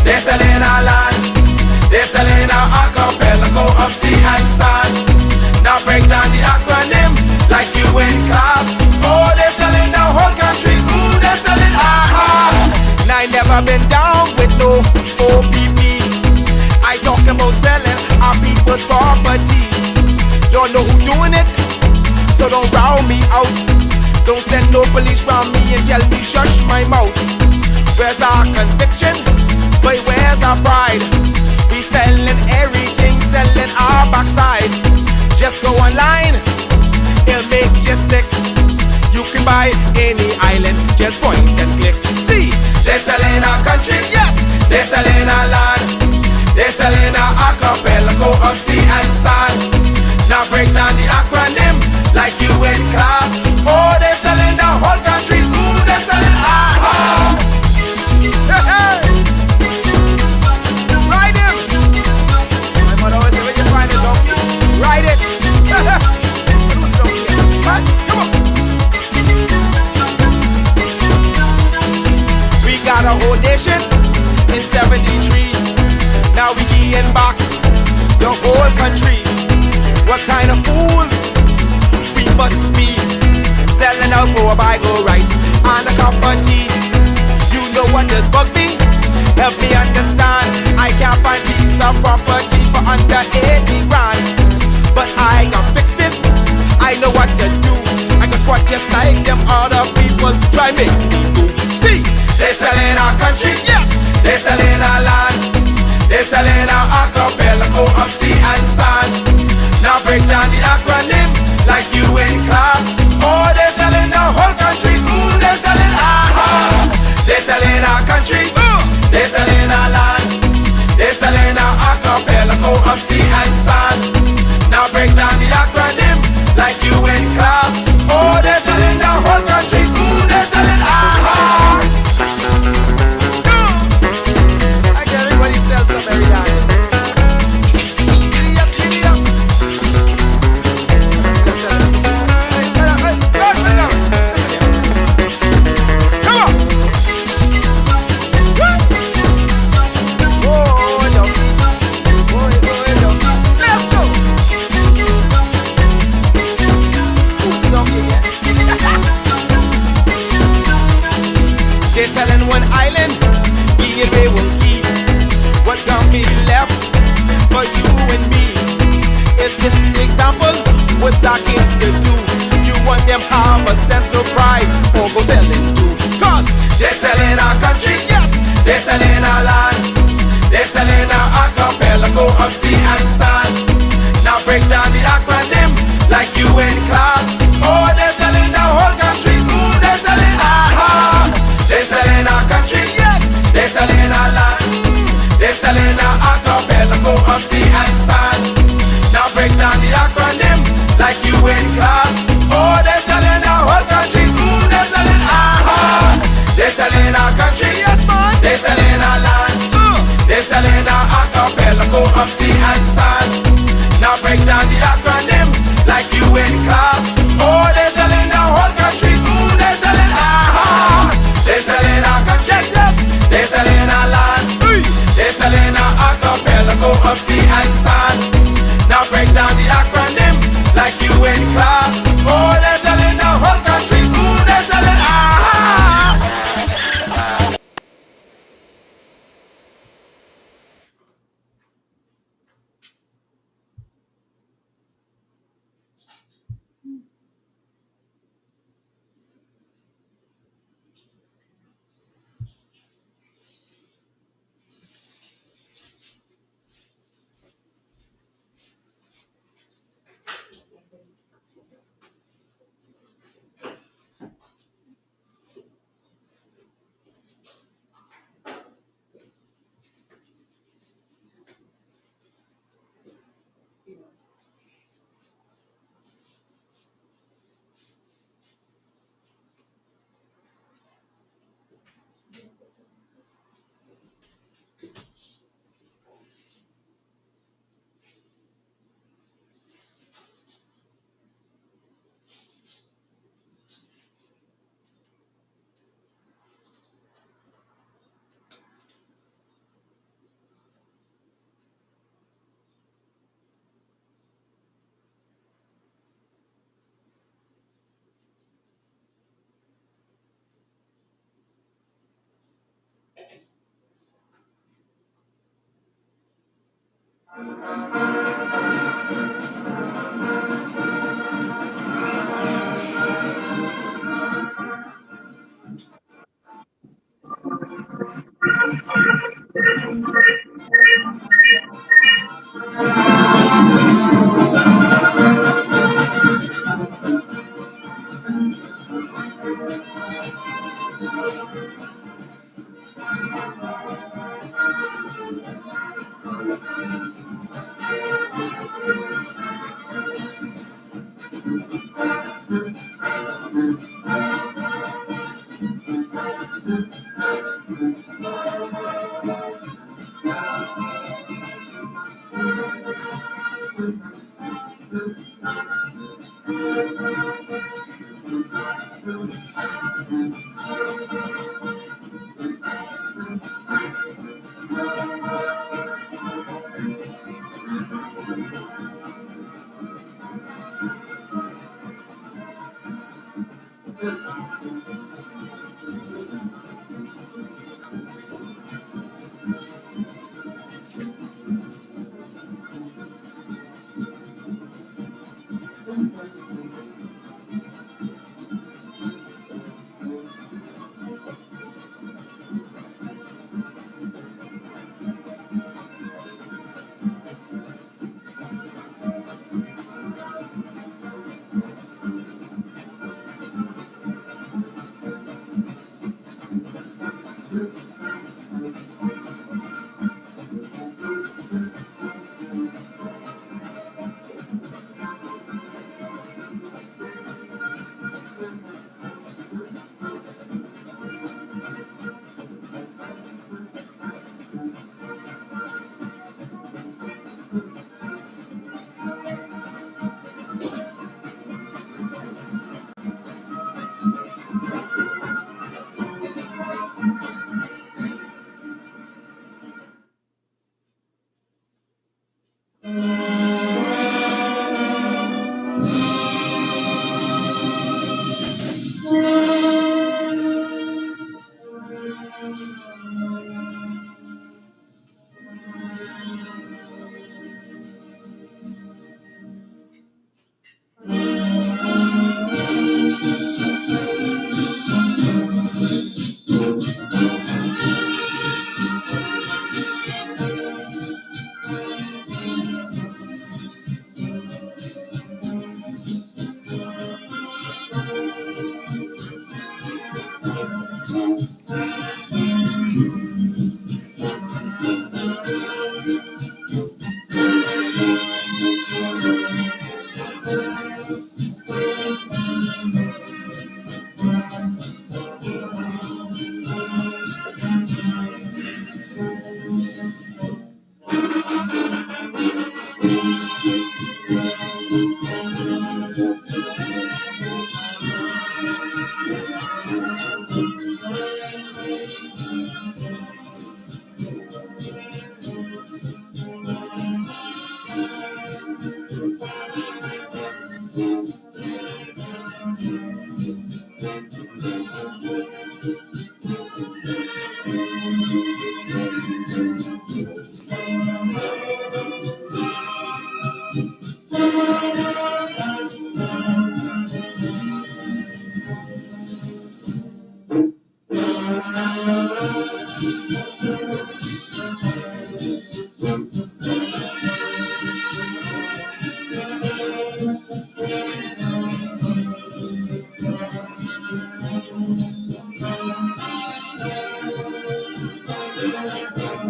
They're selling our land. They're selling our archipelago of sea and sand. Now break down the acronym like you in class. Oh, they're selling the whole country. Ooh, they're selling aha. And I never been down with no OPP. I talking about selling our people's property. Don't know who doing it, so don't round me out. Don't send no police round me and tell me shush my mouth. Where's our conviction? But where's our pride? We selling everything, selling our backside. Just go online, it'll make you sick. You can buy any island, just point and click. See, they're selling our country, yes, they're selling our land. They're selling our archipelago of sea and sand. Now break down the acronym like you in class. Oh, they're selling the whole country. Ooh, they're selling aha. Ride him. My mother always said when you find a donkey, ride it. What? Come on. We got a whole nation in 73. Now we getting back the whole country. What kind of fools we must be, selling out for a bag of rice and a cup of tea. You know what does bug me? Help me understand. I can't find piece of property for under 80 grand, but I can fix this. I know what to do. I can squat just like them other people try make me do. See, they're selling our country, yes, they're selling our land. They're selling our archipelago of sea and sand. Now break down the acronym like you in class. Oh, they're selling the whole country. Ooh, they're selling aha. They're selling our country. Ooh, they're selling our land. They're selling our archipelago of sea and sand. Now break down the acronym like you in class. Oh, they're selling the whole country. Ooh, they're selling aha. I get everybody sell some every day. They're selling one island, they won't keep. What can be left for you and me? Is this the example? What's our kids to do? You want them have a sense of pride, or go selling too? Cause they're selling our country, yes, they're selling our land. They're selling our archipelago of sea and sand. Now break down the acronym like you in class. Oh, they're selling the whole country. Ooh, they're selling aha. They're selling our country, yes, they're selling our land. They're selling our archipelago of sea and sand. Now break down the acronym like you in class. Oh, they're selling the whole country. Ooh, they're selling aha. They're selling our country, yes man. They're selling our land. They're selling our archipelago of sea and sand. Now break down the acronym like you in class. Oh, they're selling the whole country. Ooh, they're selling aha. They're selling our country, yes, yes. They're selling our land. They're selling our archipelago of sea and sand. Now break down the acronym like you in class. Oh, they're selling the whole country. Ooh, they're selling aha.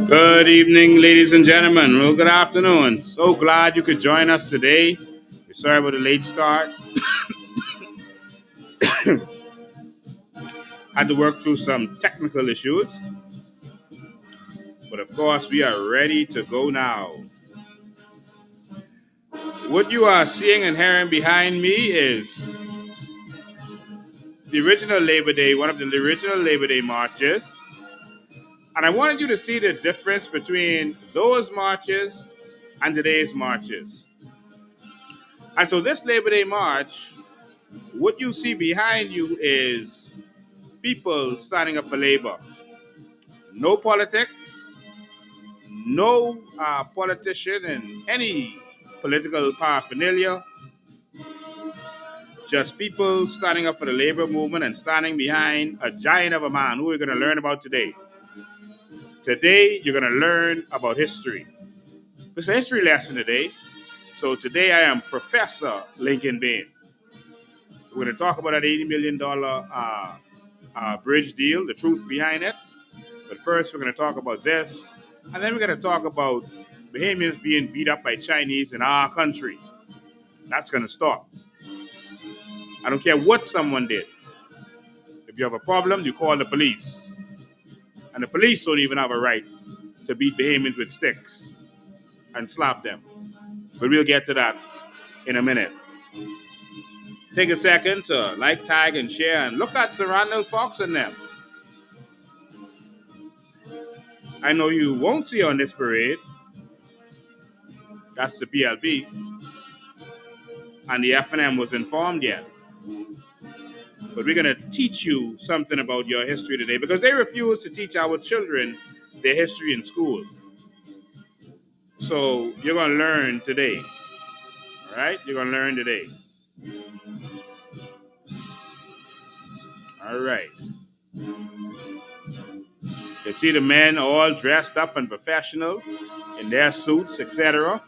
Good evening, ladies and gentlemen. Well, good afternoon. So glad you could join us today. We're sorry about the late start. Had to work through some technical issues. But of course, we are ready to go now. What you are seeing and hearing behind me is the original Labor Day, one of the original Labor Day marches. And I wanted you to see the difference between those marches and today's marches. And so this Labor Day march, what you see behind you is people standing up for labor. No politics, No politician and any political paraphernalia, just people standing up for the labor movement and standing behind a giant of a man who we're going to learn about today. Today, you're going to learn about history. It's a history lesson today. So today I am Professor Lincoln Bain. We're going to talk about that $80 million bridge deal, the truth behind it. But first, we're going to talk about this. And then we're going to talk about Bahamians being beat up by Chinese in our country. That's going to stop. I don't care what someone did. If you have a problem, you call the police. And the police don't even have a right to beat Bahamians with sticks and slap them. But we'll get to that in a minute. Take a second to like, tag, and share, and look at Sir Randol Fawkes and them. I know you won't see on this parade. That's the PLP. And the FNM was informed yet. But we're going to teach you something about your history today because they refuse to teach our children their history in school. So you're going to learn today. All right? You're going to learn today. All right. You see the men all dressed up and professional in their suits, etc.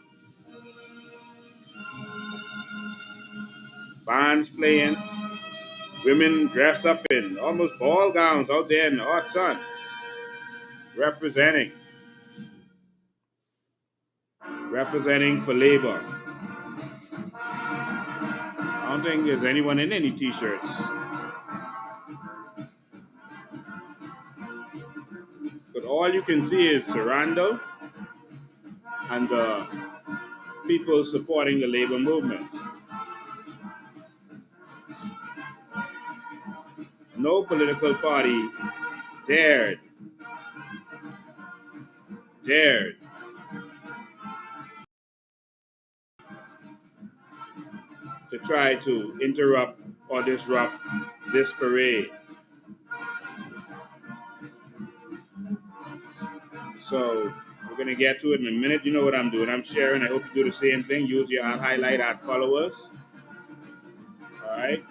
Bands playing. Women dressed up in almost ball gowns out there in the hot sun. Representing. Representing for labor. I don't think there's anyone in any t-shirts. But all you can see is Sir Randol and the people supporting the labor movement. No political party dared to try to interrupt or disrupt this parade. So we're going to get to it in a minute. You know what I'm doing. I'm sharing. I hope you do the same thing. Use your highlight at followers. All right.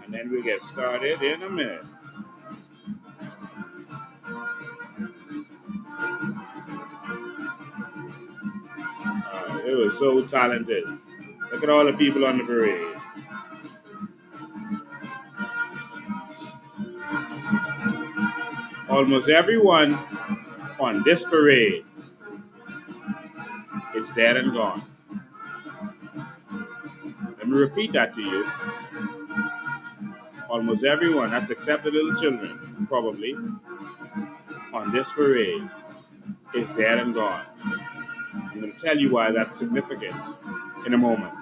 And then we'll get started in a minute. It was so talented. Look at all the people on the parade. Almost everyone on this parade is dead and gone. Let me repeat that to you. Almost everyone, that's except the little children, probably, on this parade is dead and gone. I'm going to tell you why that's significant in a moment.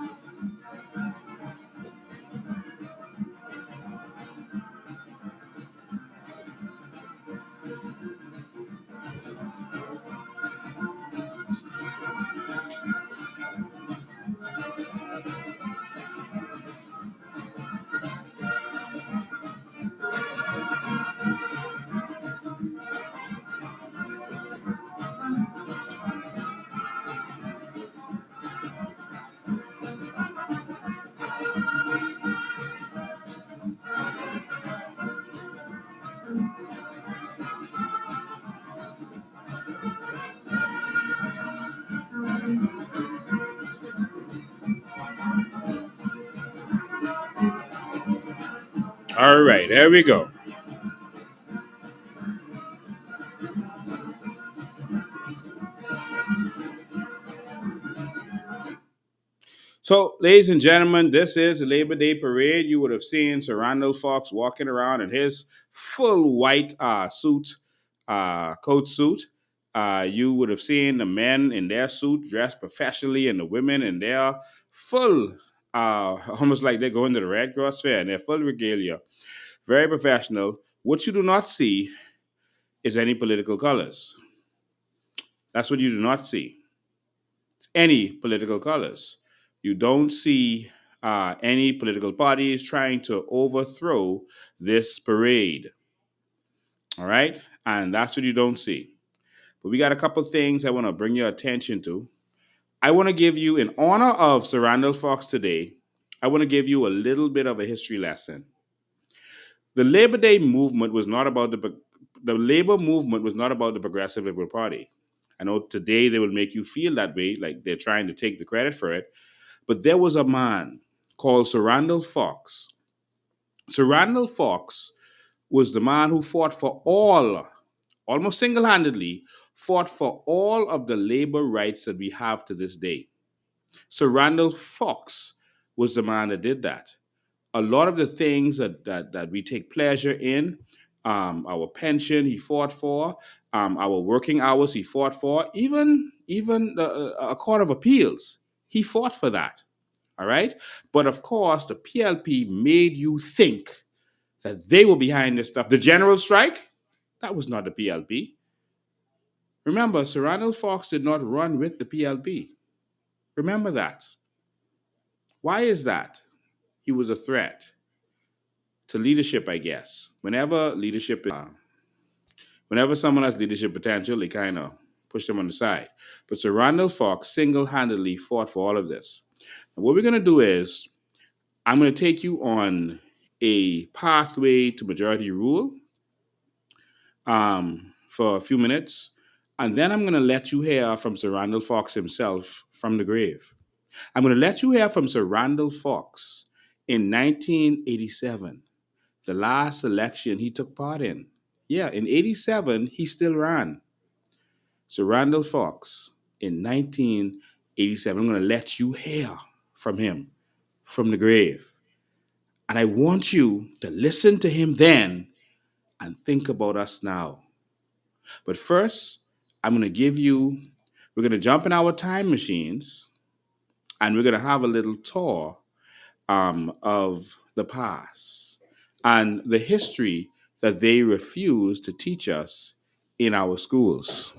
All right, there we go. So, ladies and gentlemen, this is the Labor Day parade. You would have seen Sir Randol Fawkes walking around in his full white suit, coat suit. You would have seen the men in their suit dressed professionally and the women in their full, almost like they're going to the Red Cross Fair in their full regalia. Very professional. What you do not see is any political colors. That's what you do not see. Any political colors. You don't see any political parties trying to overthrow this parade. All right? And that's what you don't see. But we got a couple things I want to bring your attention to. I want to give you, in honor of Sir Randall Fawkes today, I want to give you a little bit of a history lesson. The Labor Day movement was not about the labor movement was not about the Progressive Liberal Party. I know today they will make you feel that way, like they're trying to take the credit for it. But there was a man called Sir Randall Fawkes. Sir Randall Fawkes was the man who fought for all, almost single handedly, fought for all of the labor rights that we have to this day. Sir Randall Fawkes was the man that did that. A lot of the things that we take pleasure in, our pension he fought for, our working hours he fought for, even a court of appeals, he fought for that. All right. But of course, the PLP made you think that they were behind this stuff. The general strike, that was not the PLP. Remember, Sir Randall Fawkes did not run with the PLP. Remember that. Why is that? He was a threat to leadership, I guess. Whenever someone has leadership potential, they kind of push them on the side. But Sir Randall Fawkes single-handedly fought for all of this. And what we're going to do is, I'm going to take you on a pathway to majority rule for a few minutes, and then I'm going to let you hear from Sir Randall Fawkes himself from the grave. I'm going to let you hear from Sir Randall Fawkes in 1987, the last election he took part in. Yeah, in 87, he still ran. Sir Randall Fawkes in 1987. I'm going to let you hear from him from the grave. And I want you to listen to him then and think about us now. But first, we're going to jump in our time machines and we're going to have a little tour of the past and the history that they refuse to teach us in our schools.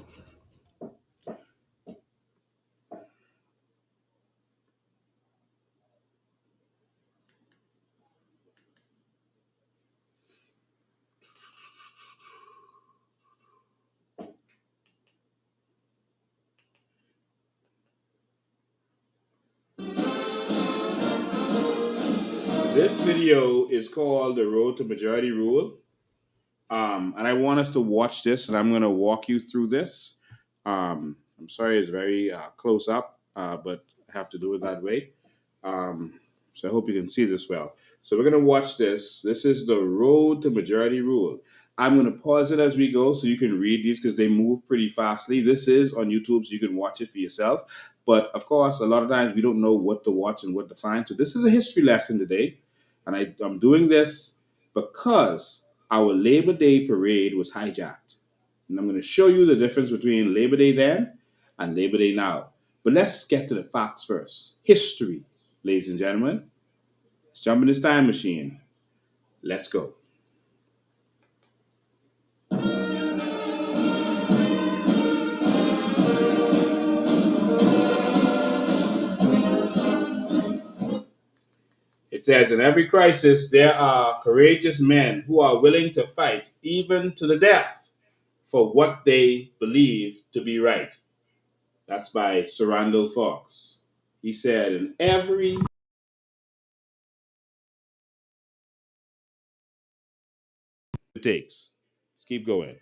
This video is called The Road to Majority Rule. And I want us to watch this, and I'm going to walk you through this. I'm sorry it's very close up, but I have to do it that way. So I hope you can see this well. So we're going to watch this. This is The Road to Majority Rule. I'm going to pause it as we go so you can read these because they move pretty fastly. This is on YouTube, so you can watch it for yourself. But of course, a lot of times we don't know what to watch and what to find. So this is a history lesson today. And I'm doing this because our Labor Day parade was hijacked. And I'm going to show you the difference between Labor Day then and Labor Day now. But let's get to the facts first. History, ladies and gentlemen. Let's jump in this time machine. Let's go. It says, in every crisis, there are courageous men who are willing to fight, even to the death, for what they believe to be right. That's by Sir Randall Fawkes. He said, in every it takes. Let's keep going.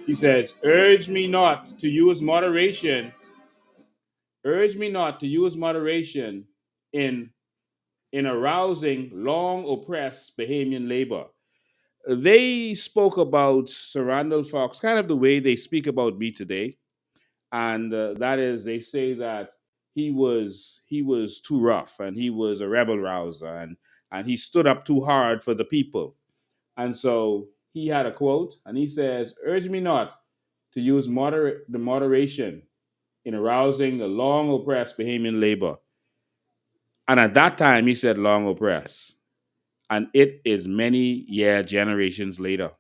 He says, urge me not to use moderation in arousing long oppressed Bahamian labor. They spoke about Sir Randall Fawkes kind of the way they speak about me today, and that is, they say that he was too rough and he was a rebel rouser and he stood up too hard for the people. And so he had a quote, and he says, "Urge me not to use moderation in arousing the long oppressed Bahamian labor." And at that time, he said long oppressed. And it is generations later.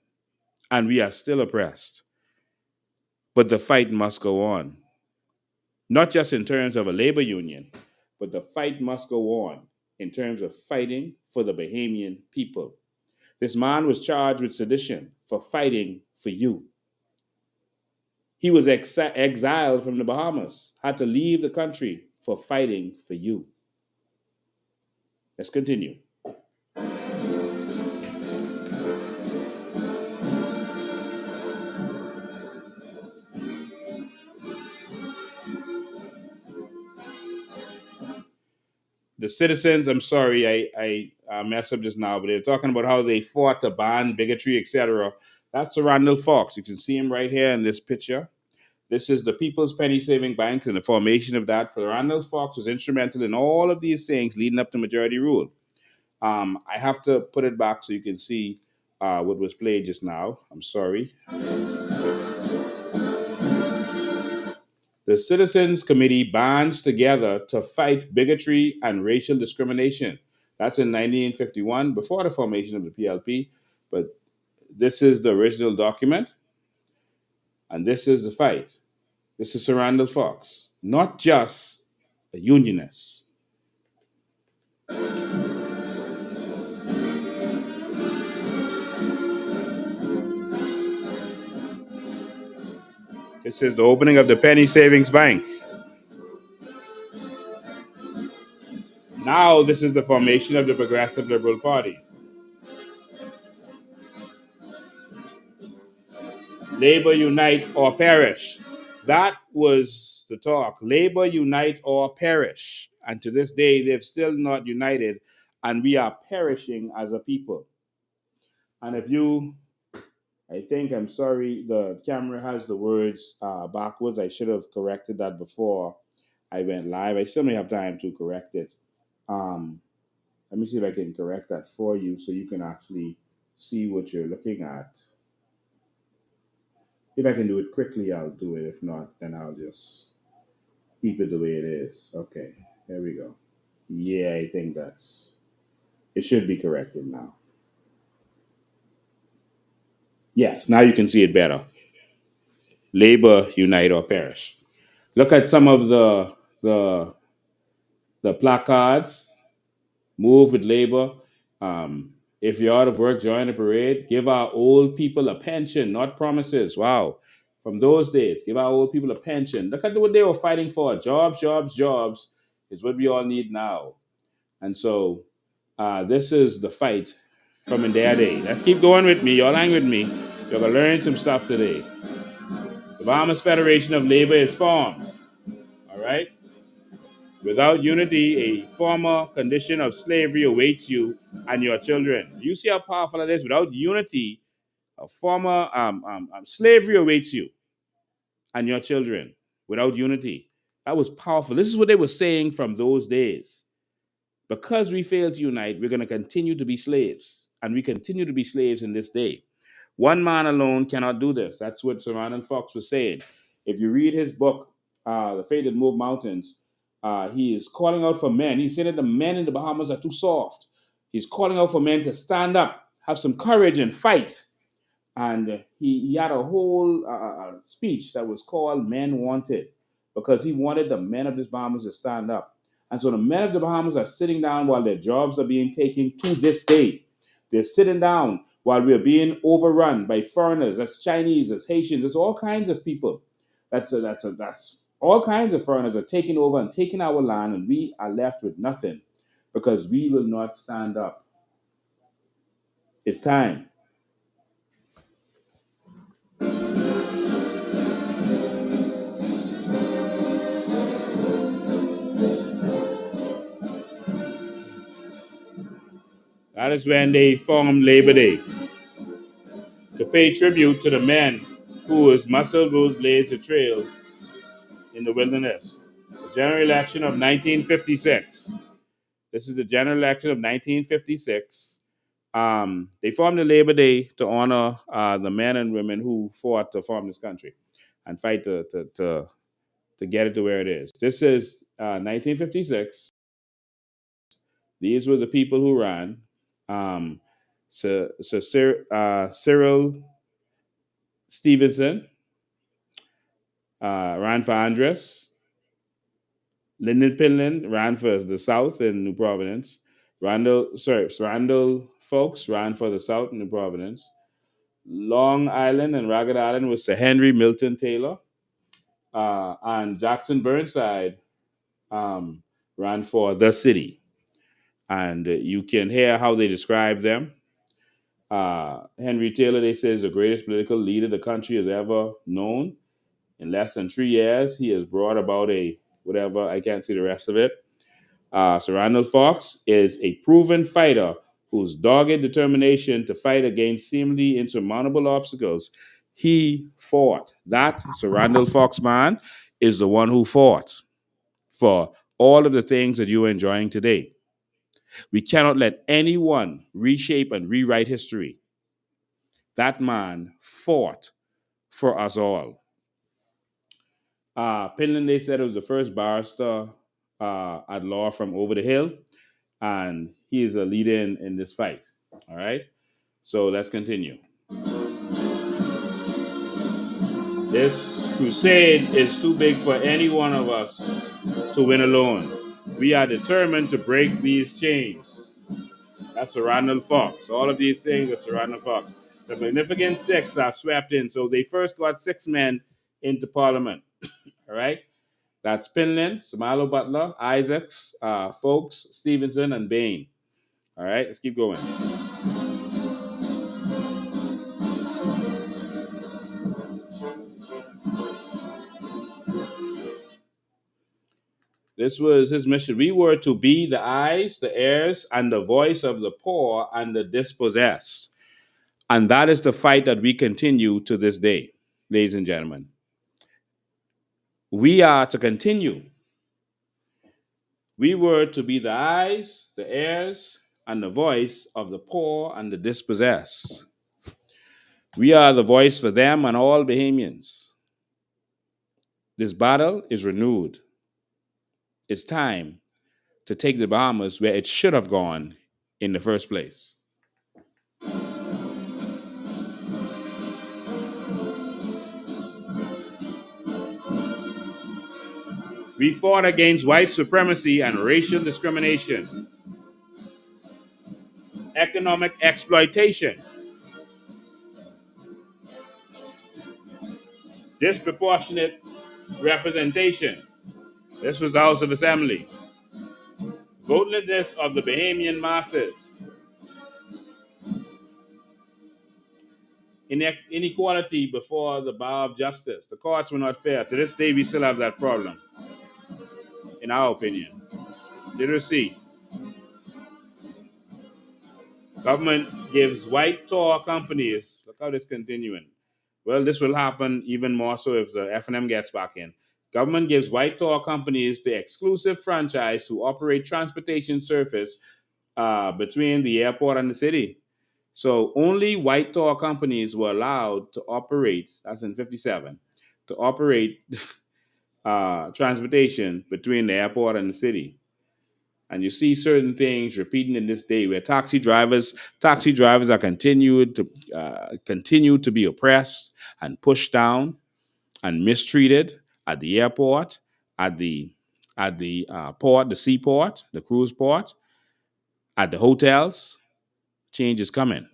And we are still oppressed. But the fight must go on. Not just in terms of a labor union, but the fight must go on. in terms of fighting for the Bahamian people. This man was charged with sedition for fighting for you. He was exiled from the Bahamas, had to leave the country for fighting for you. Let's continue. The citizens, I'm sorry, I messed up just now, but they're talking about how they fought to ban bigotry, etc. That's Randol Fawkes. You can see him right here in this picture. This is the People's Penny Saving Bank and the formation of that. For Randall Fawkes was instrumental in all of these things leading up to majority rule. I have to put it back so you can see what was played just now. I'm sorry. The Citizens Committee bands together to fight bigotry and racial discrimination. That's in 1951, before the formation of the PLP. But this is the original document, and this is the fight. This is Sir Randall Fawkes, not just a unionist. This is the opening of the Penny Savings Bank. Now, this is the formation of the Progressive Liberal Party. Labor unite or perish. That was the talk. Labor unite or perish. And to this day, they've still not united, and we are perishing as a people. And if you, I think, I'm sorry, the camera has the words backwards. I should have corrected that before I went live. I still may have time to correct it. Let me see if I can correct that for you so you can actually see what you're looking at. If I can do it quickly, I'll do it. If not, then I'll just keep it the way it is. Okay, there we go. Yeah, I think it should be corrected now. Yes, now you can see it better. Labor, unite or perish. Look at some of the the placards. Move with labor. If you're out of work, join the parade. Give our old people a pension, not promises. Wow. From those days, give our old people a pension. Look at what they were fighting for. Jobs, jobs, jobs is what we all need now. And so this is the fight from in their day. Let's keep going with me. Y'all hang with me. You're going to learn some stuff today. The Bahamas Federation of Labor is formed. All right? Without unity, a former condition of slavery awaits you and your children. You see how powerful it is? Without unity, a former slavery awaits you and your children. Without unity. That was powerful. This is what they were saying from those days. Because we failed to unite, we're going to continue to be slaves. And we continue to be slaves in this day. One man alone cannot do this. That's what Sir Randall Fawkes was saying. If you read his book, The Fate That Moved Mountains, he is calling out for men. He's saying that the men in the Bahamas are too soft. He's calling out for men to stand up, have some courage, and fight. And he had a whole speech that was called Men Wanted, because he wanted the men of this Bahamas to stand up. And so the men of the Bahamas are sitting down while their jobs are being taken to this day. They're sitting down while we're being overrun by foreigners. That's Chinese, that's Haitians, that's all kinds of people. That's all kinds of foreigners are taking over and taking our land, and we are left with nothing because we will not stand up. It's time. That is when they formed Labor Day to pay tribute to the men whose muscle rose blazed the trail in the wilderness. The general election of 1956. This is the general election of 1956. They formed the Labor Day to honor the men and women who fought to form this country and fight to get it to where it is. This is 1956. These were the people who ran. Cyril Stevenson ran for Andres. Lyndon Pinland ran for the South in New Providence. Randall Fawkes ran for the South New Providence. Long Island and Ragged Island was Sir Henry Milton Taylor. And Jackson Burnside um, ran for the city. And you can hear how they describe them. Henry Taylor, they say, is the greatest political leader the country has ever known. In less than 3 years, he has brought about a whatever, I can't see the rest of it. So Randall Fawkes is a proven fighter whose dogged determination to fight against seemingly insurmountable obstacles. He fought. That Sir Randall Fawkes man is the one who fought for all of the things that you are enjoying today. We cannot let anyone reshape and rewrite history. That man fought for us all. Pinland, they said, was the first barrister at law from over the hill, and he is a leader in this fight. All right, so let's continue. This crusade is too big for any one of us to win alone. We are determined to break these chains. That's Sir Randall Fawkes. All of these things are Sir Randall Fawkes. The Magnificent Six are swept in. So they first got 6 men into Parliament. All right. That's Pinland, Samalo Butler, Isaacs, Fawkes, Stevenson, and Bain. All right. Let's keep going. This was his mission. We were to be the eyes, the ears, and the voice of the poor and the dispossessed. And that is the fight that we continue to this day, ladies and gentlemen. We are to continue. We were to be the eyes, the ears, and the voice of the poor and the dispossessed. We are the voice for them and all Bahamians. This battle is renewed. It's time to take the Bahamas where it should have gone in the first place. We fought against white supremacy and racial discrimination, economic exploitation, disproportionate representation. This was the House of Assembly. Votelessness of the Bahamian masses. Inequality before the bar of justice. The courts were not fair. To this day, we still have that problem, in our opinion. Literacy. Government gives white tour companies, look how this is continuing. Well, this will happen even more so if the F&M gets back in. Government gives white tour companies the exclusive franchise to operate transportation service between the airport and the city. So only white tour companies were allowed to operate, that's in 57, to operate transportation between the airport and the city. And you see certain things repeating in this day where taxi drivers are continue to be oppressed and pushed down and mistreated at the airport, at the port, the seaport, the cruise port, at the hotels. Change is coming.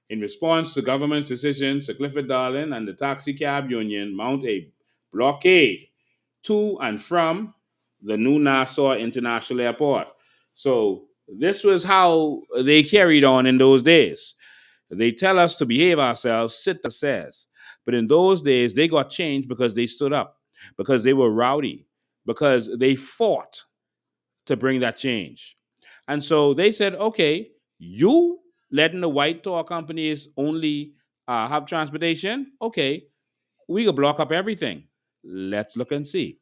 In response to government's decision, Sir Clifford Darling and the taxi cab union mount a blockade to and from the new Nassau International Airport. So this was how they carried on in those days. They tell us to behave ourselves, sit the says. But in those days, they got changed because they stood up, because they were rowdy, because they fought to bring that change. And so they said, okay, you letting the white tour companies only have transportation, okay, we could block up everything. Let's look and see.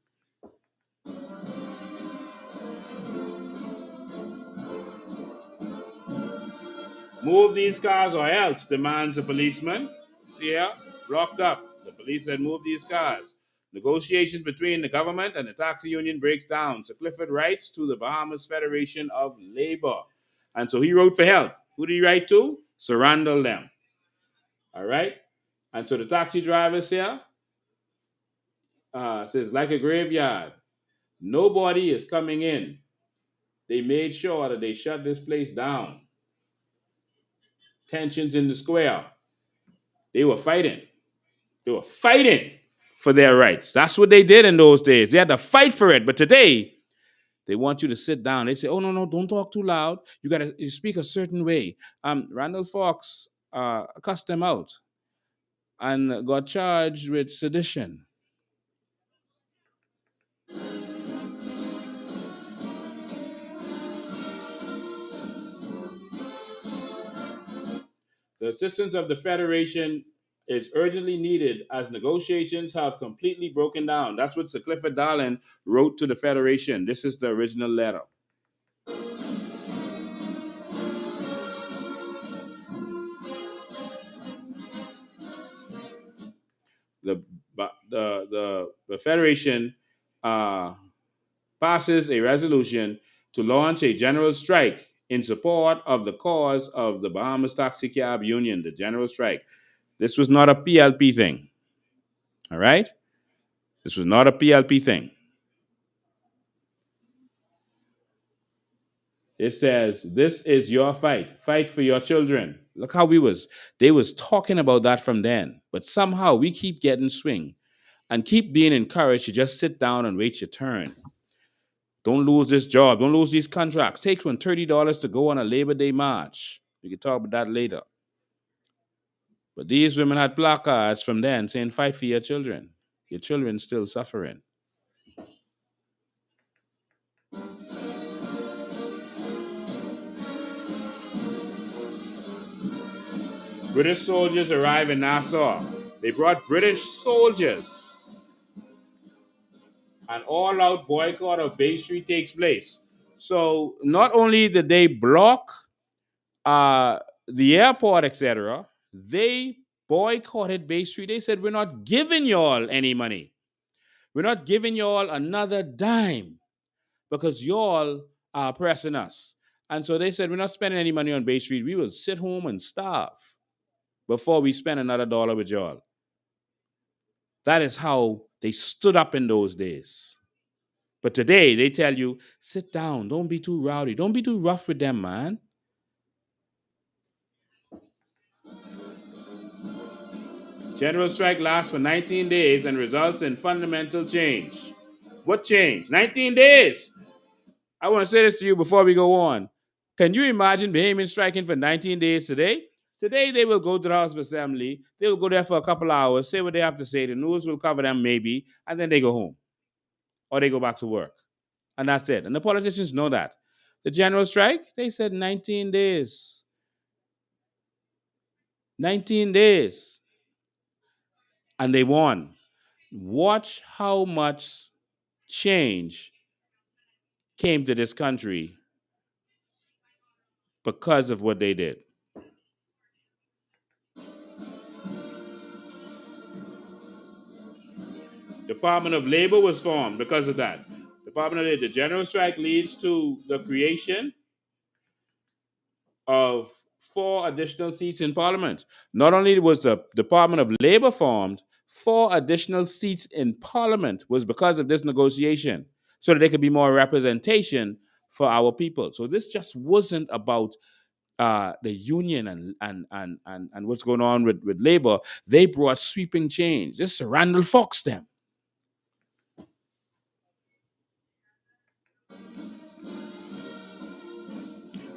Move these cars or else, demands a policeman. Yeah, blocked up. The police said, move these cars. Negotiations between the government and the taxi union breaks down. Sir Clifford writes to the Bahamas Federation of Labor. And so he wrote for help. Who did he write to? Sir Randall them. All right? And so the taxi drivers here, Says, like a graveyard, nobody is coming in. They made sure that they shut this place down. Tensions in the square. They were fighting. They were fighting for their rights. That's what they did in those days. They had to fight for it. But today, they want you to sit down. They say, "Oh no, don't talk too loud. You gotta speak a certain way." Randall Fawkes cussed them out and got charged with sedition. The assistance of the Federation is urgently needed as negotiations have completely broken down. That's what Sir Clifford Darling wrote to the Federation. This is the original letter. The, the Federation uh, passes a resolution to launch a general strike in support of the cause of the Bahamas Taxi Cab Union, the general strike. This was not a PLP thing. All right? This was not a PLP thing. It says, "This is your fight. Fight for your children." Look how they was talking about that from then. But somehow we keep getting swing and keep being encouraged to just sit down and wait your turn. Don't lose this job. Don't lose these contracts. Take $30 to go on a Labor Day march. We can talk about that later. But these women had placards from then saying, "Fight for your children." Your children still suffering. British soldiers arrive in Nassau. They brought British soldiers. An all-out boycott of Bay Street takes place. So not only did they block uh, the airport, etc., they boycotted Bay Street. They said, "We're not giving y'all any money. We're not giving y'all another dime because y'all are oppressing us." And so they said, "We're not spending any money on Bay Street. We will sit home and starve before we spend another dollar with y'all." That is how they stood up in those days. But today they tell you, sit down, don't be too rowdy, don't be too rough with them, man. General strike lasts for 19 days and results in fundamental change. What change? 19 days. I want to say this to you before we go on. Can you imagine Bahamian striking for 19 days today? Today they will go to the House of Assembly. They will go there for a couple hours, say what they have to say. The news will cover them maybe, and then they go home or they go back to work. And that's it. And the politicians know that. The general strike, they said 19 days. 19 days. And they won. Watch how much change came to this country because of what they did. Department of Labor was formed because of that. Department of Labor. The general strike leads to the creation of 4 additional seats in Parliament. Not only was the Department of Labor formed, 4 additional seats in Parliament was because of this negotiation, so that there could be more representation for our people. So this just wasn't about the union and what's going on with labor. They brought sweeping change. This is Randol Fawkes them.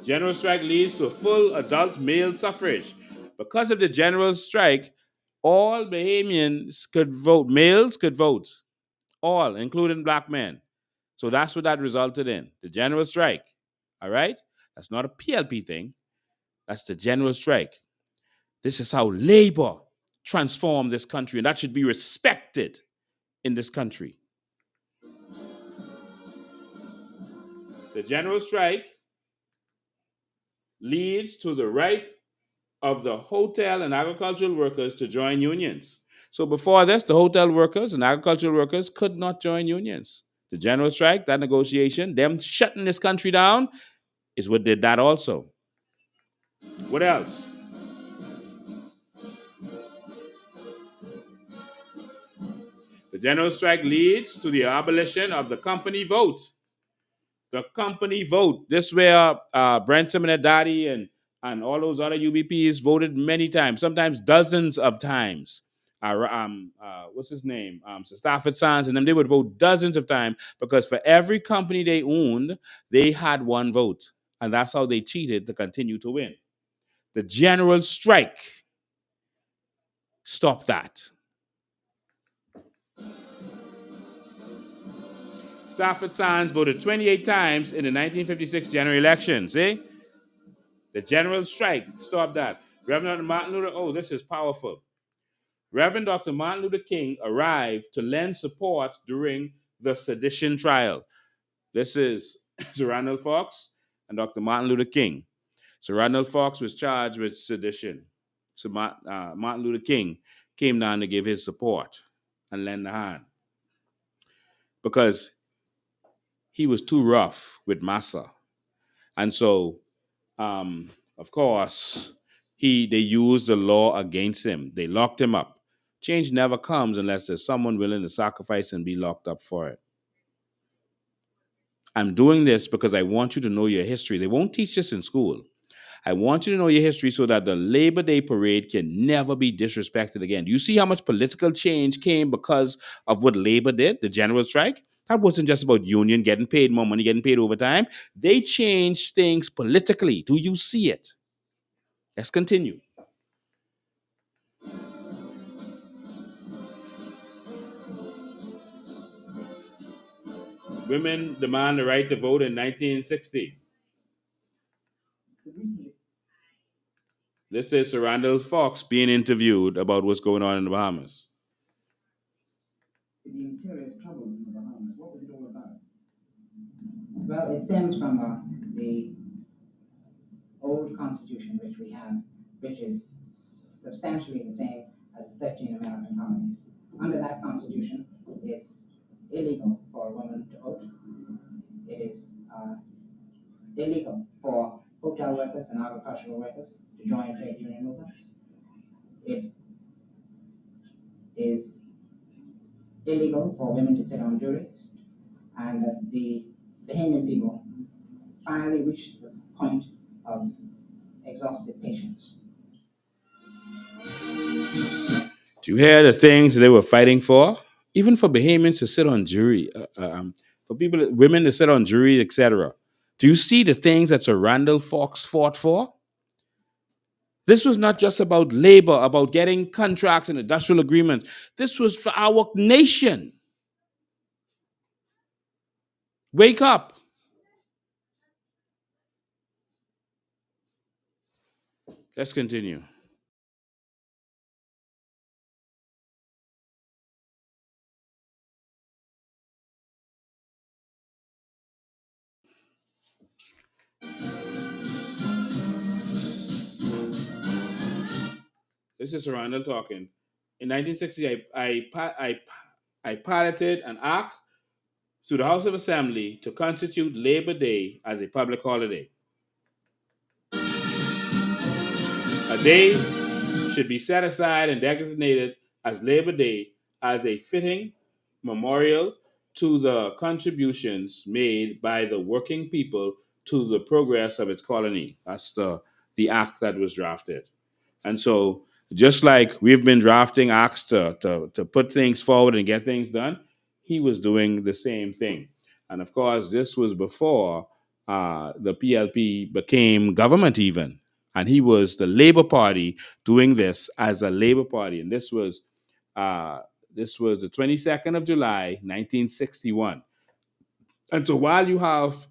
General strike leads to full adult male suffrage. Because of the general strike, all Bahamians could vote. Males could vote. All, including black men. So that's what that resulted in. The general strike. All right? That's not a PLP thing. That's the general strike. This is how labor transformed this country, and that should be respected in this country. The general strike leads to the right of the hotel and agricultural workers to join unions. So before this, the hotel workers and agricultural workers could not join unions. The general strike, that negotiation, them shutting this country down, is what did that also. What else? The The general strike leads to the abolition of the company vote. The company vote. This where Branson and Daddy and all those other UBPs voted many times, sometimes dozens of times. What's his name? Sir Stafford Sands and them, they would vote dozens of times because for every company they owned, they had one vote. And that's how they cheated to continue to win. The general strike stopped that. Stafford Sands voted 28 times in the 1956 general elections. Eh? The general strike stopped that. Reverend Martin Luther, oh, this is powerful. Reverend Dr. Martin Luther King arrived to lend support during the sedition trial. This is Sir Randol Fawkes and Dr. Martin Luther King. Sir Randol Fawkes was charged with sedition. So Martin Luther King came down to give his support and lend a hand because he was too rough with Massa. And so, of course, they used the law against him. They locked him up. Change never comes unless there's someone willing to sacrifice and be locked up for it. I'm doing this because I want you to know your history. They won't teach this in school. I want you to know your history so that the Labor Day parade can never be disrespected again. Do you see how much political change came because of what Labor did, the general strike? That wasn't just about union getting paid more money, getting paid overtime. They changed things politically. Do you see it? Let's continue. Women demand the right to vote in 1960. This is Sir Randall Fawkes being interviewed about what's going on in the Bahamas. The serious troubles in the Bahamas. What was it all about? Well, it stems from the old constitution which we have, which is substantially the same as the 13 American colonies. Under that constitution, it's illegal for a woman to vote. It is illegal for hotel workers and agricultural workers to join trade union movements. It is illegal for women to sit on juries, and the Bahamian people finally reached the point of exhausted patience. Do you hear the things they were fighting for? Even for Bahamians to sit on jury, for people, women to sit on jury, etc. Do you see the things that Sir Randall Fawkes fought for? This was not just about labor, about getting contracts and industrial agreements. This was for our nation. Wake up. Let's continue. This is Sir Randall talking. In 1960, I piloted an act to the House of Assembly to constitute Labor Day as a public holiday. A day should be set aside and designated as Labor Day as a fitting memorial to the contributions made by the working people to the progress of its colony. That's the act that was drafted. And so, just like we've been drafting acts to put things forward and get things done, he was doing the same thing. And of course, this was before the PLP became government, even. And he was the Labor Party doing this as a Labor Party. And uh, this was the 22nd of July, 1961. And so, while you have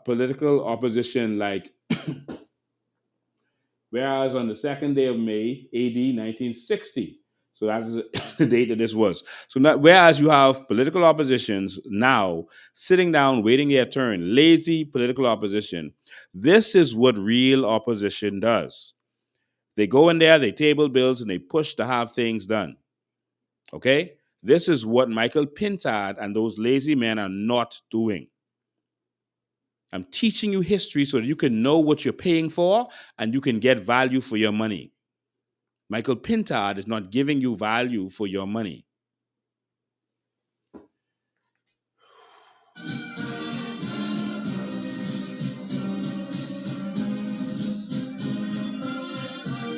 political opposition like whereas on the second day of May, AD 1960, so that's the date that this was. So now, whereas you have political oppositions now sitting down waiting their turn, lazy political opposition, this is what real opposition does. They go in there, they table bills, and they push to have things done. Okay? This is what Michael Pintard and those lazy men are not doing. I'm teaching you history so that you can know what you're paying for and you can get value for your money. Michael Pintard is not giving you value for your money.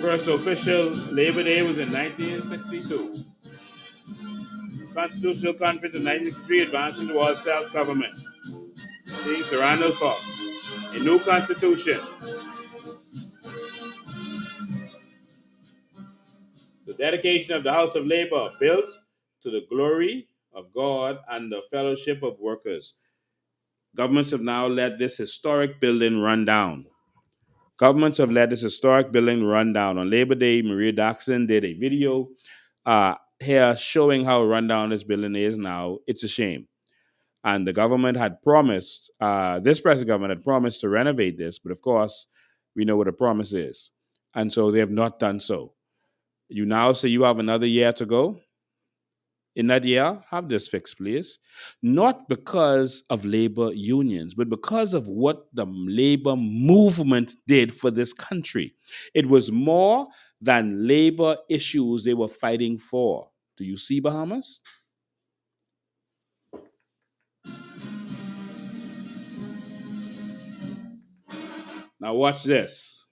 first official Labor Day was in 1962. Constitutional Conference of 1963 advancing towards self-government. See, Sir Randol Fawkes. A new constitution. The dedication of the House of Labor, built to the glory of God and the fellowship of workers. Governments have now let this historic building run down. Governments have let this historic building run down. On Labor Day, Maria Daxon did a video here showing how run down this building is now. It's a shame. And the government had promised, this present government had promised to renovate this, but of course, we know what a promise is. And so they have not done so. You now say you have another year to go. In that year, have this fixed, please. Not because of labor unions, but because of what the labor movement did for this country. It was more than labor issues they were fighting for. Do you see, Bahamas? Now, watch this.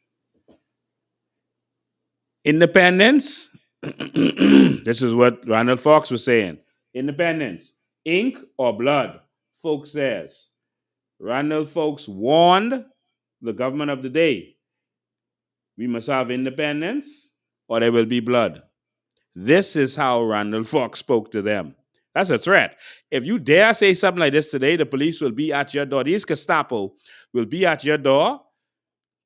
Independence. This is what Randol Fawkes was saying. Independence, ink or blood, Fawkes says. Randol Fawkes warned the government of the day, we must have independence or there will be blood. This is how Randol Fawkes spoke to them. That's a threat. If you dare say something like this today, the police will be at your door. These Gestapo will be at your door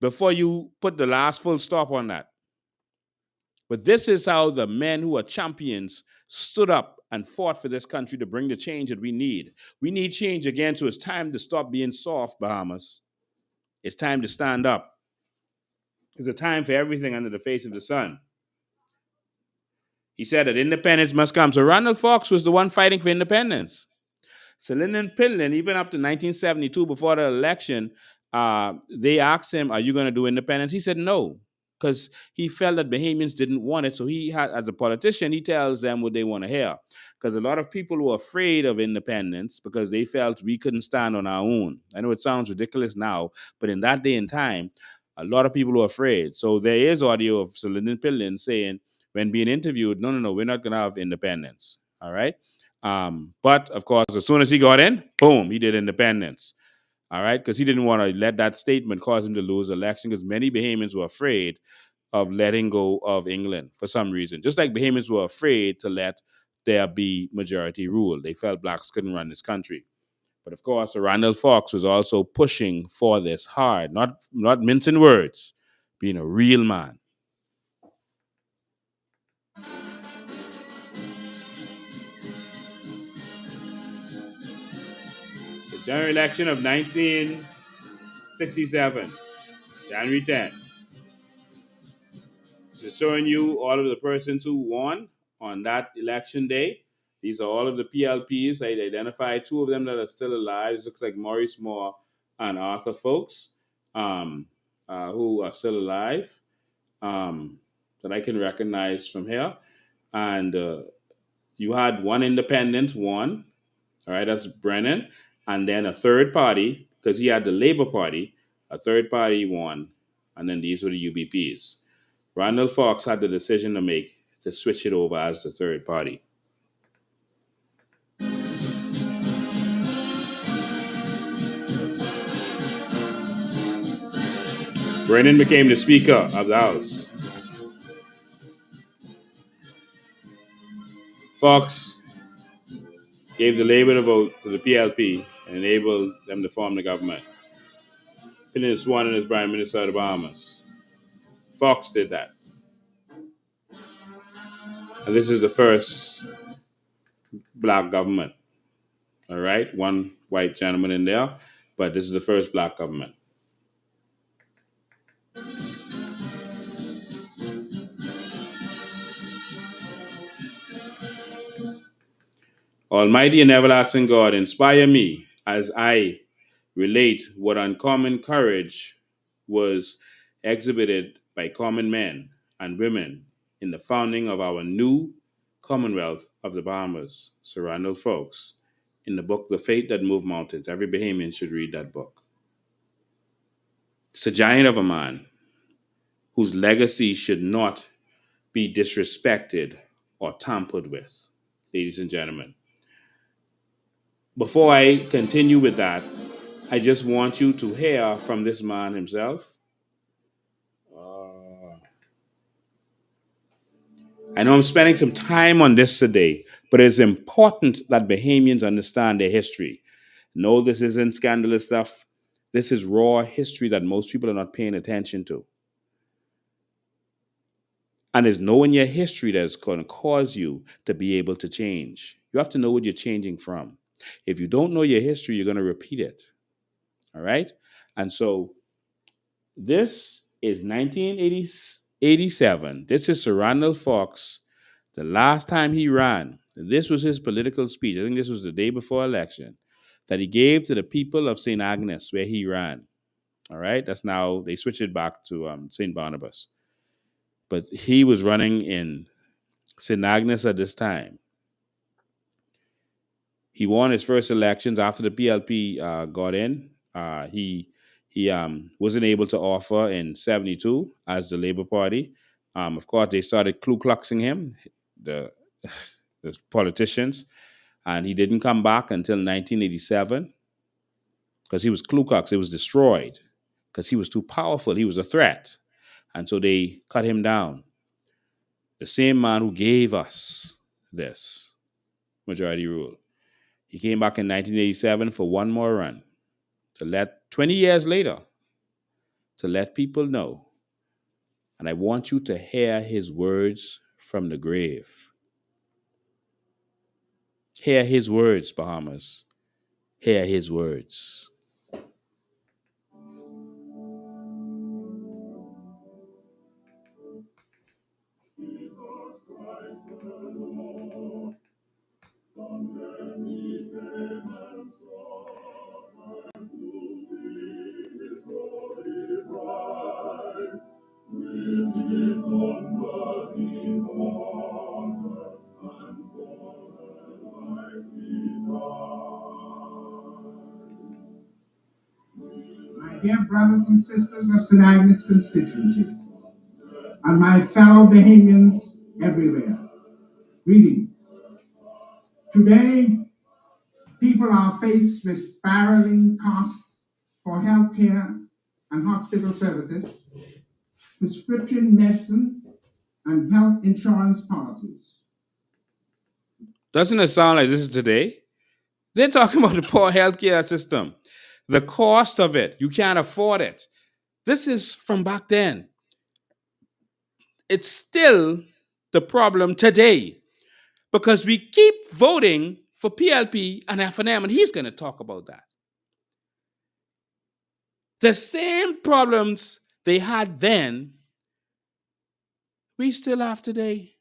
before you put the last full stop on that. But this is how the men who are champions stood up and fought for this country to bring the change that we need. We need change again, so it's time to stop being soft, Bahamas. It's time to stand up. It's a time for everything under the face of the sun. He said that independence must come. So Randol Fawkes was the one fighting for independence. So Lyndon Pillen, even up to 1972, before the election, they asked him, are you going to do independence? He said no, because he felt that Bahamians didn't want it. So he had, as a politician, he tells them what they want to hear. Because a lot of people were afraid of independence because they felt we couldn't stand on our own. I know it sounds ridiculous now, but in that day and time, a lot of people were afraid. So there is audio of Sir Lyndon Pillen saying, when being interviewed, no, we're not going to have independence. All right. But of course, as soon as he got in, boom, he did independence. All right, because he didn't want to let that statement cause him to lose the election, because many Bahamians were afraid of letting go of England for some reason. Just like Bahamians were afraid to let there be majority rule. They felt blacks couldn't run this country. But of course, Randol Fawkes was also pushing for this hard, not mincing words, being a real man. The general election of 1967, January 10th. This is showing you all of the persons who won on that election day. These are all of the PLPs. I identified two of them that are still alive. It looks like Maurice Moore and Arthur Fawkes, who are still alive, that I can recognize from here. And you had one independent won. All right, that's Brennan. And then a third party, because he had the Labour Party, a third party won. And then these were the UBPs. Randol Fawkes had the decision to make to switch it over as the third party. Brennan became the Speaker of the House. Fawkes gave the Labour the vote to the PLP and enabled them to form the government. Pillen is sworn in as Prime Minister of the Bahamas. Fawkes did that. And this is the first black government. All right, one white gentleman in there, but this is the first black government. Almighty and everlasting God, inspire me as I relate what uncommon courage was exhibited by common men and women in the founding of our new Commonwealth of the Bahamas, Sir Randol Fawkes, in the book The Fate That Moved Mountains. Every Bahamian should read that book. It's a giant of a man. whose legacy should not be disrespected or tampered with. Ladies and gentlemen, before I continue with that, I just want you to hear from this man himself. Uh, I know I'm spending some time on this today, but it's important that Bahamians understand their history. No, this isn't scandalous stuff. This is raw history that most people are not paying attention to. And it's knowing your history that's going to cause you to be able to change. You have to know what you're changing from. If you don't know your history, you're going to repeat it. All right? And so this is 1987. This is Sir Randol Fawkes, the last time he ran. This was his political speech. I think this was the day before election that he gave to the people of St. Agnes where he ran. All right? That's now, they switched it back to St. Barnabas. But he was running in St. Agnes at this time. He won his first elections after the PLP got in. He wasn't able to offer in 72 as the Labour Party. Of course, they started Ku Kluxing him, the, the politicians, and he didn't come back until 1987 because he was Ku Klux. It was destroyed because he was too powerful. He was a threat. And so they cut him down. The same man who gave us this majority rule. He came back in 1987 for one more run to let 20 years later to let people know. And I want you to hear his words from the grave. Hear his words, Bahamas. Hear his words. My dear brothers and sisters of St. Agnes constituency, and my fellow Bahamians everywhere, greetings. Today, people are faced with spiraling costs for healthcare and hospital services, prescription medicine, and health insurance policies. Doesn't it sound like this is today? They're talking about the poor healthcare system, the cost of it. You can't afford it. This is from back then. It's still the problem today because we keep voting for PLP and FNM, and he's going to talk about that. The same problems they had then, we still have today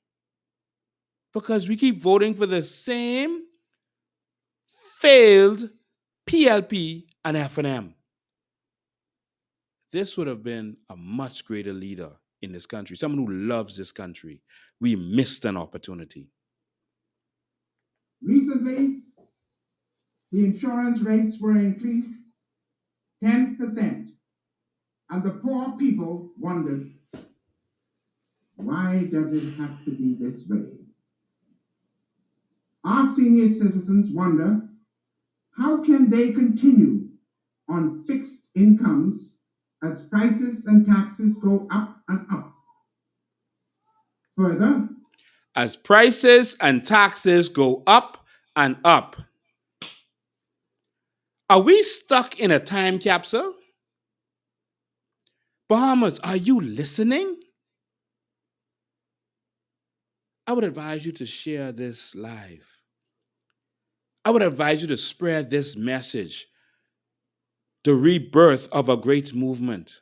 because we keep voting for the same failed PLP and FNM. This would have been a much greater leader in this country, someone who loves this country. We missed an opportunity. Recently, the insurance rates were increased 10%, and the poor people wondered, why does it have to be this way? Our senior citizens wonder, how can they continue on fixed incomes as prices and taxes go up and up? Further, As prices and taxes go up and up, are we stuck in a time capsule? Bahamas, are you listening? I would advise you to share this live. I would advise you to spread this message, the rebirth of a great movement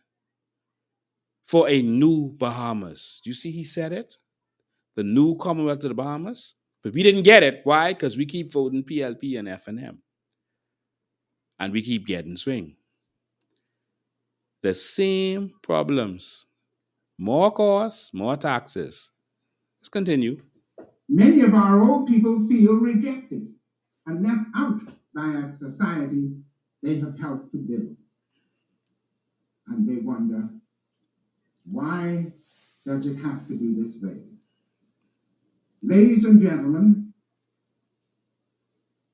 for a new Bahamas. Do you see he said it? The new Commonwealth of the Bahamas. But we didn't get it. Why? Because we keep voting PLP and FNM. And we keep getting swing. The same problems. More costs, more taxes. Let's continue. many of our old people feel rejected and left out by a society they have helped to build. And they wonder, Why does it have to be this way? Ladies and gentlemen,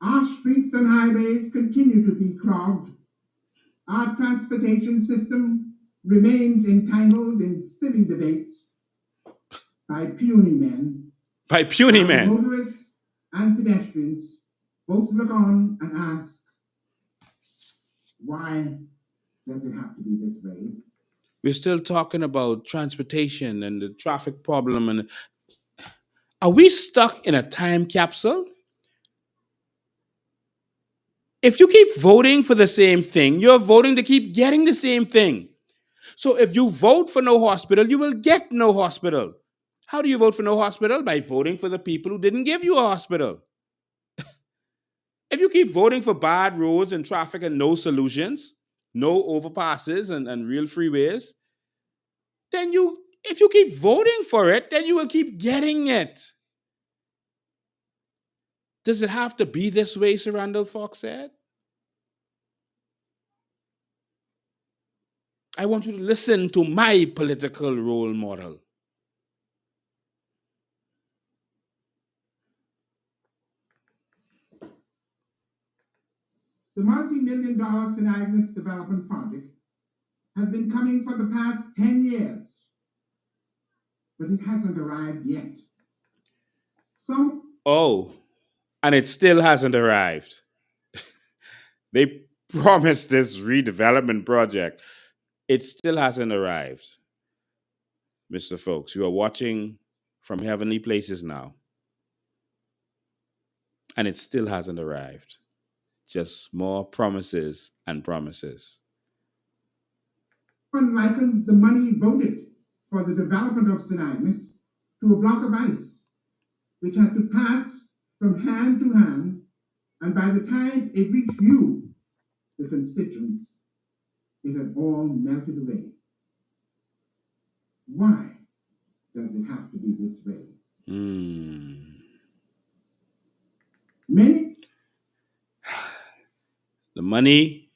our streets and highways continue to be clogged. Our transportation system remains entangled in silly debates by puny men. By puny While men. motorists and pedestrians both look on and ask, why does it have to be this way? We're still talking about transportation and the traffic problem. And are we stuck in a time capsule? If you keep voting for the same thing, you're voting to keep getting the same thing. So if you vote for no hospital, you will get no hospital. How do you vote for no hospital? By voting for the people who didn't give you a hospital. If you keep voting for bad roads and traffic and no solutions, no overpasses and real freeways, then if you keep voting for it, then you will keep getting it. Does it have to be this way, Sir Randol Fawkes said? I want you to listen to my political role model. The multi-million-dollar St. Agnes development project has been coming for the past 10 years, but it hasn't arrived yet. Oh, and it still hasn't arrived. They promised this redevelopment project. It still hasn't arrived. Mr. Fawkes, you are watching from heavenly places now. And it still hasn't arrived. Just more promises and promises. One likens the money voted for the development of St. Agnes to a block of ice, which had to pass from hand to hand, and by the time it reached you, the constituents, it had all melted away. Why does it have to be this way? Many. The money,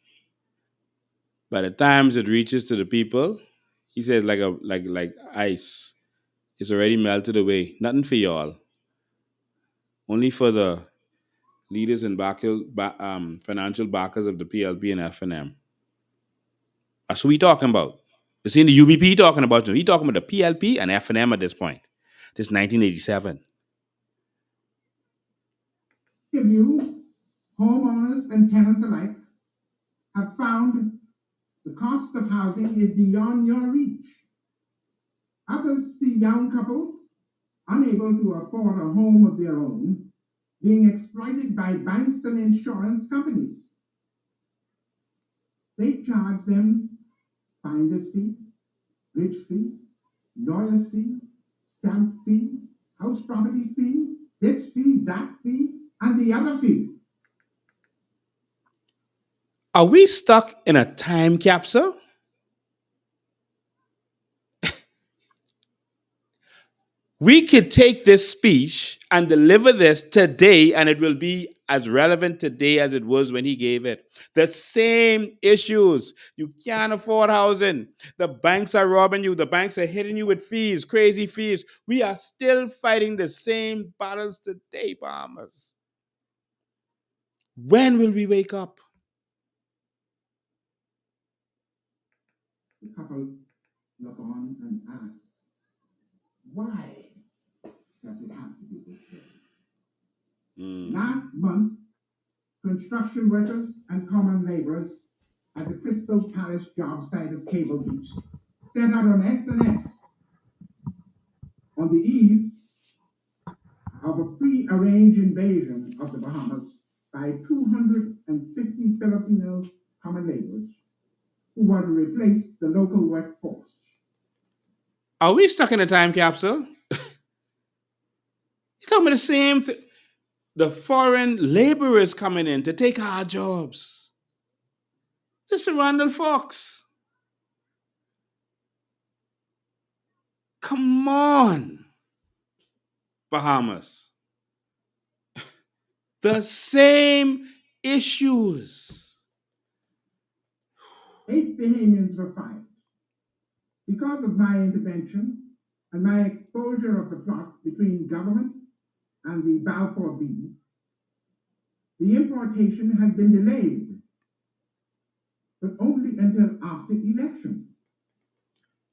by the time it reaches to the people, he says like ice. It's already melted away. Nothing for y'all. Only for the leaders and financial backers of the PLP and FNM. That's who we talking about. You see, the UBP talking about you. He talking about the PLP and FNM at this point. This 1987. Of you, homeowners and tenants alike, have found the cost of housing is beyond your reach. Others see young couples unable to afford a home of their own being exploited by banks and insurance companies. They charge them finder's fee, bridge fee, lawyer's fee, stamp fee, house property fee, this fee, that fee, and the other fee. Are we stuck in a time capsule? We could take this speech and deliver this today, and it will be as relevant today as it was when he gave it. The same issues. You can't afford housing. The banks are robbing you. The banks are hitting you with fees, crazy fees. We are still fighting the same battles today, Bahamas. When will we wake up? The couple look on and ask, why does it have to be this way? Last month, construction workers and common laborers at the Crystal Palace job site of Cable Beach set out on S&S on the eve of a pre-arranged invasion of the Bahamas by 250 Filipino common laborers who want to replace the local workforce. Are we stuck in a time capsule? You're talking about the same thing. The foreign laborers coming in to take our jobs. This is Randol Fawkes. Come on, Bahamas. The same issues. 8 Bahamians were fired. Because of my intervention and my exposure of the plot between government and the Balfour Beatty, the importation has been delayed, but only until after election.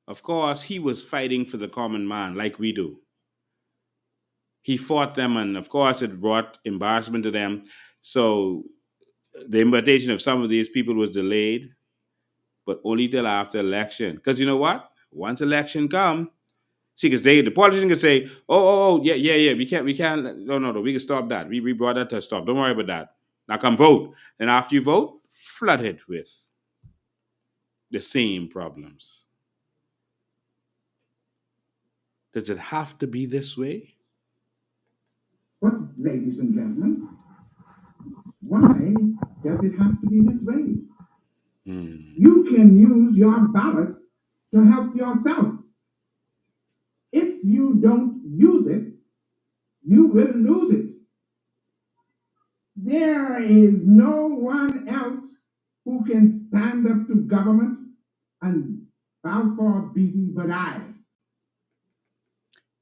Of course, he was fighting for the common man like we do. He fought them, and of course, it brought embarrassment to them. So the invitation of some of these people was delayed, but only till after election. Because you know what? Once election come, see, because the politician can say, yeah, we can't, no, we can stop that. We brought that to a stop. Don't worry about that. Now come vote. And after you vote, flooded with the same problems. Does it have to be this way? But, ladies and gentlemen, why does it have to be this way? You can use your ballot to help yourself. If you don't use it, you will lose it. There is no one else who can stand up to government and Balfour Beatty but I.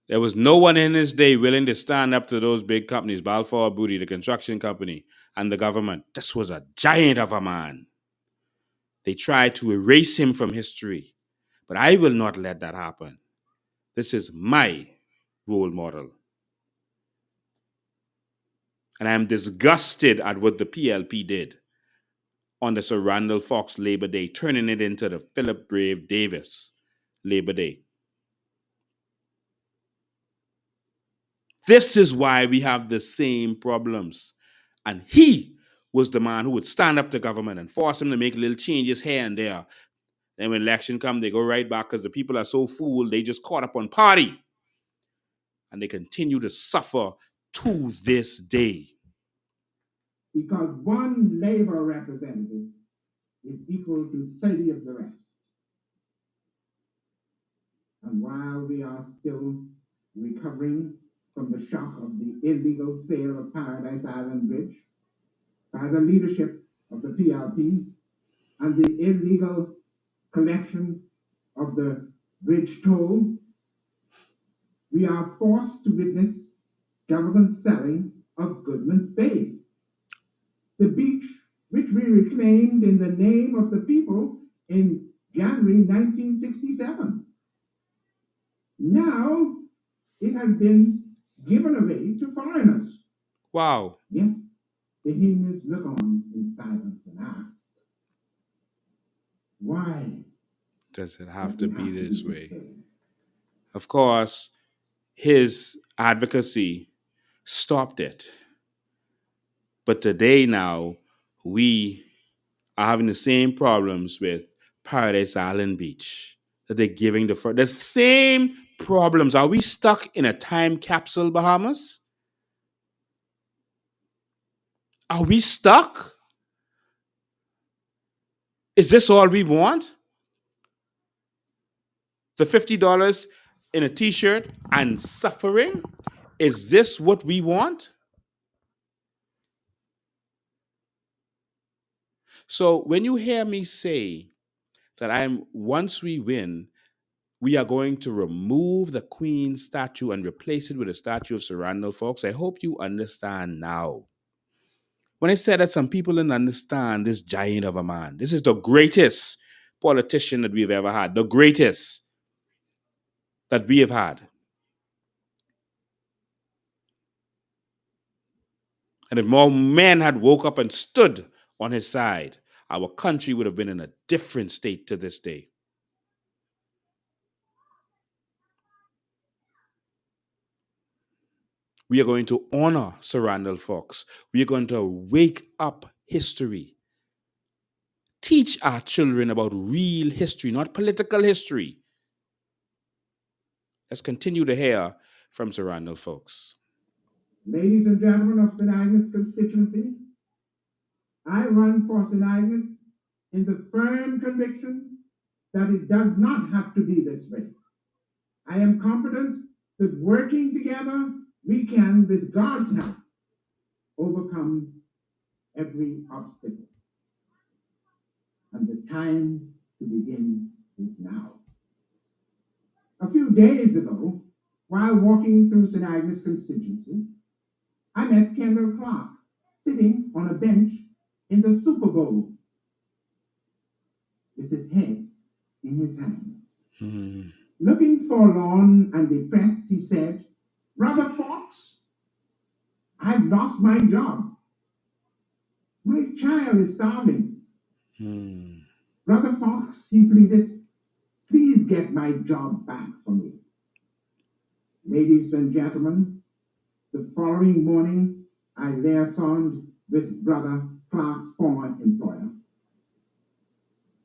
There was no one in his day willing to stand up to those big companies, Balfour Beatty, the construction company, and the government. This was a giant of a man. They tried to erase him from history, but I will not let that happen. This is my role model. And I am disgusted at what the PLP did on the Sir Randol Fawkes Labor Day, turning it into the Philip Brave Davis Labor Day. This is why we have the same problems. And he was the man who would stand up to government and force them to make little changes here and there. Then when election comes, they go right back because the people are so fooled, they just caught up on party. And they continue to suffer to this day. Because one labor representative is equal to 30 of the rest. And while we are still recovering from the shock of the illegal sale of Paradise Island Bridge by the leadership of the PLP and the illegal collection of the bridge toll, we are forced to witness government selling of Goodman's Bay, the beach which we reclaimed in the name of the people in January 1967. Now it has been given away to foreigners. Wow. Yet the Bahamians look on in silence and ask, why does it have to be this way? Of course, his advocacy stopped it. But today now, we are having the same problems with Paradise Island Beach that they're giving the same problems. Are we stuck in a time capsule, Bahamas? Are we stuck? Is this all we want? The $50 in a t-shirt and suffering? Is this what we want? So when you hear me say that once we win, we are going to remove the Queen statue and replace it with a statue of Sir Randol Fawkes, I hope you understand now. When I said that some people didn't understand this giant of a man, this is the greatest politician that we've ever had, the greatest that we have had. And if more men had woke up and stood on his side, our country would have been in a different state to this day. We are going to honor Sir Randol Fawkes. We are going to wake up history. Teach our children about real history, not political history. Let's continue to hear from Sir Randol Fawkes. Ladies and gentlemen of St. Agnes constituency, I run for St. Agnes in the firm conviction that it does not have to be this way. I am confident that working together, we can, with God's help, overcome every obstacle. And the time to begin is now. A few days ago, while walking through St. Agnes constituency, I met Kendall Clark sitting on a bench in the Super Bowl with his head in his hands. Looking forlorn and depressed, he said, "Brother Fawkes, I've lost my job. My child is starving. Brother Fawkes," he pleaded, "please get my job back for me." Ladies and gentlemen, the following morning, I liaisoned with Brother Clark's former employer.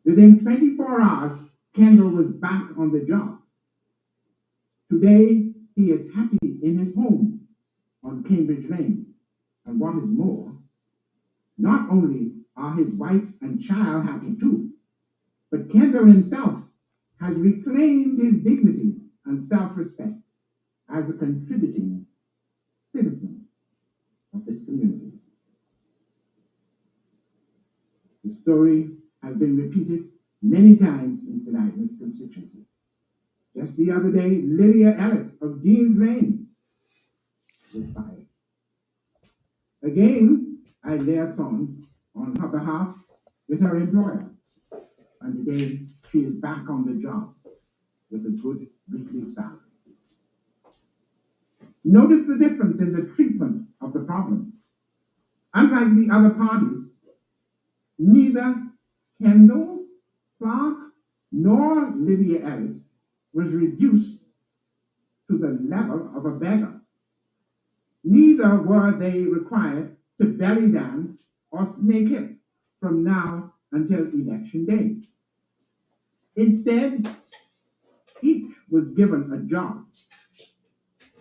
Within 24 hours, Kendall was back on the job. Today, he is happy in his home on Cambridge Lane. And what is more, not only are his wife and child happy too, but Kendall himself has reclaimed his dignity and self-respect as a contributing citizen of this community. The story has been repeated many times in St. Agnes constituency. Just the other day, Lydia Ellis of Dean's Lane was fired. Again, I liaisoned on her behalf with her employer, and today she is back on the job with a good weekly salary. Notice the difference in the treatment of the problem. Unlike the other parties, neither Kendall, Clark, nor Lydia Ellis was reduced to the level of a beggar. Neither were they required to belly dance or snake hip from now until election day. Instead, each was given a job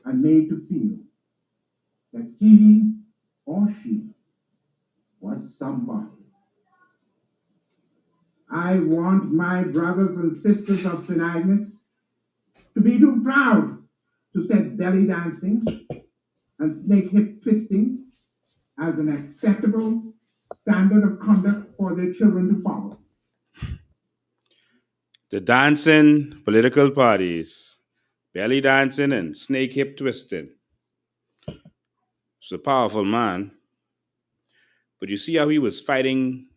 and made to feel that he or she was somebody. I want my brothers and sisters of St. Agnes to be too proud to set belly dancing and snake hip twisting as an acceptable standard of conduct for their children to follow. The dancing political parties, belly dancing and snake hip twisting. He's a powerful man. But you see how he was fighting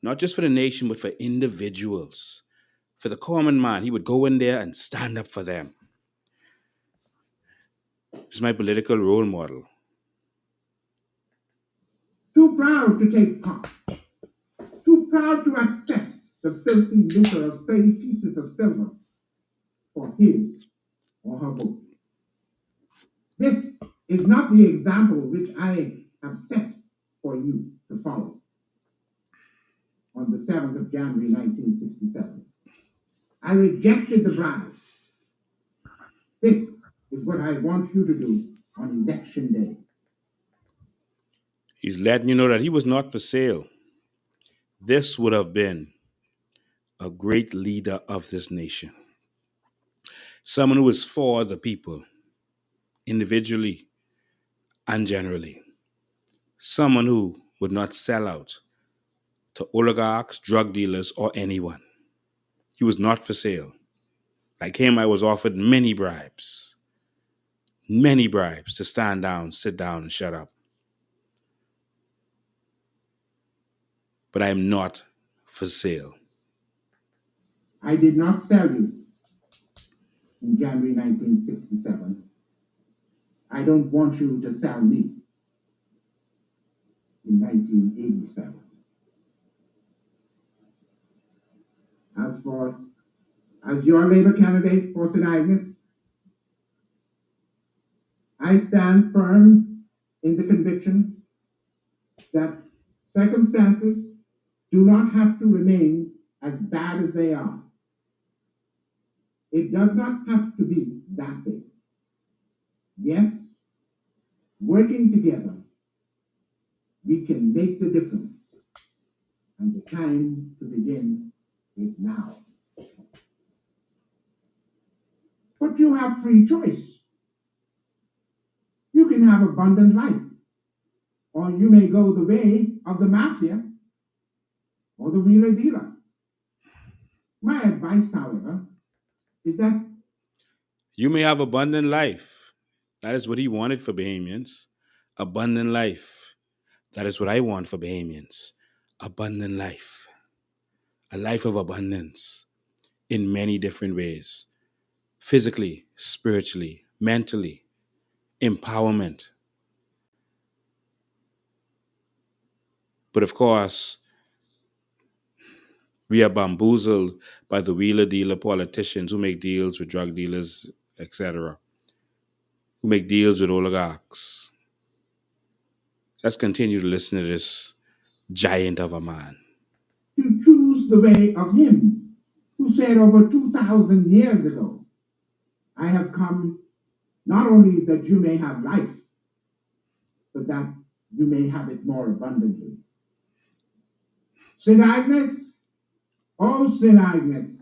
not just for the nation, but for individuals, for the common man. He would go in there and stand up for them. He's my political role model. Too proud to take part, too proud to accept the filthy lucre of 30 pieces of silver for his or her vote. This is not the example which I have set for you to follow. On the 7th of January 1967, I rejected the bribe. This is what I want you to do on election day. He's letting you know that he was not for sale. This would have been a great leader of this nation. Someone who is for the people, individually and generally. Someone who would not sell out to oligarchs, drug dealers, or anyone. He was not for sale. Like him, I was offered many bribes to stand down, sit down, and shut up. But I am not for sale. I did not sell you in January 1967. I don't want you to sell me in 1987. As your Labour candidate for St. Agnes, I stand firm in the conviction that circumstances do not have to remain as bad as they are. It does not have to be that way. Yes, working together, we can make the difference. And the time to begin is now. But you have free choice. You can have abundant life, or you may go the way of the mafia or the wheeler dealer. My advice, however, is that You may have abundant life. That is what he wanted for Bahamians. Abundant life. That is what I want for Bahamians. Abundant life. A life of abundance in many different ways. Physically, spiritually, mentally, empowerment. But of course, we are bamboozled by the wheeler dealer politicians who make deals with drug dealers, etc., who make deals with oligarchs. Let's continue to listen to this giant of a man. To choose the way of him who said over 2,000 years ago, I have come not only that you may have life, but that you may have it more abundantly. St. Agnes, oh St. Agnes,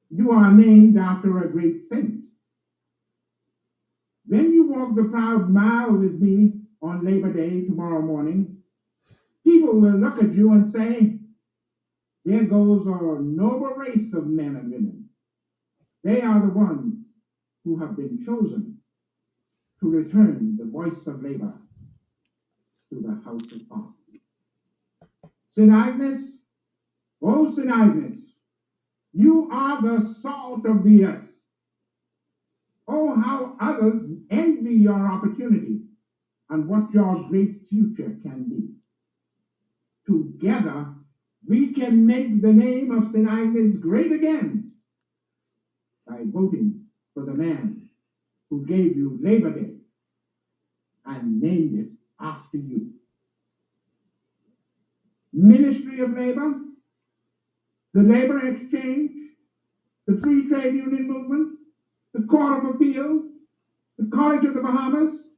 you are named after a great saint. When you walk the proud mile with me on Labor Day tomorrow morning, people will look at you and say, there goes a noble race of men and women. They are the ones who have been chosen to return the voice of labor to the house of God. St. Agnes, oh St. Agnes, you are the salt of the earth. Oh, how others envy your opportunity and what your great future can be. Together, we can make the name of St. Agnes great again by voting for the man who gave you Labor Day and named it after you. Ministry of Labor, the Labor Exchange, the Free Trade Union Movement, the Court of Appeal, the College of the Bahamas,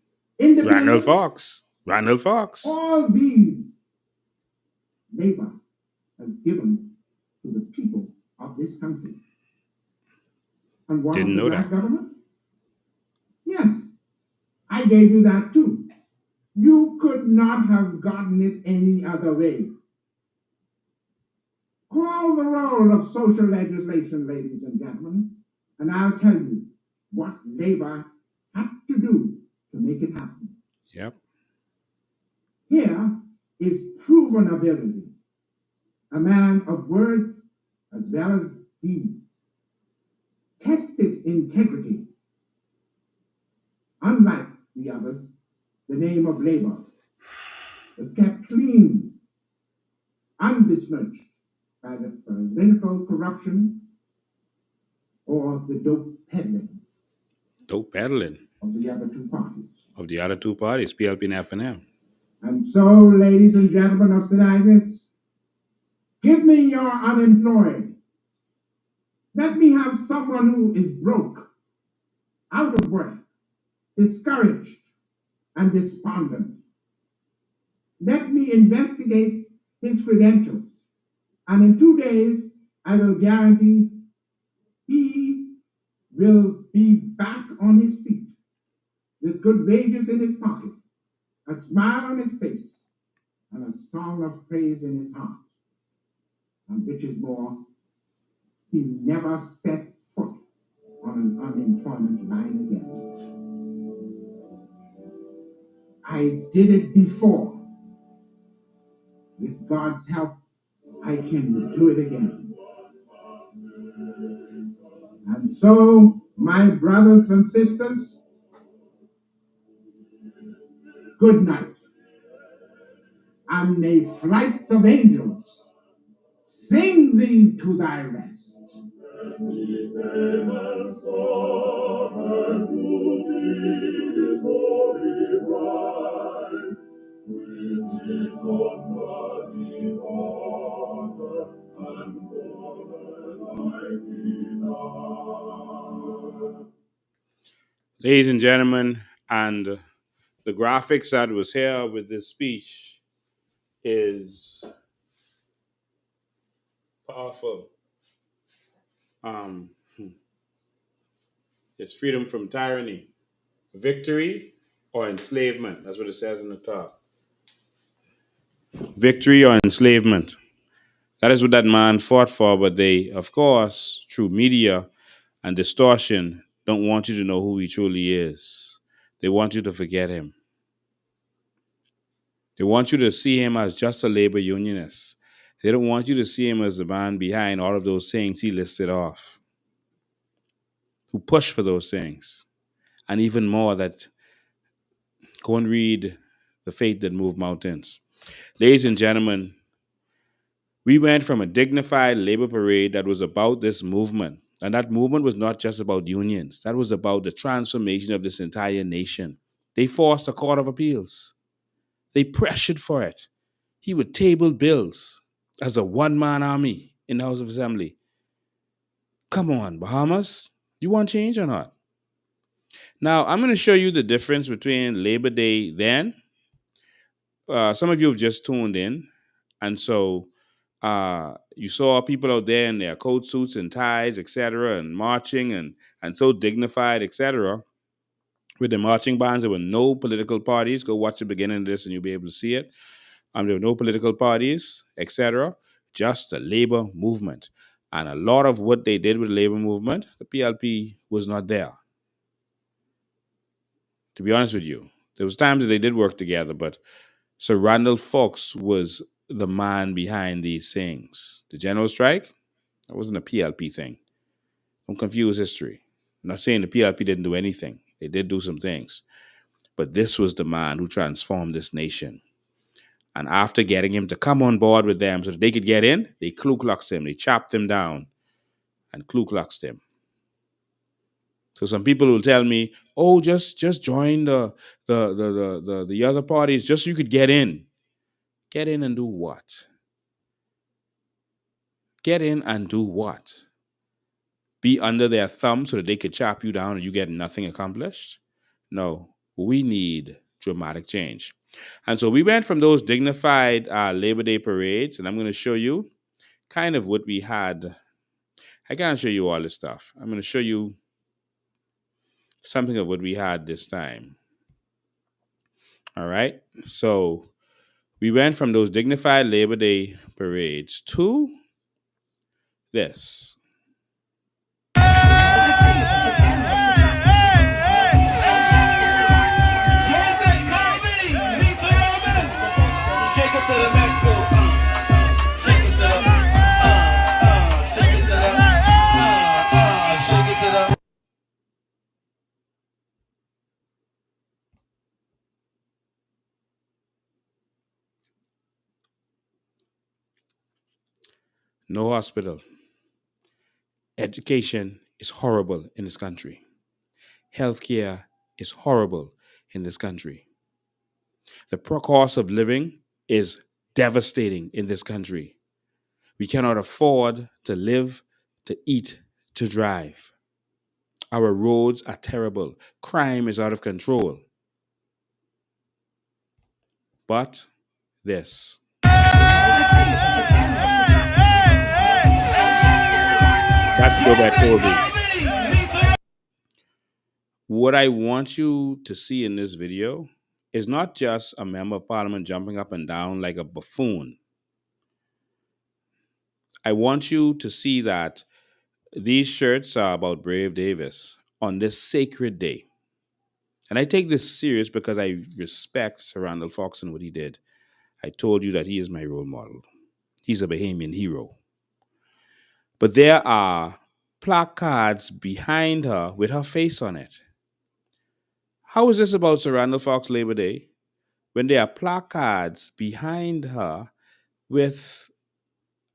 Randol Independence, Fawkes. Randol Fawkes. all these labor has given to the people of this country. And what Didn't of the know black that. government? Yes, I gave you that too. You could not have gotten it any other way. Call the roll of social legislation, ladies and gentlemen, and I'll tell you what labor had to do to make it happen. Yep. Here is proven ability, a man of words as well as deeds, tested integrity. Unlike the others, the name of labor was kept clean, unbesmirched by the political corruption or the dope peddling Dope peddling of the other two parties. of the other two parties, PLP and FNM. And so, ladies and gentlemen of St. Agnes, give me your unemployed. Let me have someone who is broke, out of work, discouraged, and despondent. Let me investigate his credentials, and in 2 days, I will guarantee he will be back on his feet with good wages in his pocket, a smile on his face, and a song of praise in his heart. And which is more, he never set foot on an unemployment line again. I did it before. With God's help, I can do it again. And so, my brothers and sisters, good night. And may flights of angels sing thee to thy rest. Ladies and gentlemen, and the graphics that was here with this speech is powerful. Um, it's freedom from tyranny, victory or enslavement. That's what it says on the top. Victory or enslavement. That is what that man fought for, but they, of course, through media and distortion, don't want you to know who he truly is. They want you to forget him. They want you to see him as just a labor unionist. They don't want you to see him as the man behind all of those things he listed off, who pushed for those things. And even more, that go and read The Faith That Moved Mountains. Ladies and gentlemen, we went from a dignified labor parade that was about this movement. And that movement was not just about unions, that was about the transformation of this entire nation. They forced a court of appeals, they pressured for it. He would table bills as a one man army in the House of Assembly. Come on, Bahamas, you want change or not? Now, I'm going to show you the difference between Labor Day then. Some of you have just tuned in. And so you saw people out there in their coat suits and ties, etc., and marching and so dignified, etc., with the marching bands. There were no political parties. Go watch the beginning of this and you'll be able to see it. There were no political parties, etc., just a labor movement. And a lot of what they did with the labor movement, the PLP was not there. To be honest with you, there was times that they did work together, but Sir Randol Fawkes was the man behind these things. The general strike, that wasn't a PLP thing. Don't confuse history. I'm not saying the PLP didn't do anything. They did do some things. But this was the man who transformed this nation. And after getting him to come on board with them so that they could get in, they Ku Kluxed him. They chopped him down and Ku Kluxed him. So some people will tell me, "Oh, just join the other parties just so you could get in." Get in and do what? Get in and do what? Be under their thumb so that they could chop you down and you get nothing accomplished? No, we need dramatic change. And so we went from those dignified Labor Day parades, and I'm going to show you kind of what we had. I can't show you all this stuff. I'm going to show you something of what we had this time. All right. So we went from those dignified Labor Day parades to this. No hospital. Education is horrible in this country. Healthcare is horrible in this country. The cost of living is devastating in this country. We cannot afford to live, to eat, to drive. Our roads are terrible. Crime is out of control. But this. That's Gilbert Colby. What I want you to see in this video is not just a member of parliament jumping up and down like a buffoon. I want you to see that these shirts are about Brave Davis on this sacred day. And I take this serious because I respect Sir Randol Fawkes and what he did. I told you that he is my role model. He's a Bahamian hero. But there are placards behind her with her face on it. How is this about Sir Randol Fawkes Labor Day when there are placards behind her with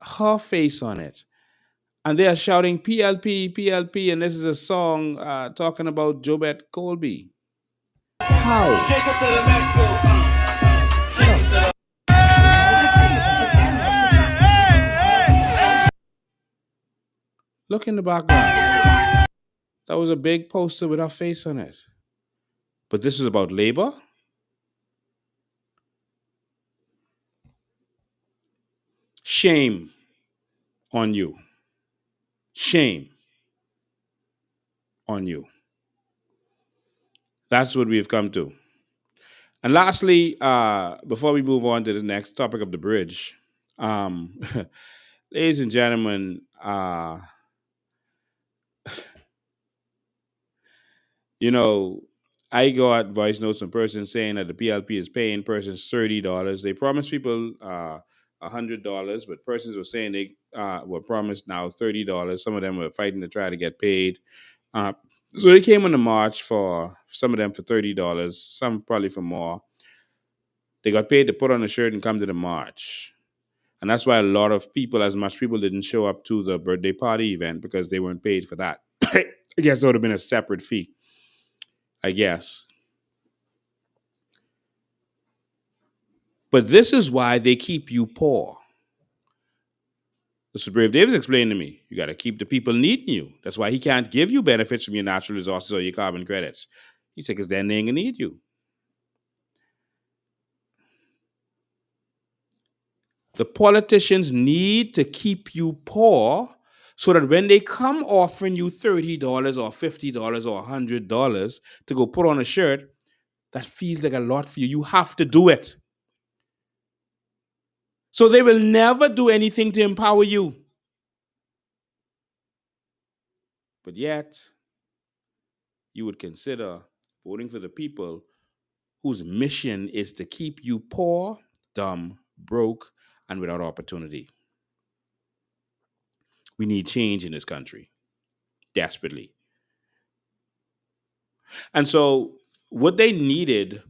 her face on it? And they are shouting PLP, PLP, and this is a song talking about Jobet Colby. How? Look in the background. That was a big poster with her face on it. But this is about labor? Shame on you. Shame on you. That's what we've come to. And lastly, before we move on to the next topic of the bridge, ladies and gentlemen, You know, I got voice notes from persons saying that the PLP is paying persons $30. They promised people $100, but persons were saying they were promised now $30. Some of them were fighting to try to get paid. Uh, so they came on the march for some of them for $30, some probably for more. They got paid to put on a shirt and come to the march. And that's why a lot of people, as much people, didn't show up to the birthday party event because they weren't paid for that. I guess it would have been a separate fee. I guess. But this is why they keep you poor. Mr. Brave Davis explained to me, you got to keep the people needing you. That's why he can't give you benefits from your natural resources or your carbon credits. He said, because then they ain't going to need you. The politicians need to keep you poor so that when they come offering you $30 or $50 or $100 to go put on a shirt, that feels like a lot for you. You have to do it. So they will never do anything to empower you. But yet, you would consider voting for the people whose mission is to keep you poor, dumb, broke, and without opportunity. We need change in this country, desperately. And so, what they needed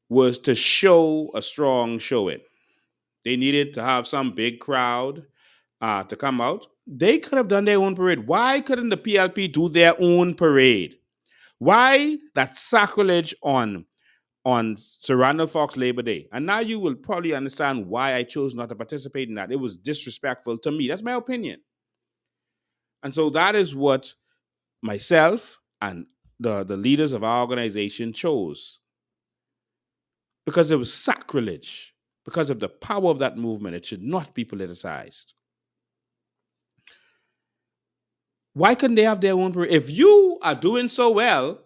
was to show a strong showing. They needed to have some big crowd to come out. They could have done their own parade. Why couldn't the PLP do their own parade? Why that sacrilege on Sir Randol Fawkes Labor Day? And now you will probably understand why I chose not to participate in that. It was disrespectful to me. That's my opinion. And so that is what myself and the leaders of our organization chose. Because it was sacrilege. Because of the power of that movement, it should not be politicized. Why couldn't they have their own parade? If you are doing so well,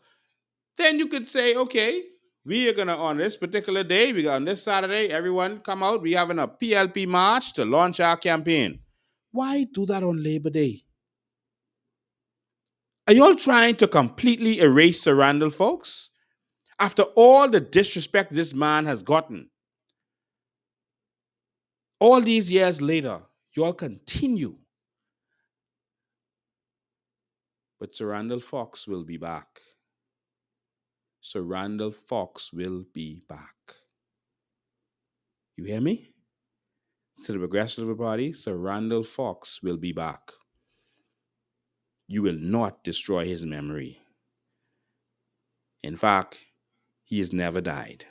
then you could say, okay, we are going to, on this particular day, we got on this Saturday, everyone come out, we having a PLP march to launch our campaign. Why do that on Labor Day? Are you all trying to completely erase Sir Randol, folks? After all the disrespect this man has gotten, all these years later, you all continue. But Sir Randol Fawkes will be back. Sir Randol Fawkes will be back. You hear me? To the Progressive Party, Sir Randol Fawkes will be back. You will not destroy his memory. In fact, he has never died.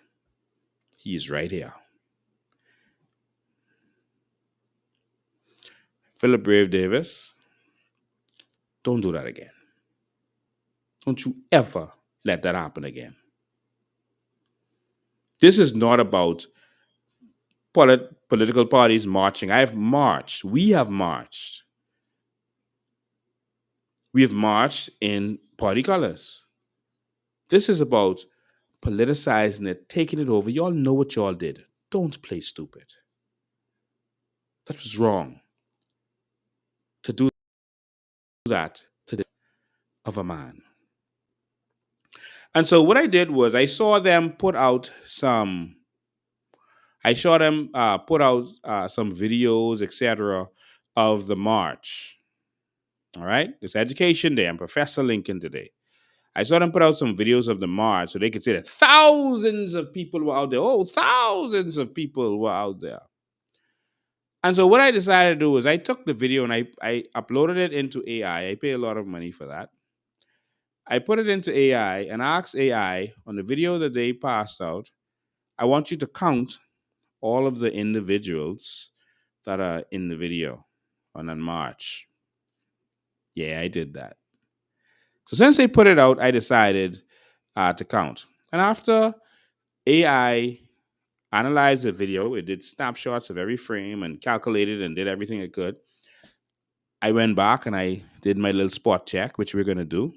He is right here. Philip Brave Davis, don't do that again. Don't you ever let that happen again. This is not about political parties marching. I have marched. We have marched. We have marched in party colors. This is about politicizing it, taking it over. Y'all know what y'all did. Don't play stupid. That was wrong. To do that to the of a man. And so what I did was I saw them put out some some videos, etc., of the march. All right, it's Education Day. I'm Professor Lincoln today. I saw them put out some videos of the march so they could say that thousands of people were out there. Oh, thousands of people were out there. And so what I decided to do is I took the video and I uploaded it into AI. I pay a lot of money for that. I put it into AI and asked AI on the video that they passed out, I want you to count all of the individuals that are in the video on that march. Yeah, I did that. So since they put it out, I decided to count. And after AI analyzed the video, it did snapshots of every frame and calculated and did everything it could. I went back and I did my little spot check, which we're going to do.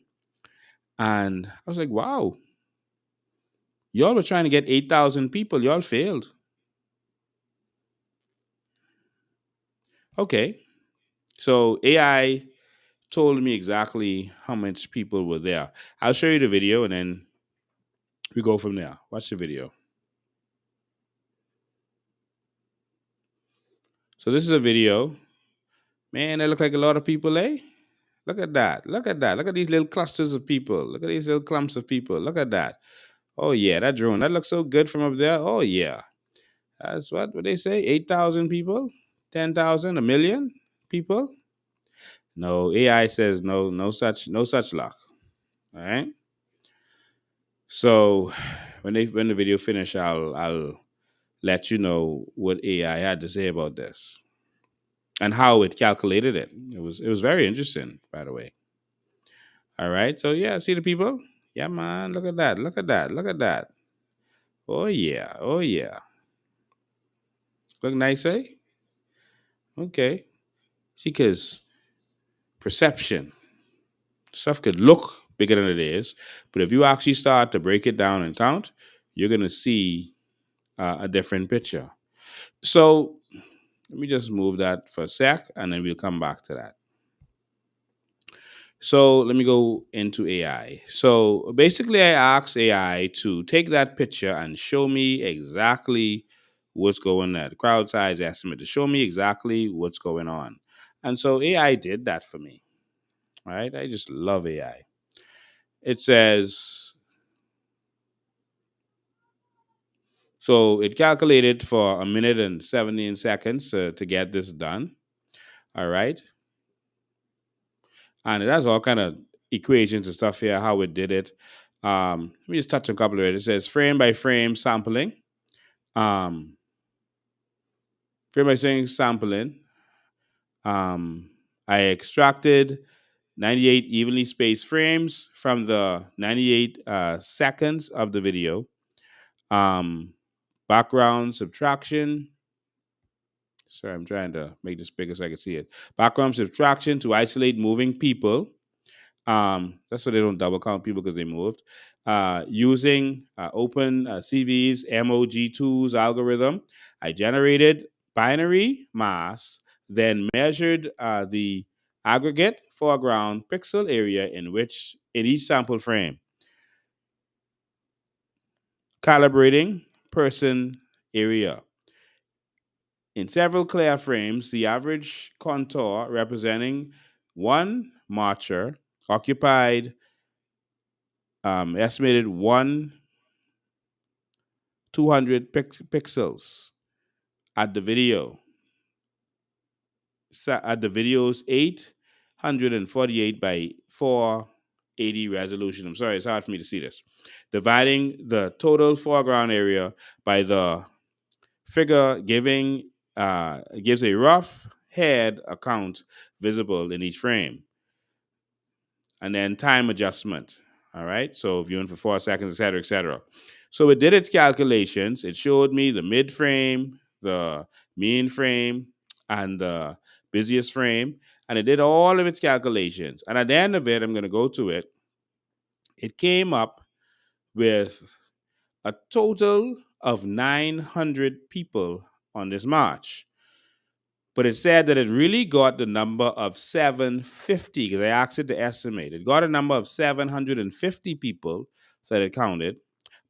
And I was like, wow, y'all were trying to get 8,000 people. Y'all failed. Okay. So AI told me exactly how much people were there. I'll show you the video and then we go from there. Watch the video. So this is a video. Man, they look like a lot of people, eh? Look at that. Look at that. Look at these little clusters of people. Look at these little clumps of people. Look at that. Oh yeah, that drone. That looks so good from up there. Oh yeah. That's what they say? 8,000 people? 10,000? A million people? No, AI says no such luck. All right. So when the video finish, I'll let you know what AI had to say about this and how it calculated it. It was very interesting, by the way. All right. So yeah, see the people? Yeah, man. Look at that. Look at that. Look at that. Oh yeah. Oh yeah. Look nice, eh? Okay. See, because perception stuff could look bigger than it is, but if you actually start to break it down and count, you're gonna see a different picture. So let me just move that for a sec, and then we'll come back to that. So let me go into AI. So basically, I asked AI to take that picture and show me exactly what's going on, the crowd size estimate, to show me exactly what's going on. And so AI did that for me, right? I just love AI. It says, so it calculated for a minute and 17 seconds to get this done. All right. And it has all kind of equations and stuff here, how it did it. Let me just touch on a couple of it. It says frame by frame sampling. Um, Frame by frame sampling. I extracted 98 evenly spaced frames from the 98 seconds of the video. Background subtraction. Sorry, I'm trying to make this bigger so I can see it. Background subtraction to isolate moving people. That's so they don't double count people because they moved. Using open CV's MOG2's algorithm, I generated binary mass, then measured the aggregate foreground pixel area in each sample frame, calibrating person area. In several clear frames, the average contour representing one marcher occupied estimated 200 pixels at the video. At the video's 848 by 480 resolution. I'm sorry, it's hard for me to see this. Dividing the total foreground area by the figure gives a rough head account visible in each frame. And then time adjustment. All right. So viewing for 4 seconds, et cetera, et cetera. So it did its calculations. It showed me the mid frame, the mean frame, and the busiest frame. And it did all of its calculations. And at the end of it, I'm going to go to it. It came up with a total of 900 people on this march. But it said that it really got the number of 750 because I asked it to estimate. It got a number of 750 people that it counted,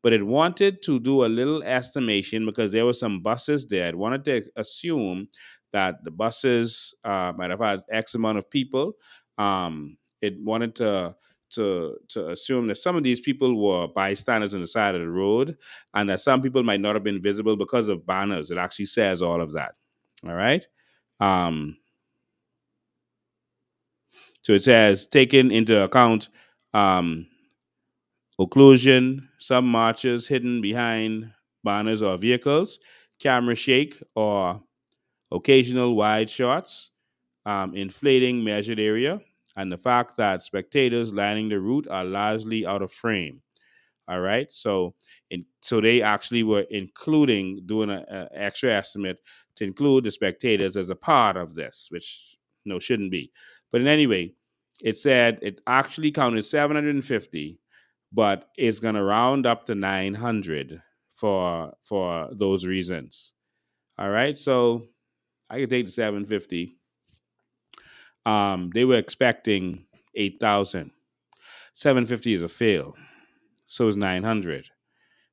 but it wanted to do a little estimation because there were some buses there. It wanted to assume that the buses might have had X amount of people. It wanted to assume that some of these people were bystanders on the side of the road and that some people might not have been visible because of banners. It actually says all of that. All right. So it says taken into account occlusion, some marchers hidden behind banners or vehicles, camera shake or occasional wide shots, inflating measured area, and the fact that spectators lining the route are largely out of frame. All right. So they actually were doing an extra estimate to include the spectators as a part of this, which shouldn't be. But in any way, it said it actually counted 750, but it's going to round up to 900 for those reasons. All right. So I can take the 750. They were expecting 8,000. 750 is a fail. So is 900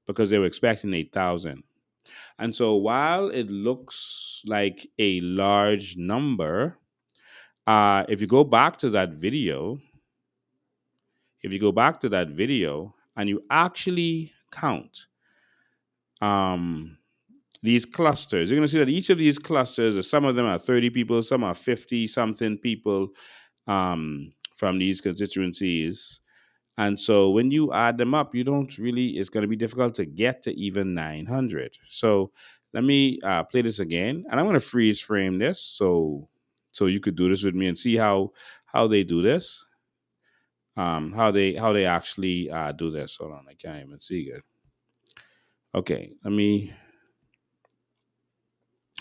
because they were expecting 8,000. And so while it looks like a large number, if you go back to that video, and you actually count um, these clusters, you're going to see that each of these clusters, some of them are 30 people, some are 50 something people from these constituencies. And so when you add them up, you don't really, it's going to be difficult to get to even 900. So let me play this again, and I'm going to freeze frame this so you could do this with me and see how they do this, how they actually do this. Hold on, I can't even see good. Okay,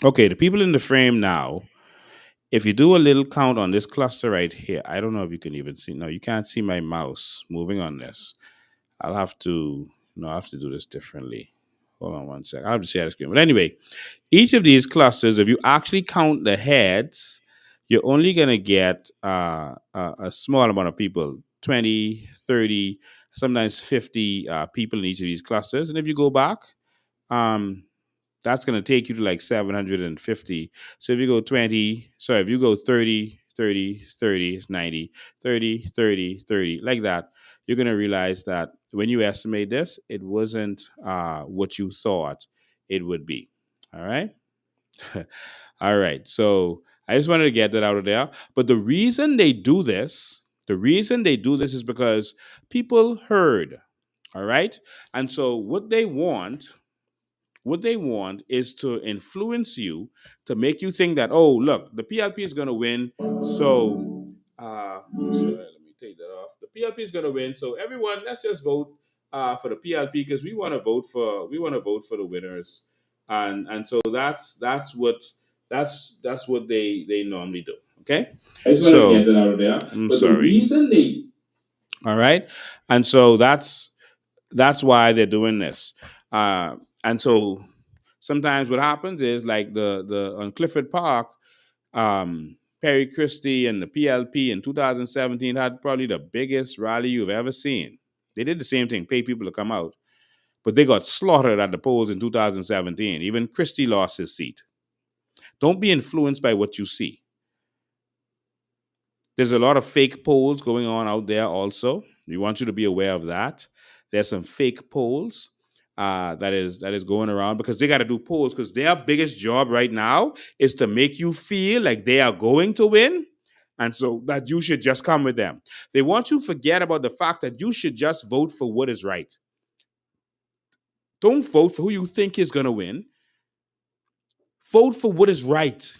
okay, the people in the frame now. If you do a little count on this cluster right here, I don't know if you can even see. No, you can't see my mouse moving on this. I'll have to, no, I have to do this differently. Hold on one sec. I'll have to share the screen. But anyway, each of these clusters, if you actually count the heads, you're only going to get a small amount of people, 20, 30, sometimes 50 people in each of these clusters. And if you go back, um, that's going to take you to like 750. So if you go 20, sorry, if you go 30, 30, 30, it's 90, 30, 30, 30, like that, you're going to realize that when you estimate this, it wasn't what you thought it would be. All right. All right. So I just wanted to get that out of there. But the reason they do this is because people heard. All right. And so what they want is to influence you to make you think that, oh, look, the PLP is going to win. So, sorry, let me take that off. The PLP is going to win. So everyone, let's just vote for the PLP because we want to vote for the winners, and so that's what they normally do. Okay, I just wanted to get that out of there. I'm But the sorry. reason they All right, and so that's why they're doing this, and so sometimes what happens is like the on Clifford Park, Perry Christie and the PLP in 2017 had probably the biggest rally you've ever seen. They did the same thing, pay people to come out, but they got slaughtered at the polls in 2017. Even Christie lost his seat. Don't be influenced by what you see. There's a lot of fake polls going on out there also. We want you to be aware of that. There's some fake polls that is going around because they got to do polls because their biggest job right now is to make you feel like they are going to win, and so that you should just come with them. They want you to forget about the fact that you should just vote for what is right. Don't vote for who you think is going to win. Vote for what is right.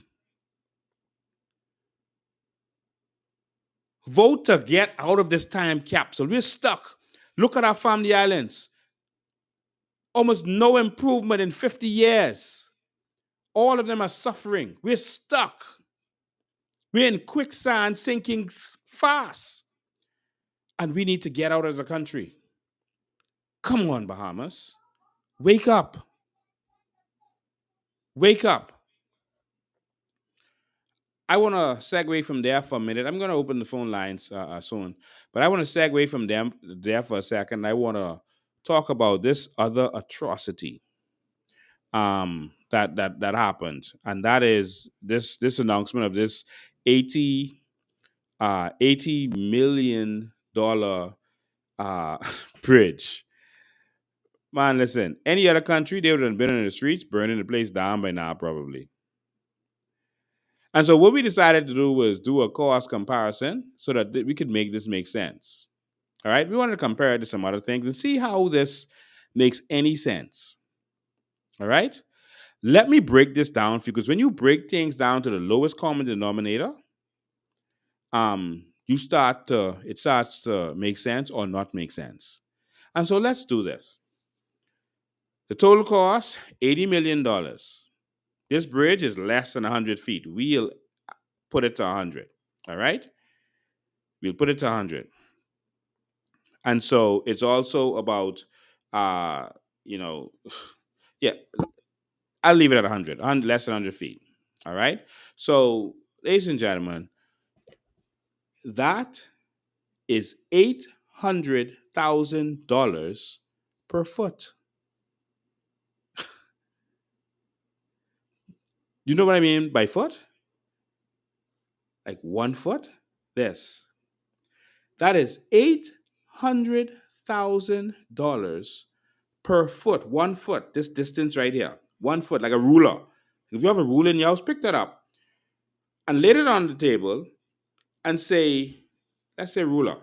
Vote to get out of this time capsule. We're stuck. Look at our family islands. Almost no improvement in 50 years. All of them are suffering. We're stuck. We're in quicksand, sinking fast. And we need to get out as a country. Come on, Bahamas. Wake up. Wake up. I want to segue from there for a minute. I'm going to open the phone lines soon. But I want to segue from them there for a second. I want to talk about this other atrocity that happened, and that is this announcement of this 80 $80 million bridge. Man, listen, any other country, they would have been in the streets burning the place down by now, probably. And so what we decided to do was do a cost comparison so that we could make this make sense. All right, we wanted to compare it to some other things and see how this makes any sense. All right, let me break this down for you, because when you break things down to the lowest common denominator, it starts to make sense or not make sense. And so let's do this. The total cost, $80 million. This bridge is less than 100 feet. We'll put it to 100. All right? We'll put it to 100. And so it's also about, uh, you know, yeah, I'll leave it at 100, less than 100 feet. All right? So, ladies and gentlemen, That is $800,000 per foot. You know what I mean by foot? Like 1 foot? This. That is $800,000 per foot. 1 foot. This distance right here. 1 foot, like a ruler. If you have a ruler in your house, pick that up and lay it on the table and say, let's say ruler.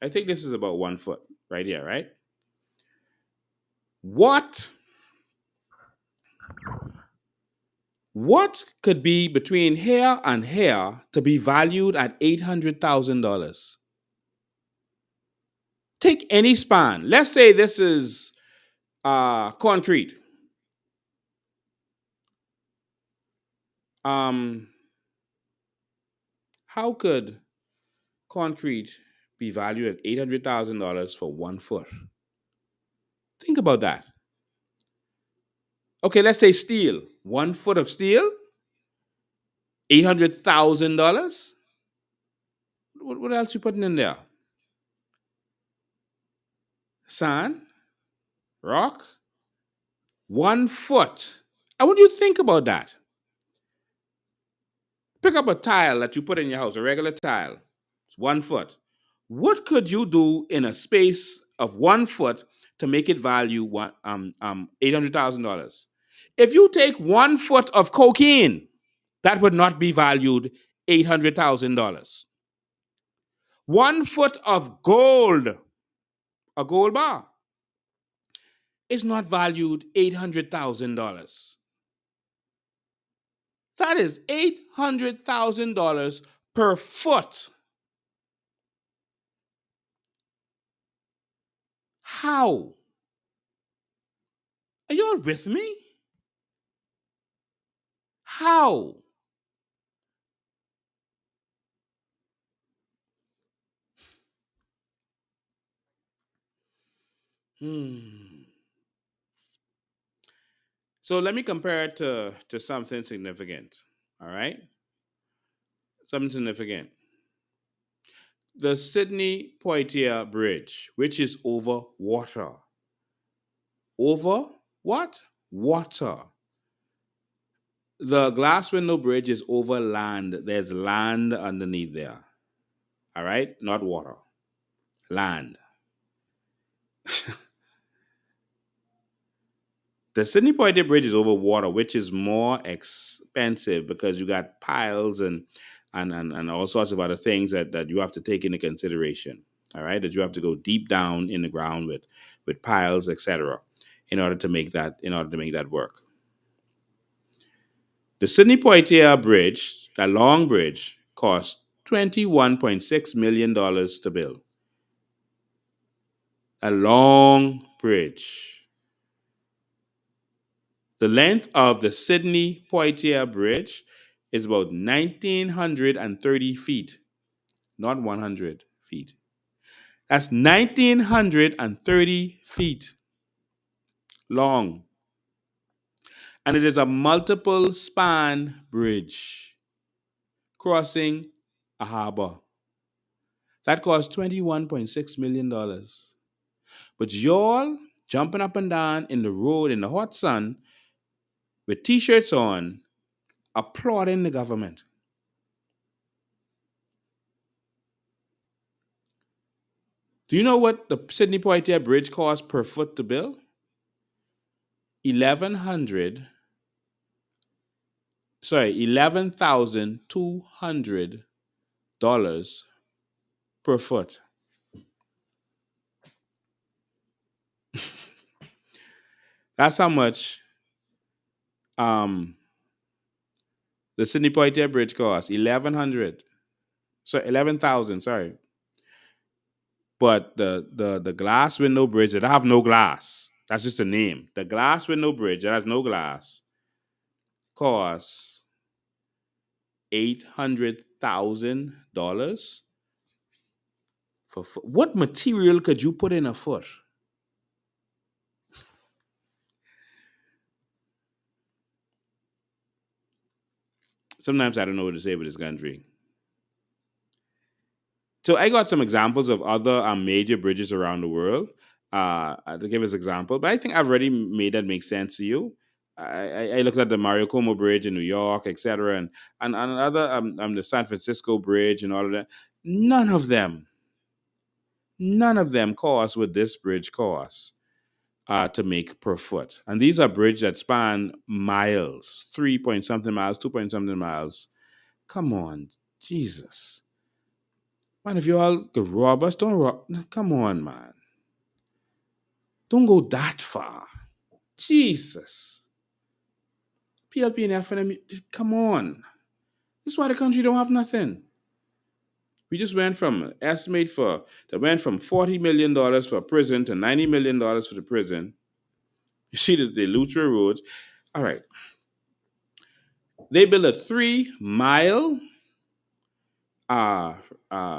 I think this is about 1 foot right here, right? What what could be between here and here to be valued at $800,000? Take any span. Let's say this is concrete. Um, how could concrete be valued at $800,000 for 1 foot? Think about that. Okay, let's say steel. 1 foot of steel, $800,000. What else you putting in there? Sand, rock, 1 foot. I want you to think about that. Pick up a tile that you put in your house, a regular tile. It's 1 foot. What could you do in a space of 1 foot to make it value $800,000? If you take 1 foot of cocaine, that would not be valued $800,000. 1 foot of gold, a gold bar, is not valued $800,000. That is $800,000 per foot. How? Are you all with me? How? Hmm. So let me compare it to something significant. All right? Something significant. The Sydney Poitier Bridge, which is over water. Over what? Water. The glass window bridge is over land. There's land underneath there. All right? Not water. Land. The Sydney Poitier Bridge is over water, which is more expensive because you got piles and all sorts of other things that you have to take into consideration. All right, that you have to go deep down in the ground with piles, etc., in order to make that work. The Sydney Poitier Bridge, that long bridge, cost $21.6 million to build. A long bridge. The length of the Sydney Poitier Bridge is about 1,930 feet, not 100 feet. That's 1,930 feet long. And it is a multiple span bridge crossing a harbor. That cost $21.6 million. But y'all jumping up and down in the road in the hot sun with t shirts on, applauding the government. Do you know what the Sydney Poitier Bridge costs per foot to build? 11,200 dollars per foot. That's how much um the Sydney Poitier Bridge costs. 1,100. So 11,000, sorry. But the glass window bridge that have no glass, that's just a name. The glass window bridge that has no glass costs $800,000 for foot. What material could you put in a foot? Sometimes I don't know what to say with this country. So I got some examples of other major bridges around the world to give us example, but I think I've already made that make sense to you. I looked at the Mario Como Bridge in New York, etc., and other the San Francisco Bridge and all of that. None of them cost what this bridge costs to make per foot. And these are bridges that span miles, 3 point something miles, 2 point something miles. Come on, Jesus. Man, if you all could rob us, don't rob. Come on, man. Don't go that far. Jesus. PLP and FNM, come on. This is why the country don't have nothing. We just went from estimate for that went from $40 million for a prison to $90 million for the prison. You see the Lutra roads. All right. They built a 3 mile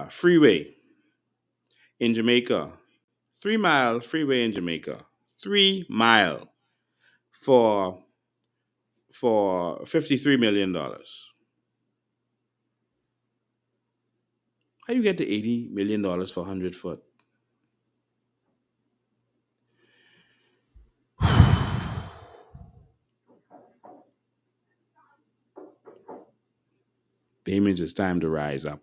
freeway in Jamaica. 3 mile freeway in Jamaica. 3 mile for $53 million. How you get to $80 million for 100 foot? Payments, it's time to rise up.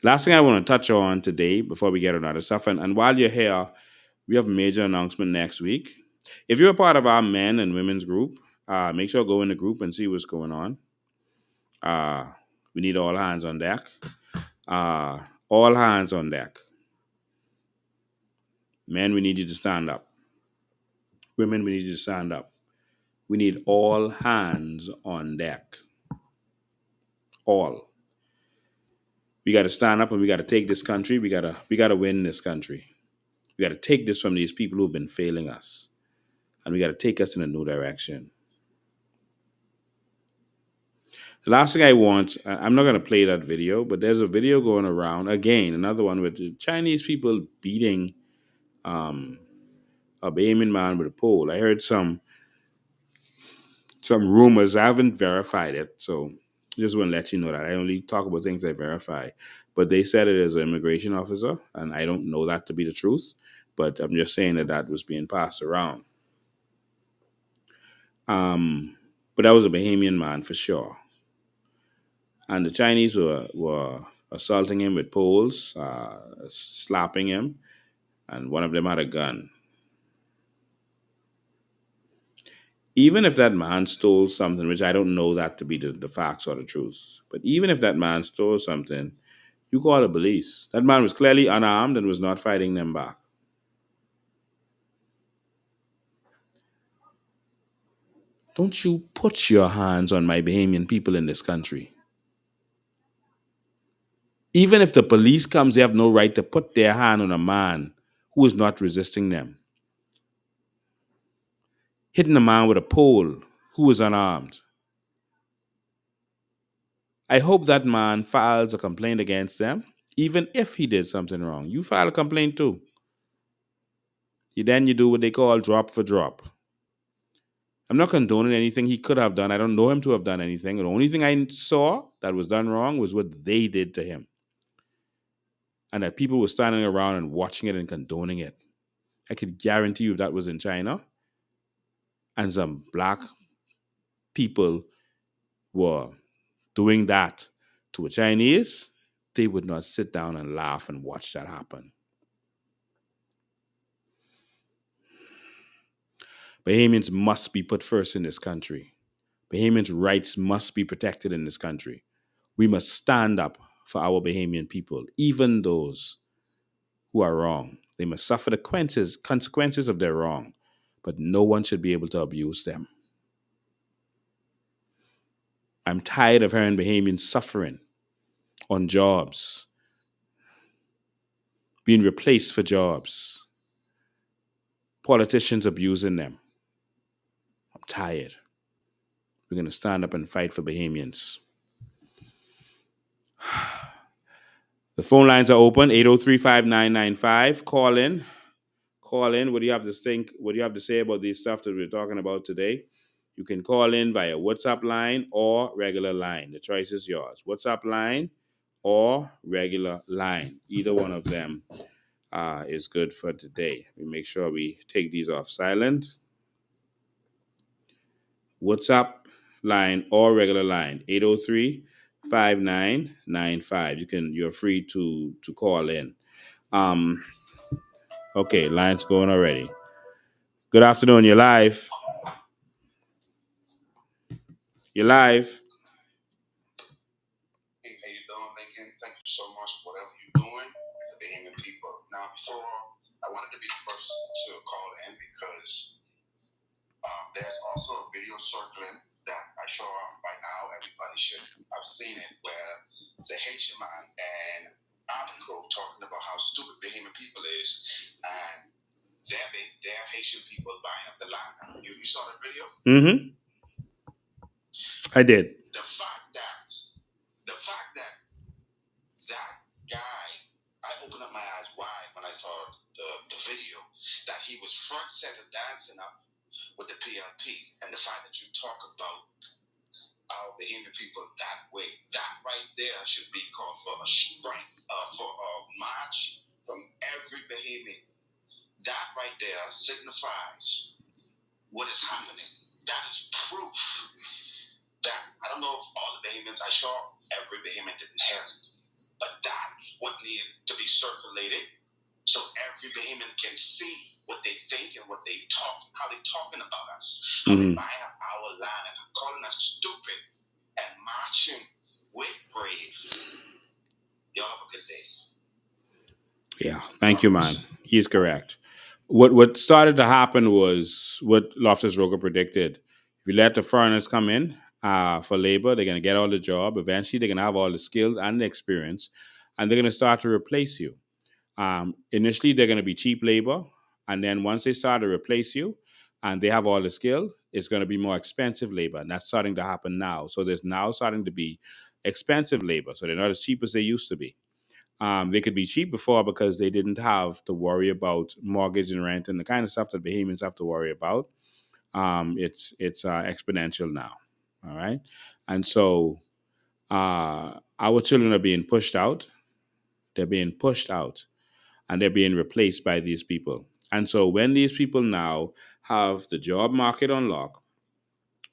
Last thing I want to touch on today before we get on other stuff, and while you're here, we have a major announcement next week. If you're a part of our men and women's group, make sure to go in the group and see what's going on. We need all hands on deck. All hands on deck. Men, we need you to stand up. Women, we need you to stand up. We need all hands on deck. All. We got to stand up and we got to take this country. We got to win this country. We got to take this from these people who've been failing us, and we got to take us in a new direction. The last thing I want, I'm not going to play that video, but there's a video going around again, another one with the Chinese people beating a Bahamian man with a pole. I heard some rumors. I haven't verified it, so just want to let you know that I only talk about things I verify. But they said it as an immigration officer, and I don't know that to be the truth. But I'm just saying that was being passed around. But that was a Bahamian man for sure. And the Chinese were assaulting him with poles, slapping him, and one of them had a gun. Even if that man stole something, which I don't know that to be the facts or the truth, but even if that man stole something, you call the police. That man was clearly unarmed and was not fighting them back. Don't you put your hands on my Bahamian people in this country. Even if the police comes, they have no right to put their hand on a man who is not resisting them. Hitting a man with a pole who is unarmed. I hope that man files a complaint against them, even if he did something wrong. You file a complaint too. Then you do what they call drop for drop. I'm not condoning anything he could have done. I don't know him to have done anything. The only thing I saw that was done wrong was what they did to him. And that people were standing around and watching it and condoning it. I could guarantee you if that was in China and some black people were doing that to a Chinese, they would not sit down and laugh and watch that happen. Bahamians must be put first in this country. Bahamians' rights must be protected in this country. We must stand up for our Bahamian people, even those who are wrong. They must suffer the consequences of their wrong, but no one should be able to abuse them. I'm tired of hearing Bahamians suffering on jobs, being replaced for jobs, politicians abusing them. I'm tired. We're going to stand up and fight for Bahamians. The phone lines are open, 803-5995. Call in. Call in. What do you have to think? What do you have to say about these stuff that we're talking about today? You can call in via WhatsApp line or regular line. The choice is yours. WhatsApp line or regular line. Either one of them is good for today. We make sure we take these off silent. WhatsApp line or regular line 803-5995. You're free to call in. Um okay, line's going already. Good afternoon, you're live. You're live. Hey, how you doing, Lincoln? Thank you so much for whatever you're doing for the Bahamian people. Now, before I wanted to be the first to call in because there's also a video circling that I saw by now. Everybody should have seen it, where it's a Haitian man and article talking about how stupid Bahamian people is, and they're Haitian people buying up the land. You saw the video? Mm-hmm. I did. The fact that that guy, I opened up my eyes wide when I saw the video, that he was front center dancing up with the PLP, and the fact that you talk about our Bahamian people that way, that right there should be called for a strike, for a march from every Bahamian. That right there signifies what is happening. That is proof that, I don't know if all the Bahamians I saw, every Bahamian didn't hear it, but that's what needed to be circulated so every Bahamian can see what they think and what they talk, how they talking about us, how they buying up our land and calling us stupid and marching with brave. Y'all have a good day. Yeah, thank you, man. He's correct. What started to happen was what Loftus Roker predicted. If you let the foreigners come in for labor, they're going to get all the job. Eventually, they're going to have all the skills and the experience, and they're going to start to replace you. Initially, they're going to be cheap labor, and then once they start to replace you, and they have all the skill, it's going to be more expensive labor, and that's starting to happen now. So there's now starting to be expensive labor, so they're not as cheap as they used to be. They could be cheap before because they didn't have to worry about mortgage and rent and the kind of stuff that Bahamians have to worry about. It's exponential now. All right, and so our children are being pushed out. They're being pushed out, and they're being replaced by these people. And so when these people now have the job market on lock,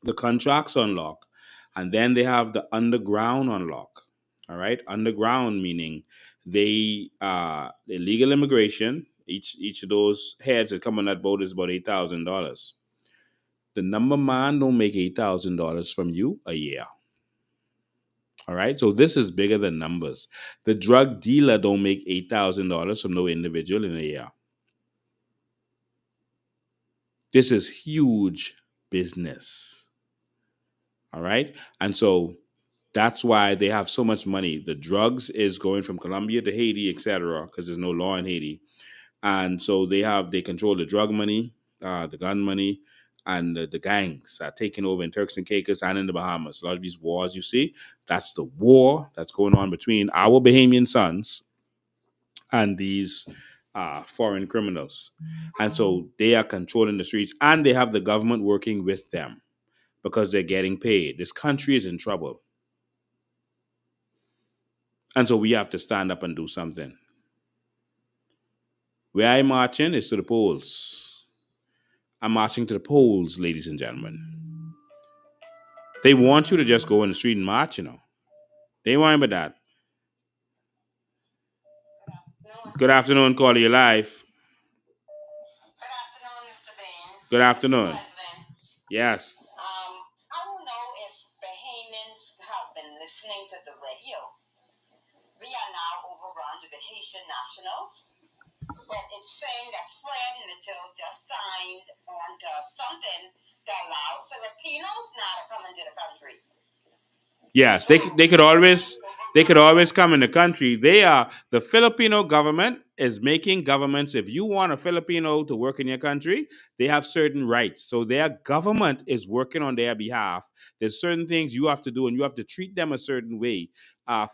the contracts on lock, and then they have the underground on lock. All right, underground meaning they illegal immigration. Each of those heads that come on that boat is about $8,000. The number man don't make $8,000 from you a year. All right, so this is bigger than numbers. The drug dealer don't make $8,000 from no individual in a year. This is huge business. All right, and so that's why they have so much money. The drugs is going from Colombia to Haiti, etc., because there's no law in Haiti, and so they control the drug money, the gun money, and the gangs are taking over in Turks and Caicos and in the Bahamas. A lot of these wars you see, that's the war that's going on between our Bahamian sons and these foreign criminals, and so they are controlling the streets, and they have the government working with them because they're getting paid. This country is in trouble. And so we have to stand up and do something. Where I'm marching is to the polls. I'm marching to the polls, ladies and gentlemen. They want you to just go in the street and march, They want about that. Good afternoon, caller, you live. Good afternoon, Mr. Bain. Good afternoon. Mr. President. Yes. I don't know if Bahamians have been listening to the radio. We are now overrun with the Haitian nationals, but it's saying that Fred Mitchell just signed on to something to allow Filipinos now to come into the country. Yes, So they could always come in the country. The Filipino government is making governments. If you want a Filipino to work in your country, they have certain rights. So their government is working on their behalf. There's certain things you have to do, and you have to treat them a certain way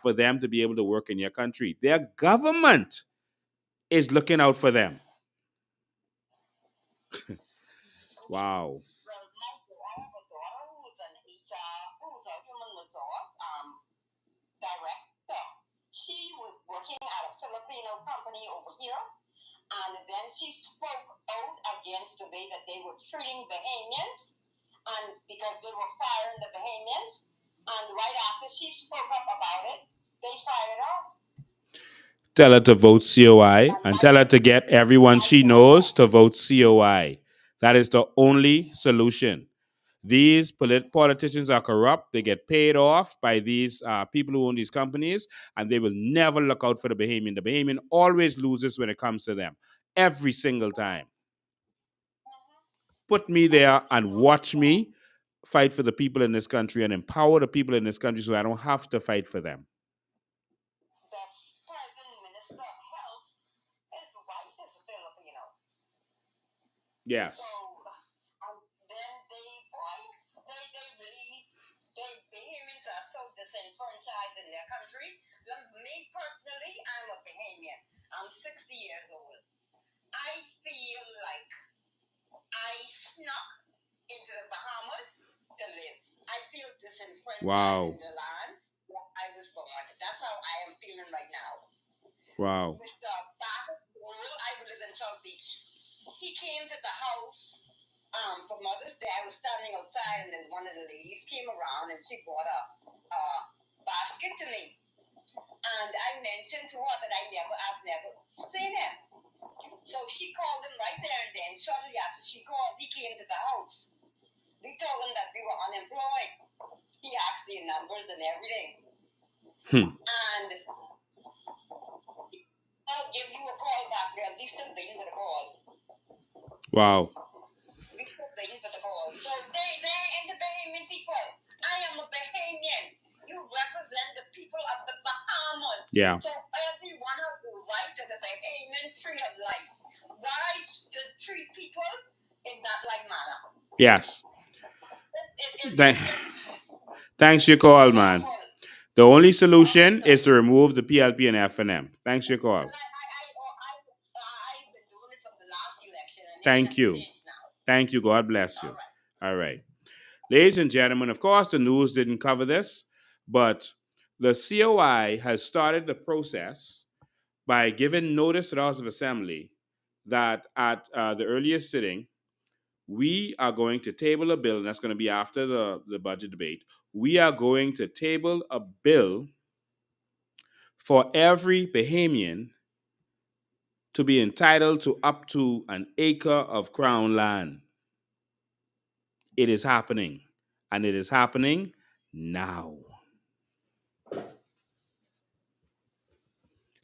for them to be able to work in your country. Their government is looking out for them. Wow. Well, Michael, I have a daughter And then she spoke out against the way that they were treating Bahamians, and because they were firing the Bahamians. And right after she spoke up about it, they fired her. Tell her to vote COI and tell her to get everyone she knows to vote COI. That is the only solution. These politicians are corrupt. They get paid off by these people who own these companies, and they will never look out for the Bahamian. The Bahamian always loses when it comes to them, every single time. Put me there and watch me fight for the people in this country and empower the people in this country so I don't have to fight for them. The present Minister of Health, his wife is a Filipino. Yes. So then they Bahamians are so disenfranchised in their country. Me personally, I'm a Bahamian. I'm 60 years old. I feel like I snuck into the Bahamas to live. I feel disenfranchised in the land where I was born. That's how I am feeling right now. Wow. Mr. Barker, I live in South Beach. He came to the house for Mother's Day. I was standing outside, and then one of the ladies came around, and she brought a basket to me. And I mentioned to her that I've never seen him. So she called him right there and then. Shortly after she called, he came to the house. We told him that we were unemployed. He asked the numbers and everything. And I'll give you a call back there. We still waiting for the call. Wow. We still waiting for the call. So they're into Bahamian people. I am a Bahamian. You represent the people of the Bahamas. Yeah. So everyone has the right to the Bahamian tree of life. Why to treat people in that like manner? Yes. Thanks for your call, man. The only solution is to remove the PLP and FNM. Thanks for your call. I've been doing it from the last election. And Thank you. Thank you. God bless you. All right. Ladies and gentlemen, of course, the news didn't cover this, but the COI has started the process by giving notice to the House of Assembly that at the earliest sitting, we are going to table a bill, and that's going to be after the budget debate. We are going to table a bill for every Bahamian to be entitled to up to an acre of crown land. It is happening, and it is happening now.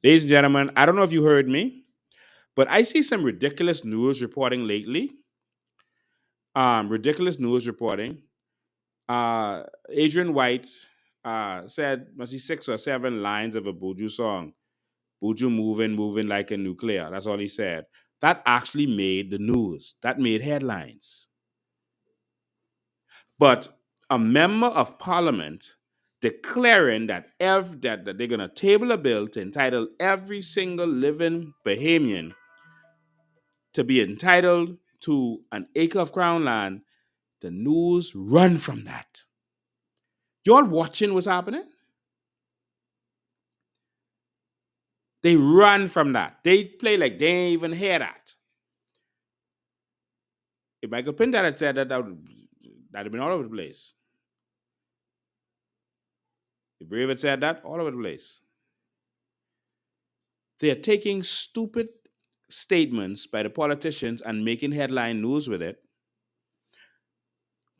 Ladies and gentlemen, I don't know if you heard me, but I see some ridiculous news reporting lately. Ridiculous news reporting. Adrian White said, must be 6 or 7 lines of a Buju song. Buju moving like a nuclear. That's all he said. That actually made the news. That made headlines. But a member of parliament declaring that that they're going to table a bill to entitle every single living Bahamian to be entitled to an acre of crown land, the news run from that. Y'all watching what's happening? They run from that. They play like they ain't even hear that. If Michael Pinter had said that, that'd have been all over the place. If Brave had said that, all over the place. They are taking stupid statements by the politicians and making headline news with it.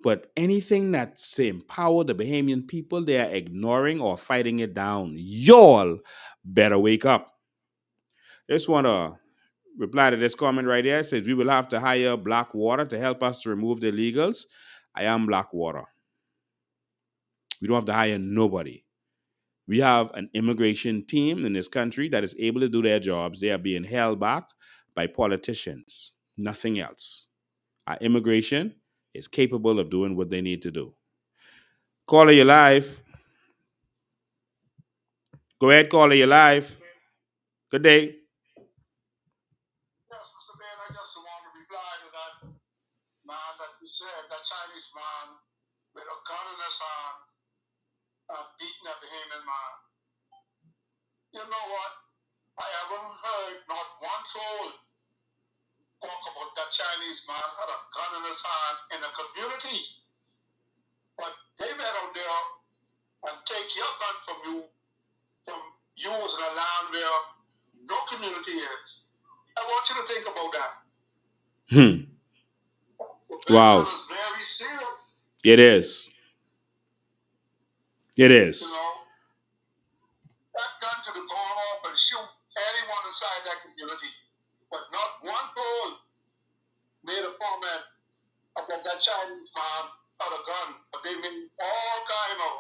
But anything that's to empower the Bahamian people, they are ignoring or fighting it down. Y'all better wake up. I just want to reply to this comment right here. It says, we will have to hire Blackwater to help us to remove the illegals. I am Blackwater. We don't have to hire nobody. We have an immigration team in this country that is able to do their jobs. They are being held back by politicians. Nothing else. Our immigration is capable of doing what they need to do. Caller, you live. Go ahead, caller, you live. Good day. Yes, Mr. Ben, I just want to reply to that man that you said, that Chinese man with a gun in his hand, beating a Bahamian man. You know what? I haven't heard not one soul talk about that Chinese man had a gun in his hand in a community. But they went out there and take your gun from you was in a land where no community is. I want you to think about that. So Wow. that is very serious. It is. It is. You know, that gun could have gone off and shoot anyone inside that community. But not one person made a comment about that Chinese man had a gun. But they made all kind of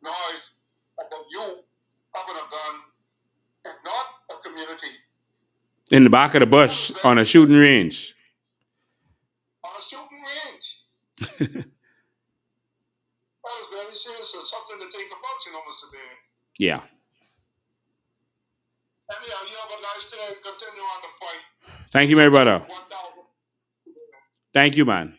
noise about you having a gun and not a community. In the back of the bush on a shooting range. On a shooting range. That is very serious and something to think about, you know, Mr. Bain. Yeah. Anyhow, you have a nice day and continue on the fight. Thank you, my brother. Thank you, man.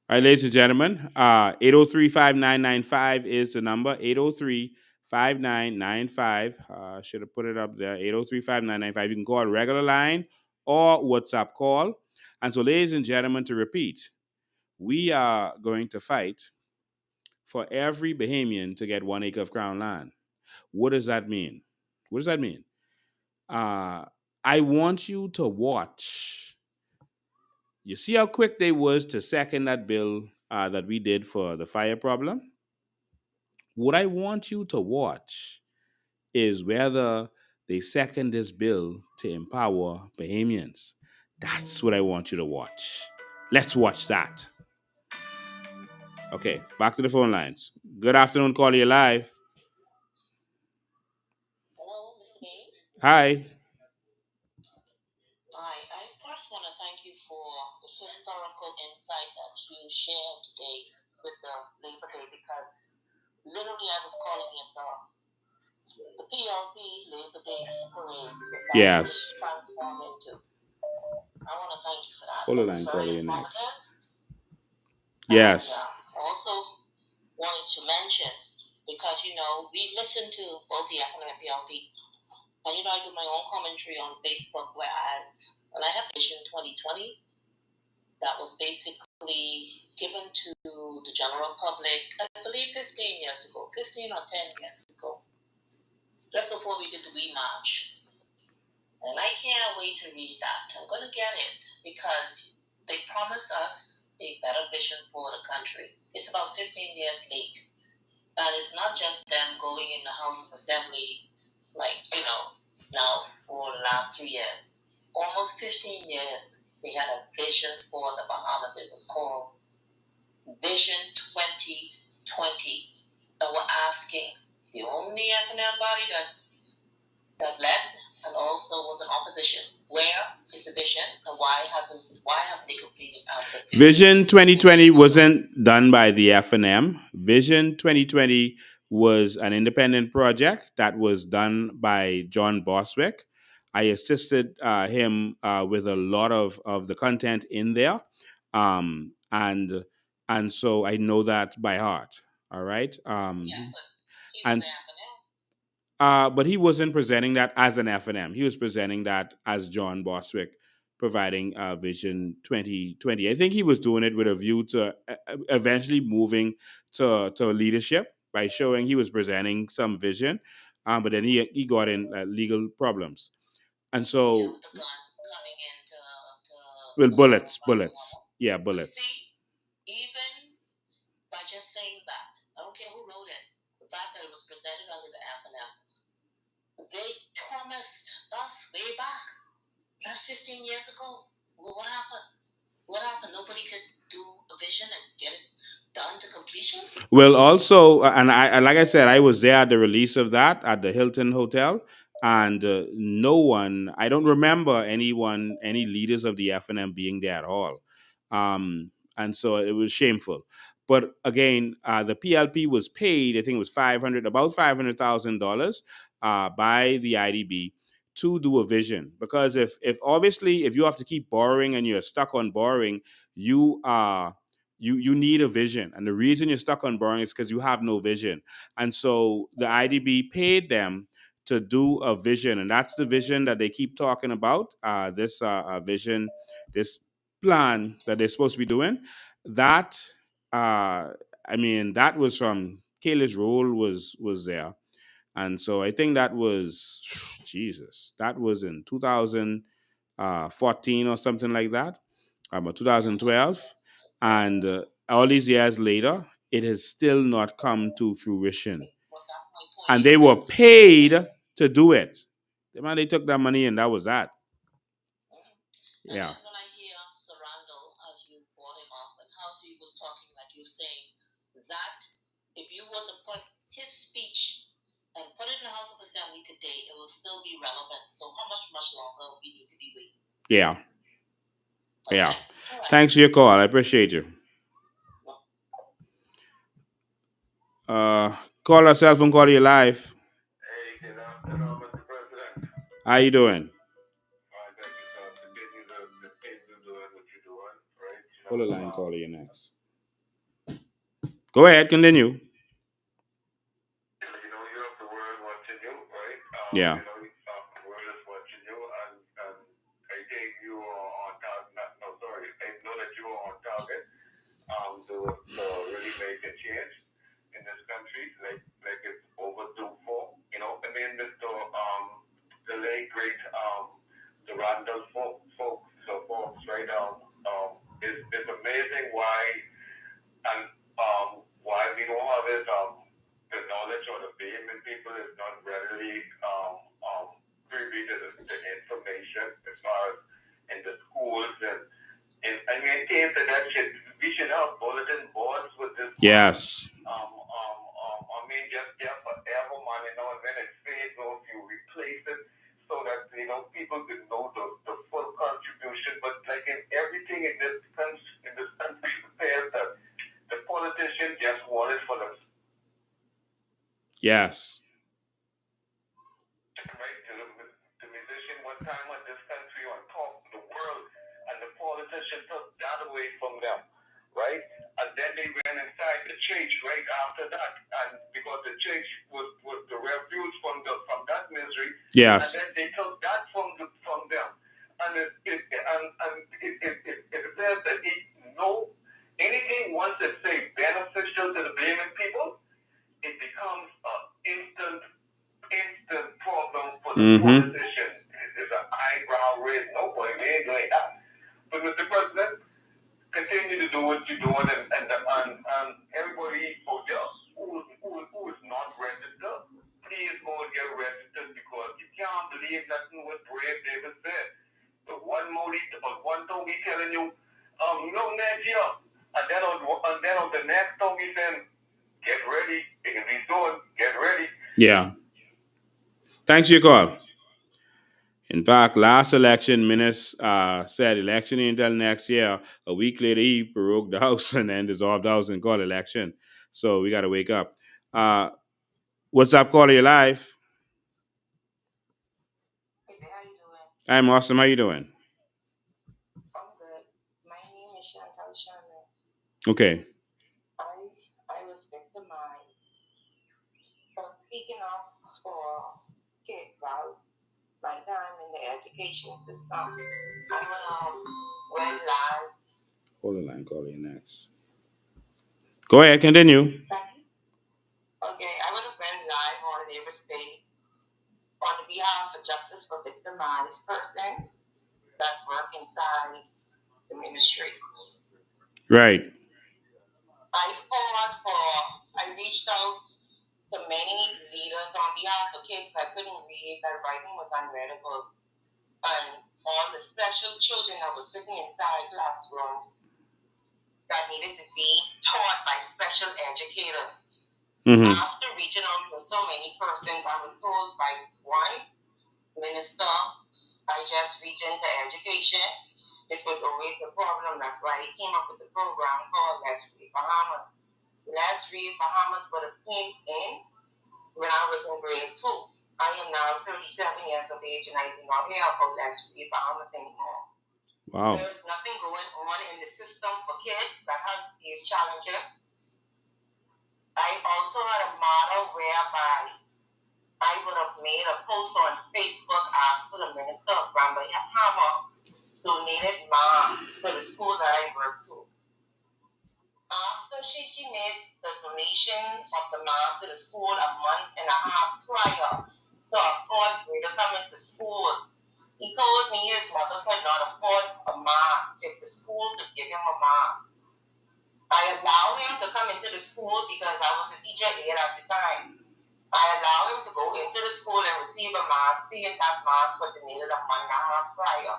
All right, ladies and gentlemen, 803-5995 is the number. 803-5995. Should have put it up there. 803-5995. You can call regular line or WhatsApp call. And so, ladies and gentlemen, to repeat, we are going to fight for every Bahamian to get 1 acre of crown land. What does that mean? What does that mean? I want you to watch. You see how quick they was to second that bill that we did for the fire problem? What I want you to watch is whether they second this bill to empower Bahamians. That's what I want you to watch. Let's watch that. Okay, back to the phone lines. Good afternoon, caller, you live. Hello, Mr. Bain. Hi. Hi, I first want to thank you for the historical insight that you shared today with the Labor Day, because literally I was calling it the PLP Labor Day parade, because that's Yes. what it's transformed into. I want to thank you for that. Hold the It was line, very caller, you next. informative. Yes. And also wanted to mention, because, you know, we listen to both the FNM and PLP, and, you know, I do my own commentary on Facebook, whereas when I have Vision 2020, that was basically given to the general public, I believe 15 years ago, 15 or 10 years ago, just before we did the rematch. And I can't wait to read that. I'm going to get it because they promise us a better vision for the country. It's about 15 years late. And it's not just them going in the House of Assembly, like, you know, now for the last 3 years. Almost 15 years, they had a vision for the Bahamas. It was called Vision 2020. And we're asking the only FNM body that led and also was in opposition. Where is the vision, and why haven't they completed after Vision 2020 wasn't done by the FNM. Vision 2020 was an independent project that was done by John Boswick. I assisted him with a lot of the content in there. And so I know that by heart. All right. But he wasn't presenting that as an FNM. He was presenting that as John Boswick providing Vision 2020. I think he was doing it with a view to eventually moving to leadership by showing he was presenting some vision, but then he got in legal problems. And so, bullets. Yeah, bullets. See, even by just saying that, I don't care who wrote it, the fact that it was presented under the FNM, they promised us way back, that's 15 years ago. Well, what happened? What happened? Nobody could do a vision and get it done to completion? Well, also, and I like I said, I was there at the release of that at the Hilton Hotel, and no one, I don't remember any leaders of the FNM being there at all. And so it was shameful. But again, the PLP was paid, I think it was about $500,000 by the IDB to do a vision. Because if obviously if you have to keep borrowing and you're stuck on borrowing, you need a vision. And the reason you're stuck on borrowing is because you have no vision. And so the IDB paid them to do a vision, and that's the vision that they keep talking about. This vision, this plan that they're supposed to be doing. That that was from Kayla's role was there, and so I think that was Jesus. That was in 2014 or something like that, about 2012, and all these years later, it has still not come to fruition, and they were paid to do it. The man, they took that money and that was that. And Yeah. then when I hear Sir Randall, as you brought him up, and how he was talking, like you saying, that if you were to put his speech and put it in the House of Assembly today, it will still be relevant. So how much longer we need to be waiting? Yeah. Okay. Yeah. All right. Thanks for your call. I appreciate you. Call yourself and call you live. Hey, good afternoon, Mr. President. How you doing? Fine, thank you, sir. Continue the things you're doing, what you're doing, right? Hold the line, call you next. Go ahead, continue. You know, you have the world watching you, right? Yeah. You know, the world is watching you, and I think you are on target. No, sorry, I know that you are on target to really make a change in this country, like it's overdue for. You know, I mean, Mr. The late great the Randol Fawkes, right? It's amazing why and why we don't have it the knowledge or the Bahamian people is not readily privy to the information as far as in the schools and I mean things of that shit. We should have bulletin boards with this. Yes. I mean just there forever, man. You know, and when it fades off, you replace it so that you know people could know the full contribution. But like in everything in this country says that the politicians just want it for them. Yes. Right, the musician one time on this country on top of the world, and the politician took that away from them, right? And then they went inside the church right after that, and because the church was the refuge from that misery, Yes. and then they took that from them, and it says that anything once it say beneficial to the Bahamian people, it becomes an instant problem for the politician. It's an eyebrow raise. Nobody ain't doing that. But Mr. President, continue to do what you're doing, and everybody out there who is not registered, please go and get registered because you can't believe nothing what Brave David said. But one time we telling you, no next year, and then on the next time we saying, get ready, it can be doing, get ready. Yeah. Thanks for your call. In fact, last election, Minutes said election until next year. A week later, he broke the House and then dissolved the House and called election. So we got to wake up. What's up, caller? You live? Hey, how you doing? I'm awesome. How you doing? I'm good. My name is Chantal Sherman. Okay. I was victimized for speaking up for kids about my time in the education system. I went live. Hold the line, caller. You next. Go ahead, continue. Okay, I would have went live on Labor State on behalf of justice for victimized persons that work inside the ministry. Right. I reached out to many leaders on behalf of kids that couldn't read, that writing was unreadable, and all the special children that were sitting inside classrooms that needed to be taught by special educators. Mm-hmm. After reaching out to so many persons, I was told by one minister, I just reach into education. This was always the problem. That's why they came up with the program called Let's Read Bahamas. Let's Read Bahamas would have came in when I was in grade 2. I am now 37 years of age and I do not hear about Let's Read Bahamas anymore. Wow. There's nothing going on in the system for kids that has these challenges. I also had a model whereby I would have made a post on Facebook after the Minister of Randol donated masks to the school that I worked to. After she made the donation of the mask to the school a month and a half prior to a fourth grader coming to school, he told me his mother could not afford a mask if the school could give him a mask. I allowed him to come into the school because I was a teacher aide at the time. I allowed him to go into the school and receive a mask, seeing that mask was donated a month and a half prior.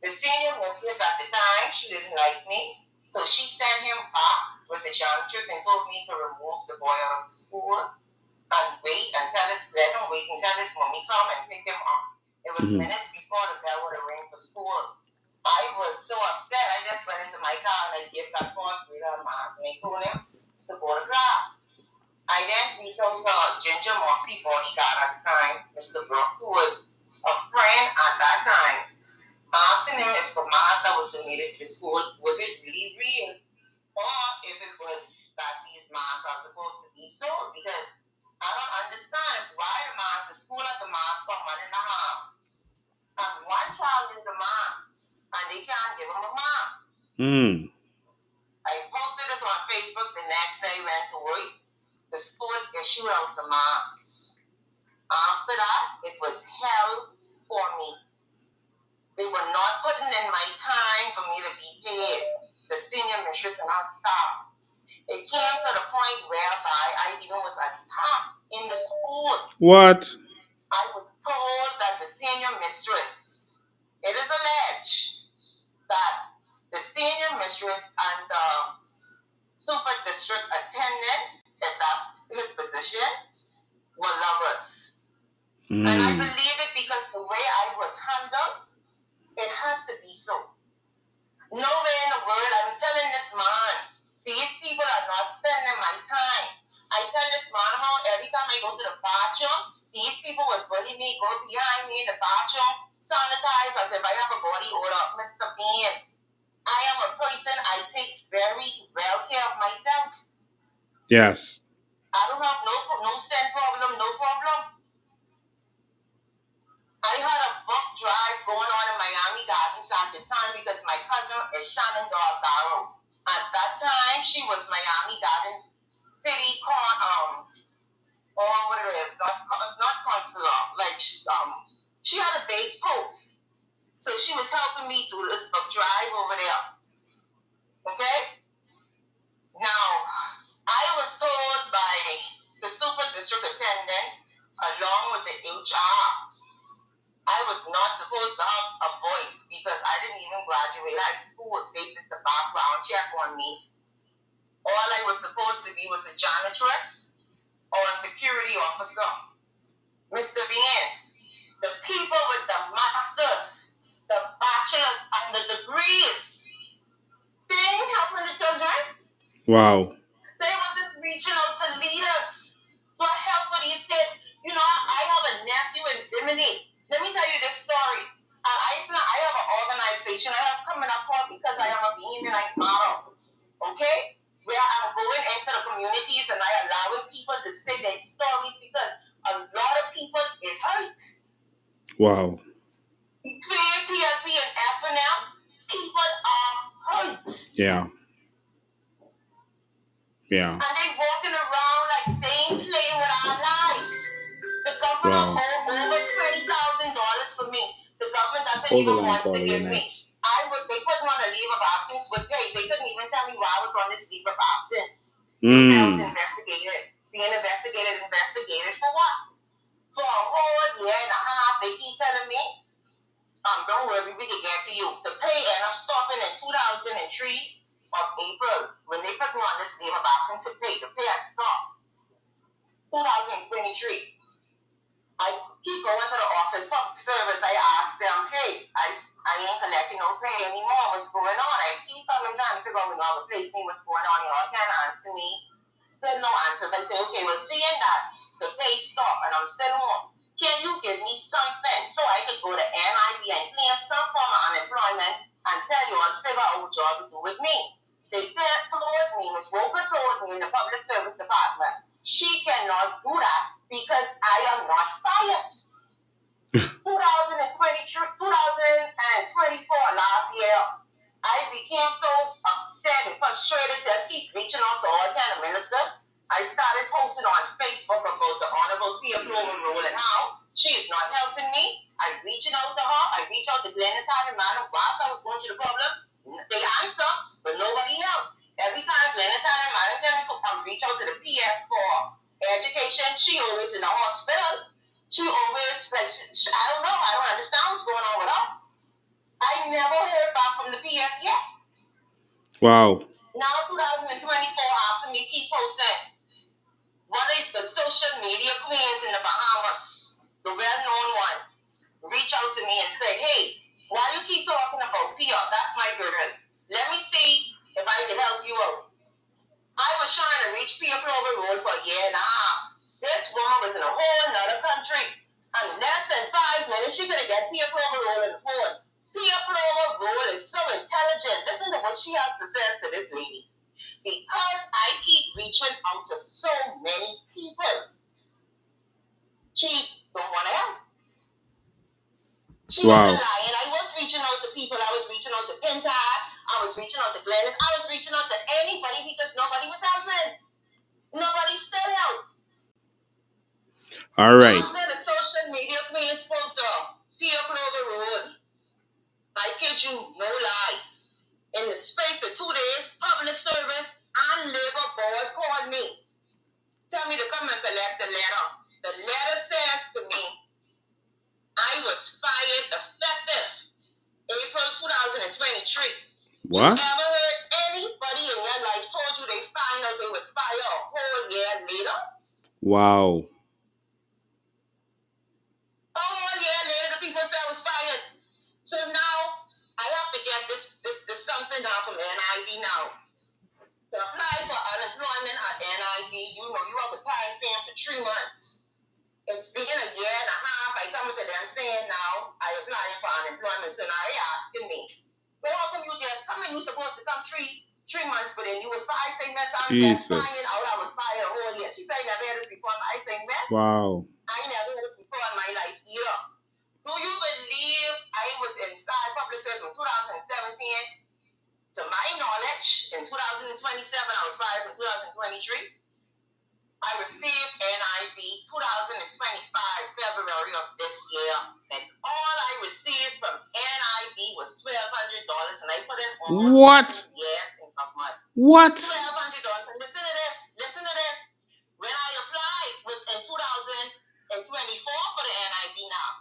The senior mistress at the time, she didn't like me, so she sent him back with the janitress and told me to remove the boy out of the school and let him wait until his mommy come and pick him up. It was minutes before the bell would ring for school. I was so upset, I just went into my car and I gave that fourth grader a mask and I told him to go to class. I then reached out to Ginger Moxie bodyguard at the time, Mr. Brooks, who was a friend at that time, asking him if the mask that was donated to the school, was it really real? Or if it was that these masks are supposed to be sold, because I don't understand why the school had the mask for a month and a half. And one child in the mask, and they can't give him a mask. I posted this on Facebook the next day, went to work. The school issued out the mask. After that, it was hell for me. They were not putting in my time for me to be paid. The senior mistress and her staff. It came to the point whereby I even was attacked in the school. What? I was told that the senior mistress, it is alleged that the senior mistress and the super district attendant, if that's his position, were lovers. And I believe it because the way I was handled, it had to be so. Nowhere in the world, I'm telling this man, these people are not spending my time. I tell this man how every time I go to the bathroom, these people would bully me, go behind me in the bathroom, sanitize as if I have a body odor. Mr. Bean, I am a person, I take very well care of myself. Yes. I don't have no scent problem, no problem. I had a book drive going on in Miami Gardens at the time because my cousin is Shannon Gargaro. At that time, she was Miami Garden City or what it is, not consular. Like she had a big post, so she was helping me do this book drive over there. Okay. Now, I was told by the super district attendant, along with the HR, I was not supposed to have a voice because I didn't even graduate high school. They did the background check on me. All I was supposed to be was a janitress or a security officer. Mr. Bien, the people with the masters, the bachelors, and the degrees, they ain't helping the children. Wow. They wasn't reaching out to leaders for help for these kids. You know, I have a nephew in Bimini. Let me tell you this story. I have an organization I have coming up because I have a Bahamian model. Okay? Where I'm going into the communities and I allowing people to say their stories because a lot of people is hurt. Wow. Between PLP and FNL, people are hurt. Yeah. Yeah. And they walking around like they ain't playing with our lives. The government owed over $20,000 for me. The government doesn't even want to give me. They put me on a leave of absence with pay. They couldn't even tell me why I was on this leave of absence. They said I was being investigated for what? For a whole year and a half, they keep telling me, don't worry, we can get to you. The pay ended up stopping in 2003 of April. When they put me on this leave of absence to pay, the pay had stopped. 2023. I keep going to the office, public service. I ask them, hey, I ain't collecting no pay anymore. What's going on? I keep coming trying to figure out when y'all replace me, what's going on. Y'all can't answer me. Still no answers. I say, okay, well, seeing that the pay stopped and I'm still home, can you give me something so I could go to NIB and claim some form of unemployment and tell you all to figure out what y'all to do with me? They told me, Ms. Roper told me in the public service department, she cannot do that because I am not fired. 2024 last year, I became so upset and frustrated, just keep reaching out to all kind of ministers. I started posting on Facebook about the Honorable Pia Clover role and how she is not helping me. I'm reaching out to her. I reached out to Glennis and Madam whilst I was going through the problem. They answer, but nobody else. Every time Glennis and Madam tell me to come reach out to the PS for education, she always in the hospital. She always, like, I don't know, I don't understand what's going on with her. I never heard back from the PS yet. Wow. Now, 2024, after me keep posting, one of the social media queens in the Bahamas, the well-known one, reached out to me and said, hey, why you keep talking about Pia? That's my girl. Let me see if I can help you out. I was trying to reach Pia Clover Road for a year and a half. This woman was in a whole nother country. In less than 5 minutes, she could have got Pia Clover Road on the phone. Pia Clover Road is so intelligent. Listen to what she has to say to this lady. Because I keep reaching out to so many people, she don't want to help. She wasn't lying. I was reaching out to people. I was reaching out to Pinta. I was reaching out to Glennis. I was reaching out to anybody because nobody was helping. Nobody stood out. All right. After the social media queen spoke to Pia Clover Road, I kid you, no lies. In the space of 2 days, public service and labor board called me. Tell me to come and collect the letter. The letter says to me, I was fired effective April 2023. What? You ever heard anybody in your life told you they found out they was fired a whole year later? Wow. A whole year later, the people said I was fired. So now I have to get this something down from NIB now. To apply for unemployment at NIB, you know you have a time frame for 3 months. It's been a year and a half. I come to them saying now I applying for unemployment. So now they asking me, well, how come you just come and you supposed to come 3 months, but then you was fired? I say, miss, I'm just finding out I was fired a whole year. She said, I never heard this before. I say, miss, Wow. I never heard this before in my life either. Do you believe I was inside public service from 2017? To my knowledge, in 2027, I was fired from 2023. I received NIB 2025, February of this year, and all I received from NIB was $1,200, and I put in almost What? years income money. What? $1,200. And listen to this. Listen to this. When I applied was in 2024 for the NIB now.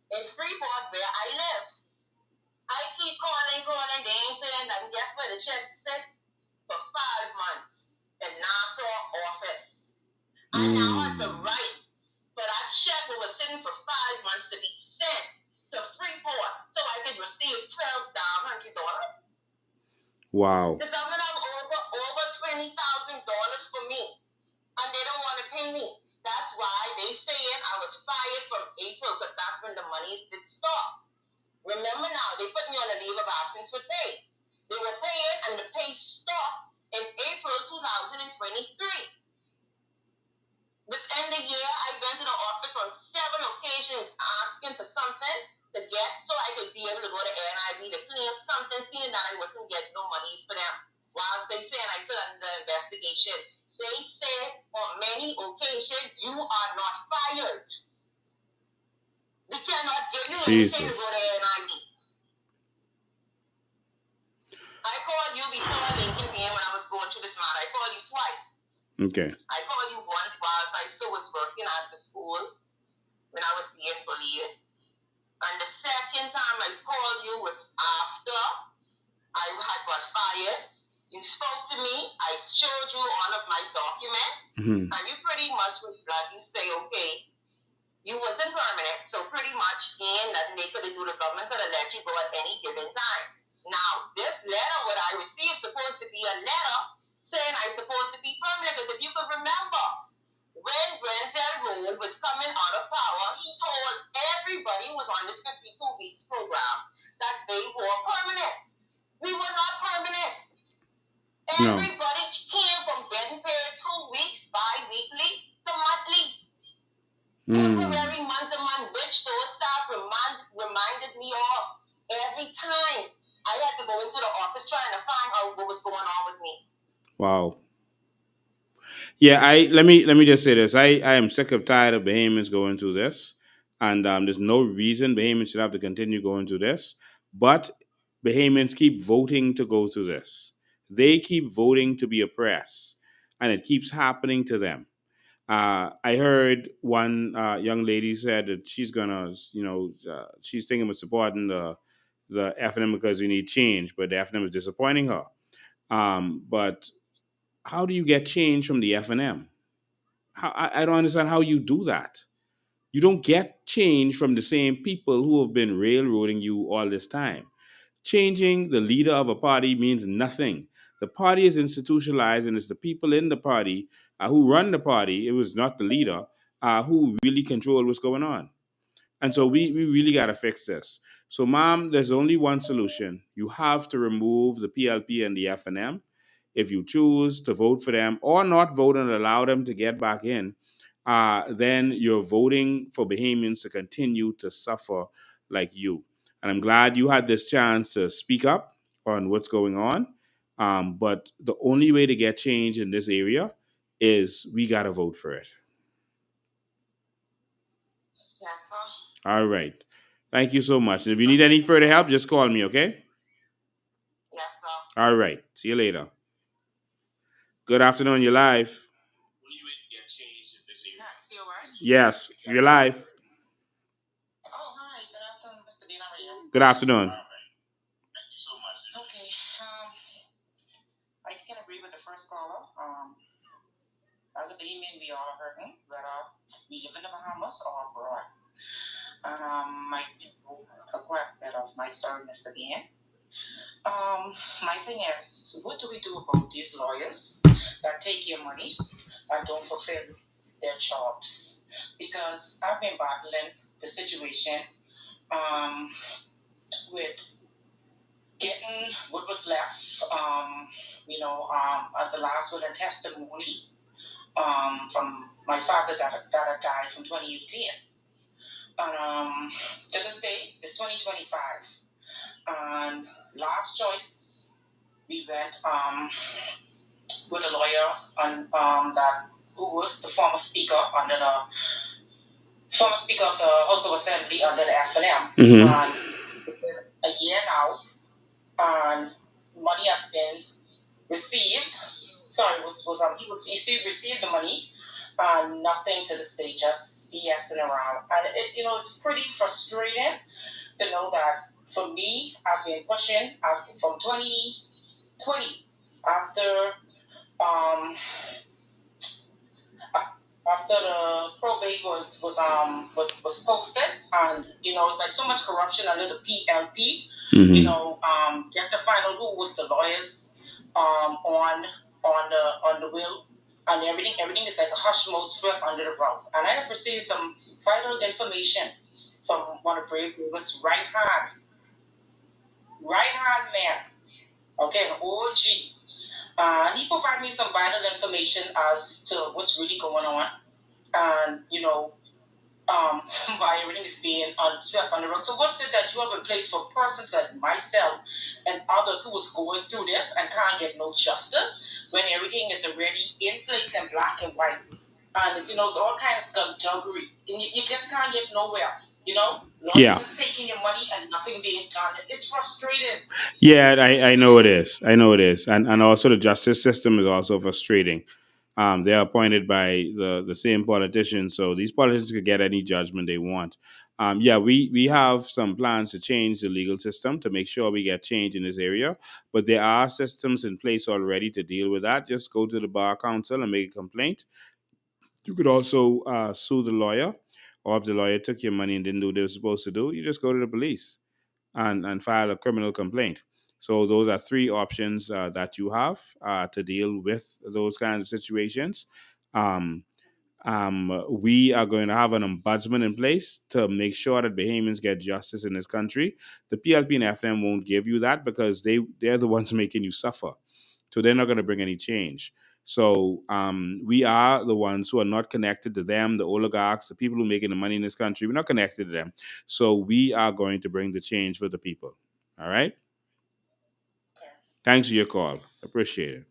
In Freeport, where I live. I keep calling, they ain't saying nothing. Guess where the check sit? For 5 months in Nassau office. I now had to write for that check that was sitting for 5 months to be sent to Freeport so I could receive $1,200. Wow. The government have over $20,000 for me, and they don't want to pay me. That's why they saying I was fired from April, because that's when the money did stop. Remember now, they put me on a leave of absence with pay. They were paying, and the pay stopped in April 2023. Within the year, I went to the office on 7 occasions asking for something to get so I could be able to go to NIB to claim something, seeing that I wasn't getting no monies for them. Whilst they saying I still under investigation, they said on many occasions, you are not fired. We cannot give you anything to go to NIB. I called you before Lincoln came when I was going through this matter. I called you twice. Okay. I called you once whilst I still was working at the school when I was being bullied. And the second time I called you was after I had got fired. You spoke to me. I showed you all of my documents. And you pretty much was glad. You say, okay, you wasn't permanent. So pretty much ain't nothing they could do. The government could have let you go at any given time. Now, this letter, what I received, supposed to be a letter saying I'm supposed to be permanent. Because if you could remember, when Randol Fawkes was coming out of power, he told everybody who was on this 52 weeks program that they were permanent. We were not permanent. Everybody came from getting paid 2 weeks bi-weekly to monthly. Temporary month-to-month bitch store staff reminded me of every time I had to go into the office trying to find out what was going on with me. Wow. Yeah, let me just say this. I am sick of tired of Bahamians going through this, and there's no reason Bahamians should have to continue going through this. But Bahamians keep voting to go through this. They keep voting to be oppressed, and it keeps happening to them. I heard one young lady said that she's gonna, she's thinking of supporting the FNM because we need change, but the FNM is disappointing her. But how do you get change from the FNM? I don't understand how you do that. You don't get change from the same people who have been railroading you all this time. Changing the leader of a party means nothing. The party is institutionalized, and it's the people in the party who run the party. It was not the leader who really control what's going on. And so we really got to fix this. So, Mom, there's only one solution. You have to remove the PLP and the FNM. If you choose to vote for them or not vote and allow them to get back in, then you're voting for Bahamians to continue to suffer like you. And I'm glad you had this chance to speak up on what's going on. But the only way to get change in this area is we got to vote for it. Yes, sir. All right. Thank you so much. And if you need any further help, just call me, okay? Yes, sir. All right. See you later. Good afternoon. You're live. Yes, you're live. Oh, hi. Good afternoon, Mr. Bean. How are you? Good afternoon. Okay. I can agree with the first caller. As a Bahamian, we all are hurting, whether we live in the Bahamas or abroad. My people are quite better off. My sorry, Mr. Bean. My thing is, what do we do about these lawyers that take your money and don't fulfill their jobs? Because I've been battling the situation with getting what was left, as a last will and testimony from my father that had died from 2018. And to this day, it's 2025. And last choice, we went with a lawyer on that who was the former speaker of the House of Assembly under the FNM. And it's been a year now, and money has been received. Sorry, he received the money, and nothing to this day, just BSing around. And it's pretty frustrating to know that for me, I've been pushing from 2020 after the probate was posted, and it's like so much corruption under the PLP. Get to find out who was the lawyers on the will, and everything is like a hush mode swept under the rug. And I have received some vital information from one of Brave Movers' right hand man, okay, an OG. And he provided me some vital information as to what's really going on, and why everything is being swept under the rug. So what is it that you have in place for persons like myself and others who was going through this and can't get no justice when everything is already in place in black and white? And it's all kinds of skullduggery, and you just can't get nowhere. Lawyers is taking your money and nothing being done. It's frustrating. Yeah, I know it is. I know it is. And also the justice system is also frustrating. They're appointed by the same politicians, so these politicians could get any judgment they want. We have some plans to change the legal system to make sure we get change in this area, but there are systems in place already to deal with that. Just go to the Bar Council and make a complaint. You could also sue the lawyer, or if the lawyer took your money and didn't do what they were supposed to do, you just go to the police and file a criminal complaint. So those are three options that you have to deal with those kinds of situations. Um, we are going to have an ombudsman in place to make sure that Bahamians get justice in this country. The PLP and FM won't give you that because they're the ones making you suffer. So they're not going to bring any change. So we are the ones who are not connected to them, the oligarchs, the people who are making the money in this country. We're not connected to them. So we are going to bring the change for the people. All right? Thanks for your call. Appreciate it.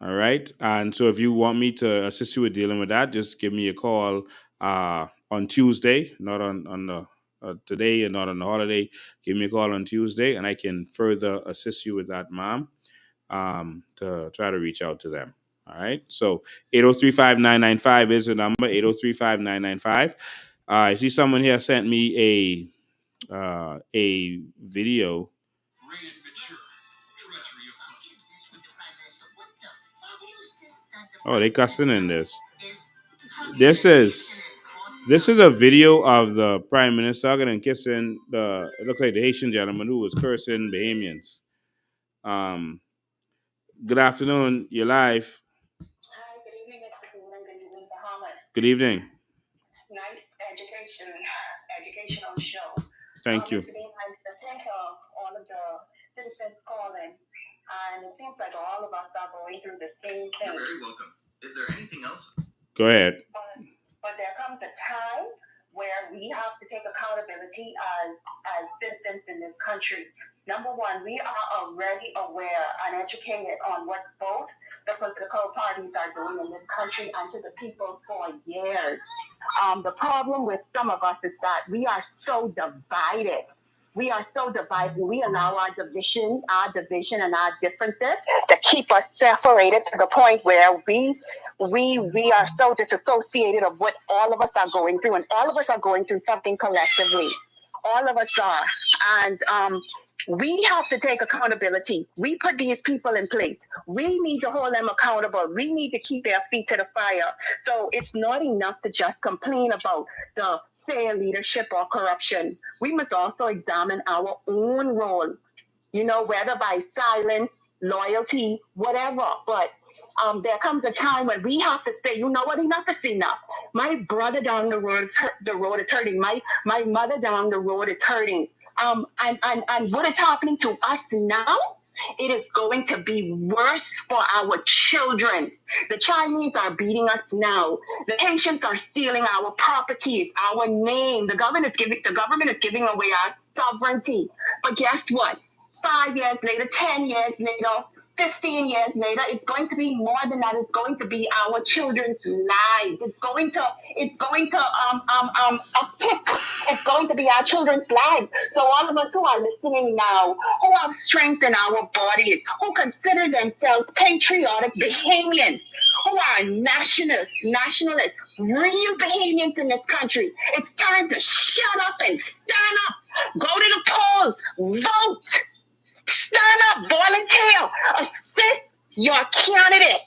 All right. And so if you want me to assist you with dealing with that, just give me a call on Tuesday, not on the today and not on the holiday. Give me a call on Tuesday and I can further assist you with that, mom, to try to reach out to them. All right. So 803-5995 is the number, 803-5995. I see someone here sent me a video. Oh, they cussing in this. This is a video of the Prime Minister hugging and kissing it looks like the Haitian gentleman who was cursing Bahamians. Good afternoon, you're live. Hi, good evening, Mr. Coonan. Good evening, Bahamas. Good evening. Nice educational show. Thank you. Mr. Bean, I think all of the citizens calling, and it seems like all of us are going through the same thing. You're very welcome. Is there anything else? Go ahead. But there comes a time where we have to take accountability as citizens in this country. Number one, we are already aware and educated on what both the political parties are doing in this country and to the people for years. The problem with some of us is that we are so divided. We are so divided. We allow our division and our differences to keep us separated to the point where we are so disassociated of what all of us are going through, and all of us are going through something collectively. All of us are, and we have to take accountability. We put these people in place. We need to hold them accountable. We need to keep their feet to the fire. So it's not enough to just complain about the failed leadership or corruption. We must also examine our own role, whether by silence, loyalty, whatever. But there comes a time when we have to say, you know what, enough is enough. My brother down the road is hurting. My mother down the road is hurting. And what is happening to us now? It is going to be worse for our children. The Chinese are beating us now. The Haitians are stealing our properties, our name. The government is giving away our sovereignty. But guess what? 5 years later, 10 years later, 15 years later, it's going to be more than that. It's going to be our children's lives. It's going to uptick. It's going to be our children's lives. So all of us who are listening now, who have strength in our bodies, who consider themselves patriotic Bahamians, who are nationalists, real Bahamians in this country, it's time to shut up and stand up. Go to the polls, vote. Stand up, volunteer, assist your candidate.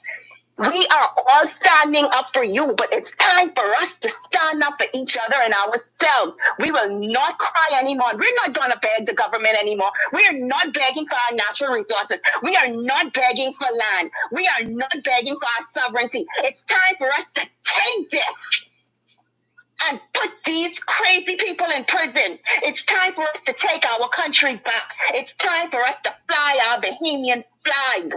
We are all standing up for you, but it's time for us to stand up for each other and ourselves. We will not cry anymore. We're not going to beg the government anymore. We are not begging for our natural resources. We are not begging for land. We are not begging for our sovereignty. It's time for us to take this and put these crazy people in prison. It's time for us to take our country back. It's time for us to fly our Bahamian flag.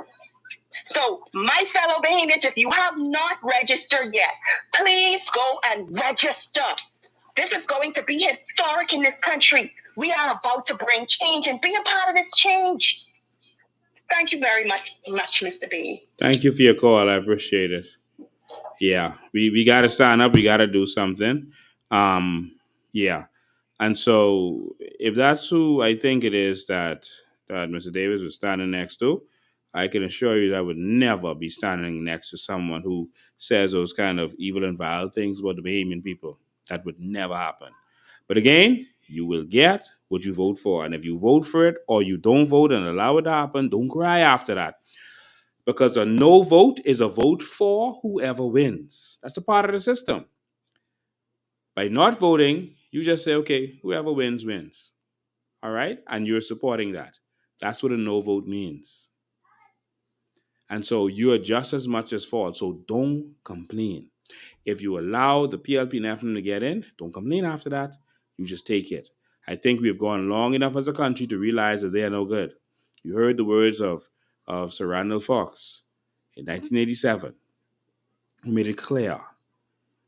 So, my fellow Bahamians, if you have not registered yet, please go and register. This is going to be historic in this country. We are about to bring change and be a part of this change. Thank you very much, Mr. B. Thank you for your call. I appreciate it. Yeah, we got to sign up. We got to do something. Yeah. And so if that's who I think it is that Mr. Davis was standing next to, I can assure you that I would never be standing next to someone who says those kind of evil and vile things about the Bahamian people. That would never happen. But again, you will get what you vote for. And if you vote for it or you don't vote and allow it to happen, don't cry after that. Because a no vote is a vote for whoever wins. That's a part of the system. By not voting, you just say, okay, whoever wins, wins. All right? And you're supporting that. That's what a no vote means. And so you are just as much as fault. So don't complain. If you allow the PLP and FM to get in, don't complain after that. You just take it. I think we've gone long enough as a country to realize that they are no good. You heard the words of Sir Randol Fawkes in 1987, who made it clear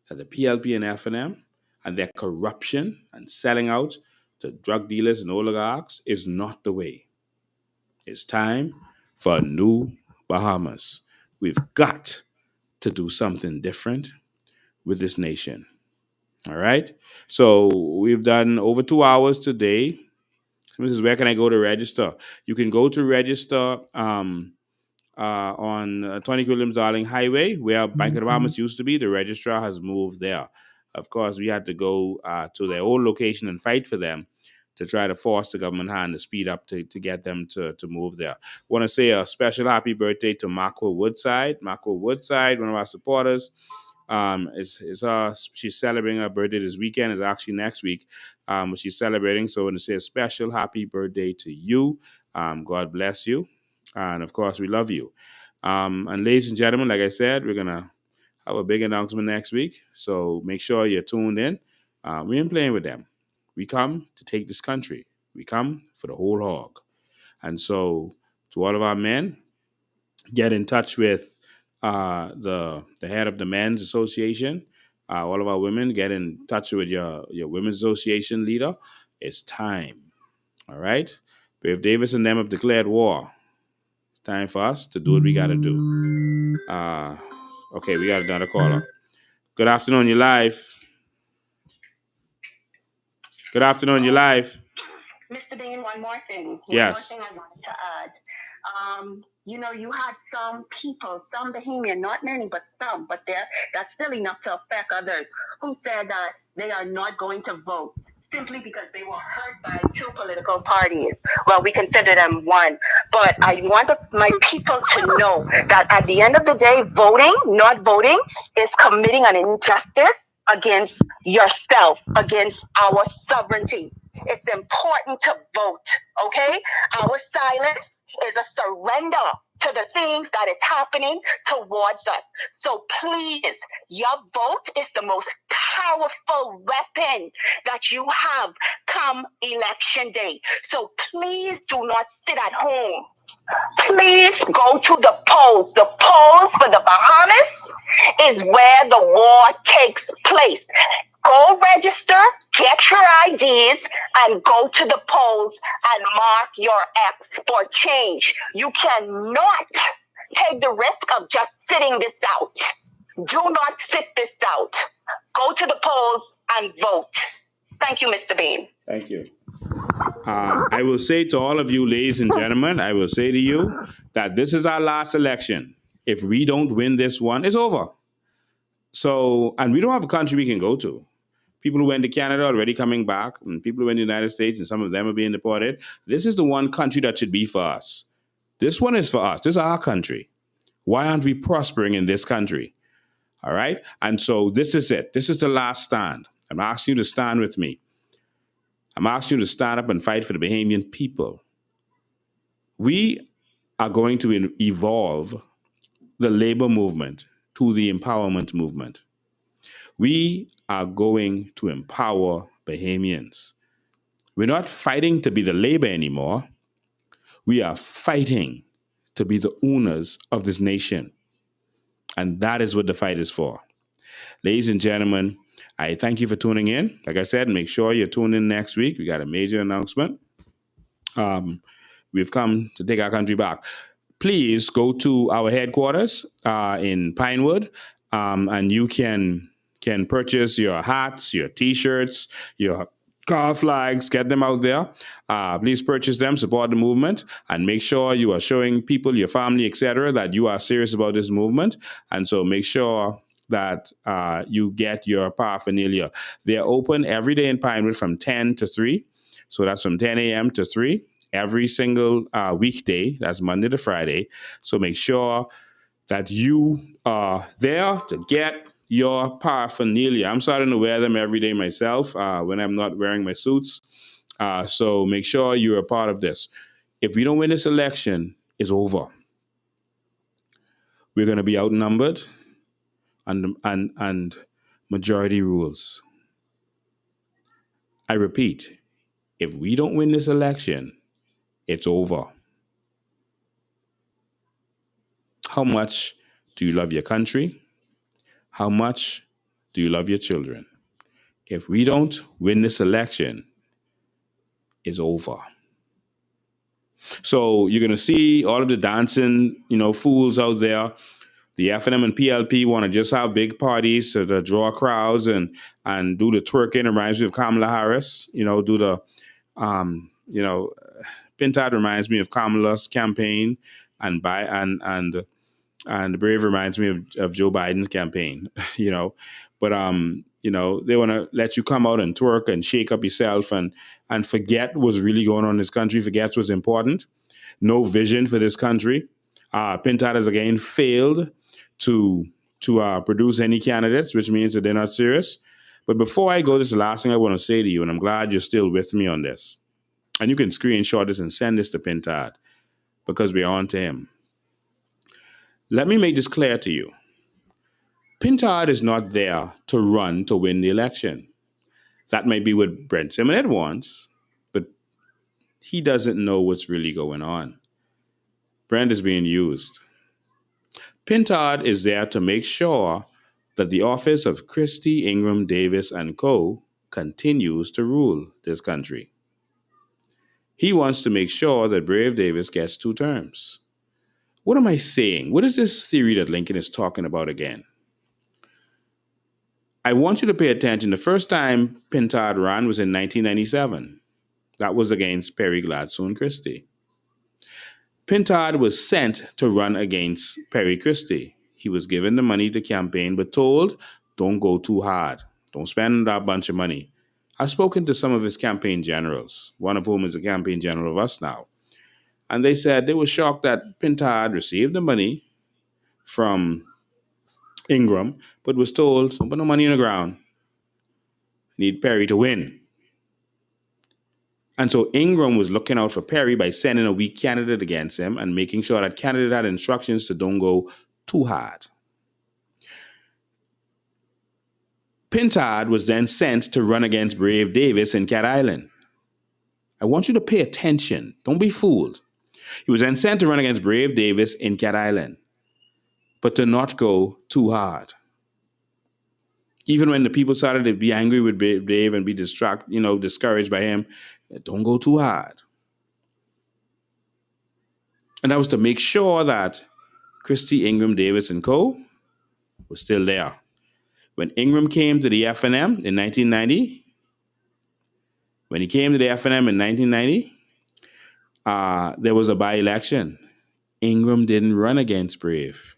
that the PLP and FNM and their corruption and selling out to drug dealers and oligarchs is not the way. It's time for a new Bahamas. We've got to do something different with this nation. All right. So we've done over 2 hours today. Mrs. Where can I go to register? You can go to register on 20 Williams Darling Highway, where Bank of the Bahamas used to be. The registrar has moved there. Of course, we had to go to their old location and fight for them to try to force the government hand to speed up to get them to move there. Want to say a special happy birthday to Marco Woodside. Marco Woodside, one of our supporters. She's celebrating her birthday this weekend. It's actually next week. She's celebrating. So I want to say a special happy birthday to you. God bless you. And of course, we love you. And ladies and gentlemen, like I said, we're going to have a big announcement next week. So make sure you're tuned in. We ain't playing with them. We come to take this country. We come for the whole hog. And so to all of our men, get in touch with the head of the Men's Association. All of our women, get in touch with your Women's Association leader. It's time. All right? Brave Davis and them have declared war. It's time for us to do what we got to do. Okay, we got another caller. Good afternoon, you're live. Good afternoon, you're live. Mr. Dean, one more thing. Yes. One more thing I wanted to add. You had some people, some Bahamian, not many, but some, but that's still enough to affect others, who said that they are not going to vote simply because they were hurt by two political parties. Well, we consider them one. But I want my people to know that at the end of the day, not voting, is committing an injustice against yourself, against our sovereignty. It's important to vote, okay? Our silence is a surrender to the things that is happening towards us. So please, your vote is the most powerful weapon that you have come election day. So please do not sit at home. Please go to the polls. The polls for the Bahamas is where the war takes place. Go register, get your IDs, and go to the polls and mark your X for change. You cannot take the risk of just sitting this out. Do not sit this out. Go to the polls and vote. Thank you, Mr. Bean. Thank you. I will say to all of you, ladies and gentlemen, I will say to you that this is our last election. If we don't win this one, it's over. So, and we don't have a country we can go to. People who went to Canada already coming back, and people who went to the United States, and some of them are being deported. This is the one country that should be for us. This one is for us. This is our country. Why aren't we prospering in this country? All right? And so this is it. This is the last stand. I'm asking you to stand with me. I'm asking you to stand up and fight for the Bahamian people. We are going to evolve the labor movement to the empowerment movement. We are going to empower Bahamians. We're not fighting to be the labor anymore. We are fighting to be the owners of this nation. And that is what the fight is for. Ladies and gentlemen, I thank you for tuning in. Like I said, make sure you tune in next week. We got a major announcement. We've come to take our country back. Please go to our headquarters in Pinewood, and you can purchase your hats, your T-shirts, your car flags, get them out there. Please purchase them, support the movement, and make sure you are showing people, your family, etc., that you are serious about this movement. And so make sure that you get your paraphernalia. They're open every day in Pinewood from 10 to 3. So that's from 10 a.m. to 3 every single weekday. That's Monday to Friday. So make sure that you are there to get your paraphernalia. I'm starting to wear them every day myself when I'm not wearing my suits. So make sure you're a part of this. If we don't win this election, it's over. We're going to be outnumbered, and majority rules. I repeat, if we don't win this election, it's over. How much do you love your country? How much do you love your children? If we don't win this election, it's over. So you're going to see all of the dancing, fools out there. The FNM and PLP want to just have big parties to draw crowds and do the twerking. It reminds me of Kamala Harris. Do the, Pintad reminds me of Kamala's campaign, and the Brave reminds me of Joe Biden's campaign. But they want to let you come out and twerk and shake up yourself and forget what's really going on in this country, forget what's important. No vision for this country. Pintad has again failed to produce any candidates, which means that they're not serious. But before I go, this is the last thing I want to say to you, and I'm glad you're still with me on this. And you can screenshot this and send this to Pintad because we're on to him. Let me make this clear to you. Pintad is not there to run to win the election. That may be what Brent Simonet wants, but he doesn't know what's really going on. Brent is being used. Pintad is there to make sure that the office of Christie, Ingram, Davis, and Co. continues to rule this country. He wants to make sure that Brave Davis gets 2 terms. What am I saying? What is this theory that Lincoln is talking about again? I want you to pay attention. The first time Pintad ran was in 1997. That was against Perry Gladstone Christie. Pintad was sent to run against Perry Christie. He was given the money to campaign, but told, don't go too hard. Don't spend a bunch of money. I've spoken to some of his campaign generals, one of whom is a campaign general of us now. And they said they were shocked that Pintad received the money from Ingram, but was told, don't put no money on the ground. Need Perry to win. And so Ingram was looking out for Perry by sending a weak candidate against him and making sure that candidate had instructions to don't go too hard. Pintad was then sent to run against Brave Davis in Cat Island. I want you to pay attention. Don't be fooled. He was then sent to run against Brave Davis in Cat Island, but to not go too hard. Even when the people started to be angry with Dave and be discouraged by him, don't go too hard. And that was to make sure that Christie, Ingram, Davis, and Co. was still there. When Ingram came to the FNM in 1990, there was a by-election. Ingram didn't run against Brave.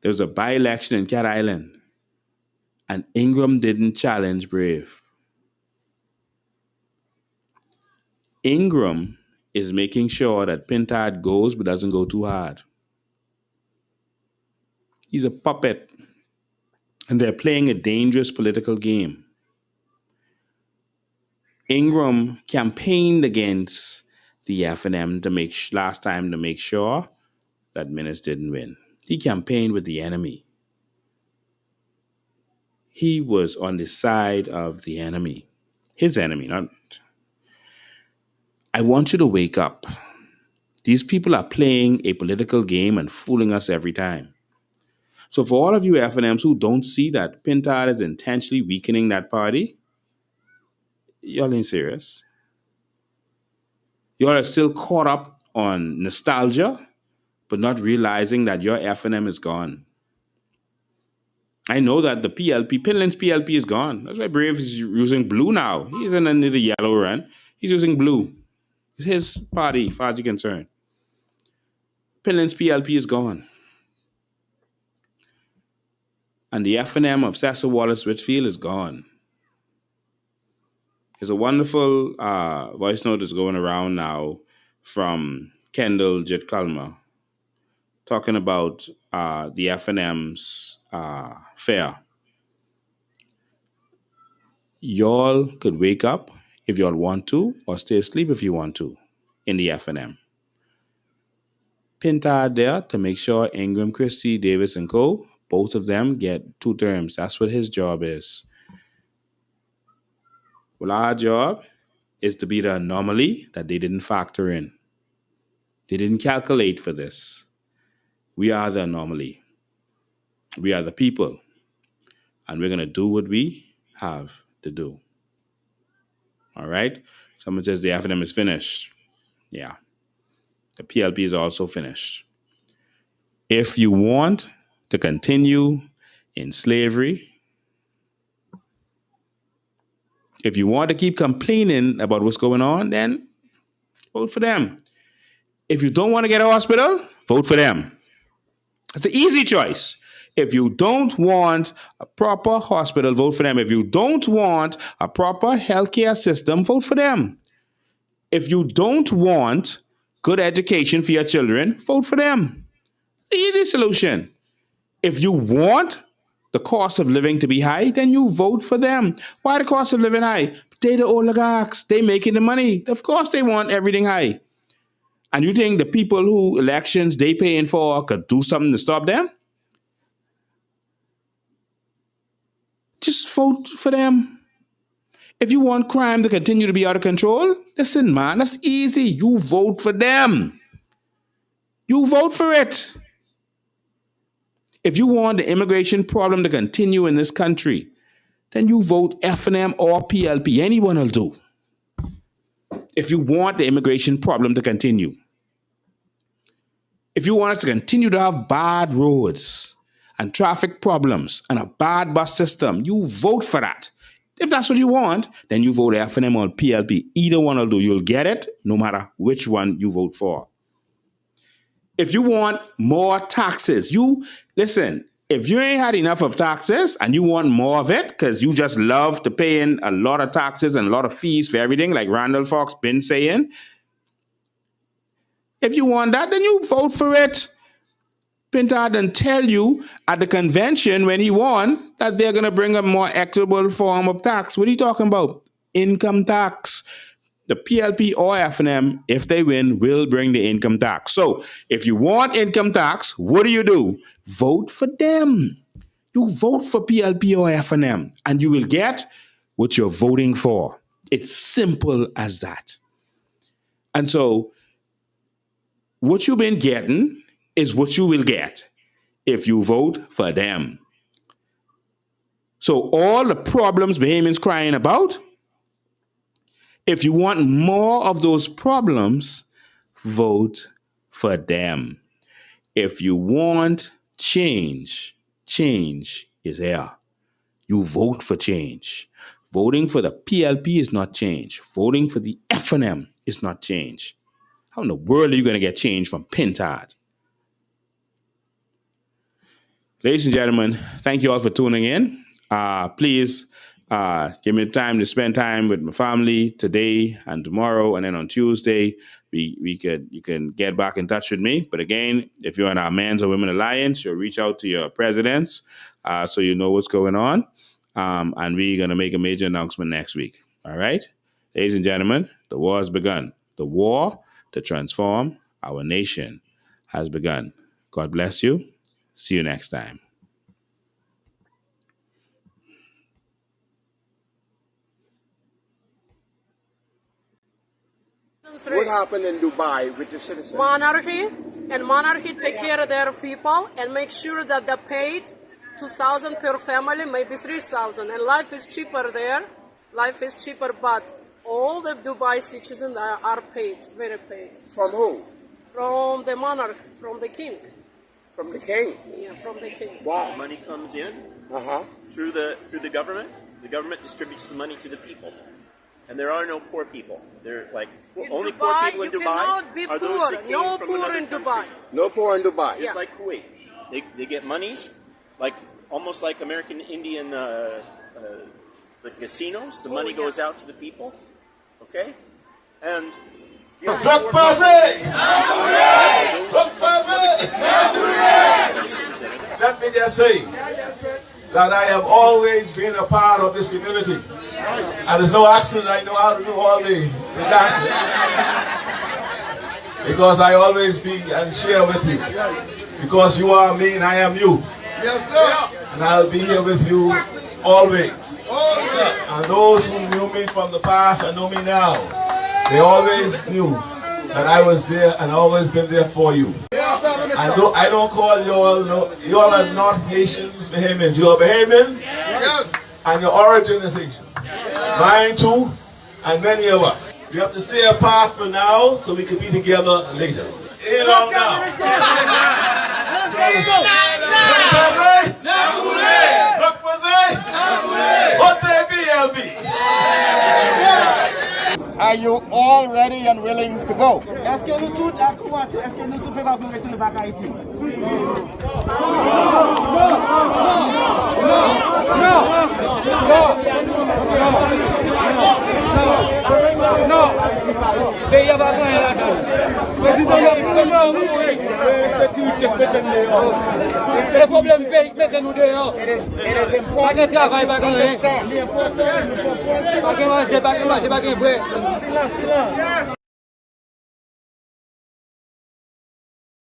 There was a by-election in Cat Island, and Ingram didn't challenge Brave. Ingram is making sure that Pintad goes but doesn't go too hard. He's a puppet, and they're playing a dangerous political game. Ingram campaigned against the FNM last time to make sure that Minnis didn't win. He campaigned with the enemy. He was on the side of the enemy. His enemy, not... I want you to wake up. These people are playing a political game and fooling us every time. So for all of you FNMs who don't see that Pintad is intentionally weakening that party, y'all ain't serious. Y'all are still caught up on nostalgia, but not realizing that your FNM is gone. I know that the PLP, Pinland's PLP is gone. That's why Brave is using blue now. He isn't under the yellow run. He's using blue. It's his party, as far as you're concerned. Pinland's PLP is gone. And the FNM of Cecil Wallace Whitfield is gone. There's a wonderful voice note that's going around now from Kendall Jitkalma talking about the FNM's fair. Y'all could wake up if y'all want to, or stay asleep if you want to, in the FNM. Pintad there to make sure Ingram, Christie, Davis, and Co., both of them get 2 terms. That's what his job is. Well, our job is to be the anomaly that they didn't factor in. They didn't calculate for this. We are the anomaly. We are the people. And we're going to do what we have to do. All right? Someone says the FNM is finished. Yeah. The PLP is also finished. If you want to continue in slavery, if you want to keep complaining about what's going on, then vote for them. If you don't want to get a hospital, vote for them. It's an easy choice. If you don't want a proper hospital, vote for them. If you don't want a proper healthcare system, vote for them. If you don't want good education for your children, vote for them. The easy solution. If you want the cost of living to be high, then you vote for them. Why the cost of living high? They the oligarchs. They making the money. Of course they want everything high. And you think the people who elections they paying for could do something to stop them? Just vote for them. If you want crime to continue to be out of control, listen, man, that's easy. You vote for them. You vote for it. If you want the immigration problem to continue in this country, then you vote FNM or PLP. Anyone will do. If you want the immigration problem to continue. If you want us to continue to have bad roads and traffic problems and a bad bus system, you vote for that. If that's what you want, then you vote FNM or PLP. Either one will do. You'll get it no matter which one you vote for. If you want more taxes, listen, if you ain't had enough of taxes and you want more of it because you just love to pay in a lot of taxes and a lot of fees for everything, like Randol Fawkes been saying, if you want that, then you vote for it. Pintard didn't tell you at the convention when he won that they're going to bring a more equitable form of tax. What are you talking about? Income tax. The PLP or FNM, if they win, will bring the income tax. So if you want income tax, what do? Vote for them. You vote for PLP or FNM, and you will get what you're voting for. It's simple as that. And so what you've been getting is what you will get if you vote for them. So all the problems Bahamians crying about, if you want more of those problems, vote for them. If you want change, change is here. You vote for change. Voting for the PLP is not change. Voting for the FNM is not change. How in the world are you going to get change from Pintard? Ladies and gentlemen, thank you all for tuning in. Please give me time to spend time with my family today and tomorrow, and then on Tuesday, you can get back in touch with me. But again, if you're in our Men's or Women Alliance, you'll reach out to your presidents so you know what's going on. And we're going to make a major announcement next week. All right? Ladies and gentlemen, the war has begun. The war to transform our nation has begun. God bless you. See you next time. What happened in Dubai with the citizens? Monarchy take care of their people and make sure that they're paid 2,000 per family, maybe 3,000. And life is cheaper there. Life is cheaper, but all the Dubai citizens are paid, very paid. From who? From the monarch, from the king. From the king? Yeah, from the king. Wow. Money comes in through the government. The government distributes the money to the people. And there are no poor people. They're like only Dubai, poor people in you Dubai cannot be are poor. those that came No from poor another in country. Dubai. No poor in Dubai. Just like Kuwait. They get money, like almost like American Indian the casinos. The money goes out to the people. Okay? And let me just say that I have always been a part of this community. And there's no accident I know how to do all the dancing. Because I always be and share with you. Because you are me and I am you. And I'll be here with you always. And those who knew me from the past and know me now, they always knew that I was there and always been there for you. I don't call you all, you all are not Haitians, Bahamians. You are Bahamian, and your origin is Haitian. Mine too, and many of us. We have to stay apart for now so we can be together later. Hey, long now. Are you all ready and willing to go? It is important.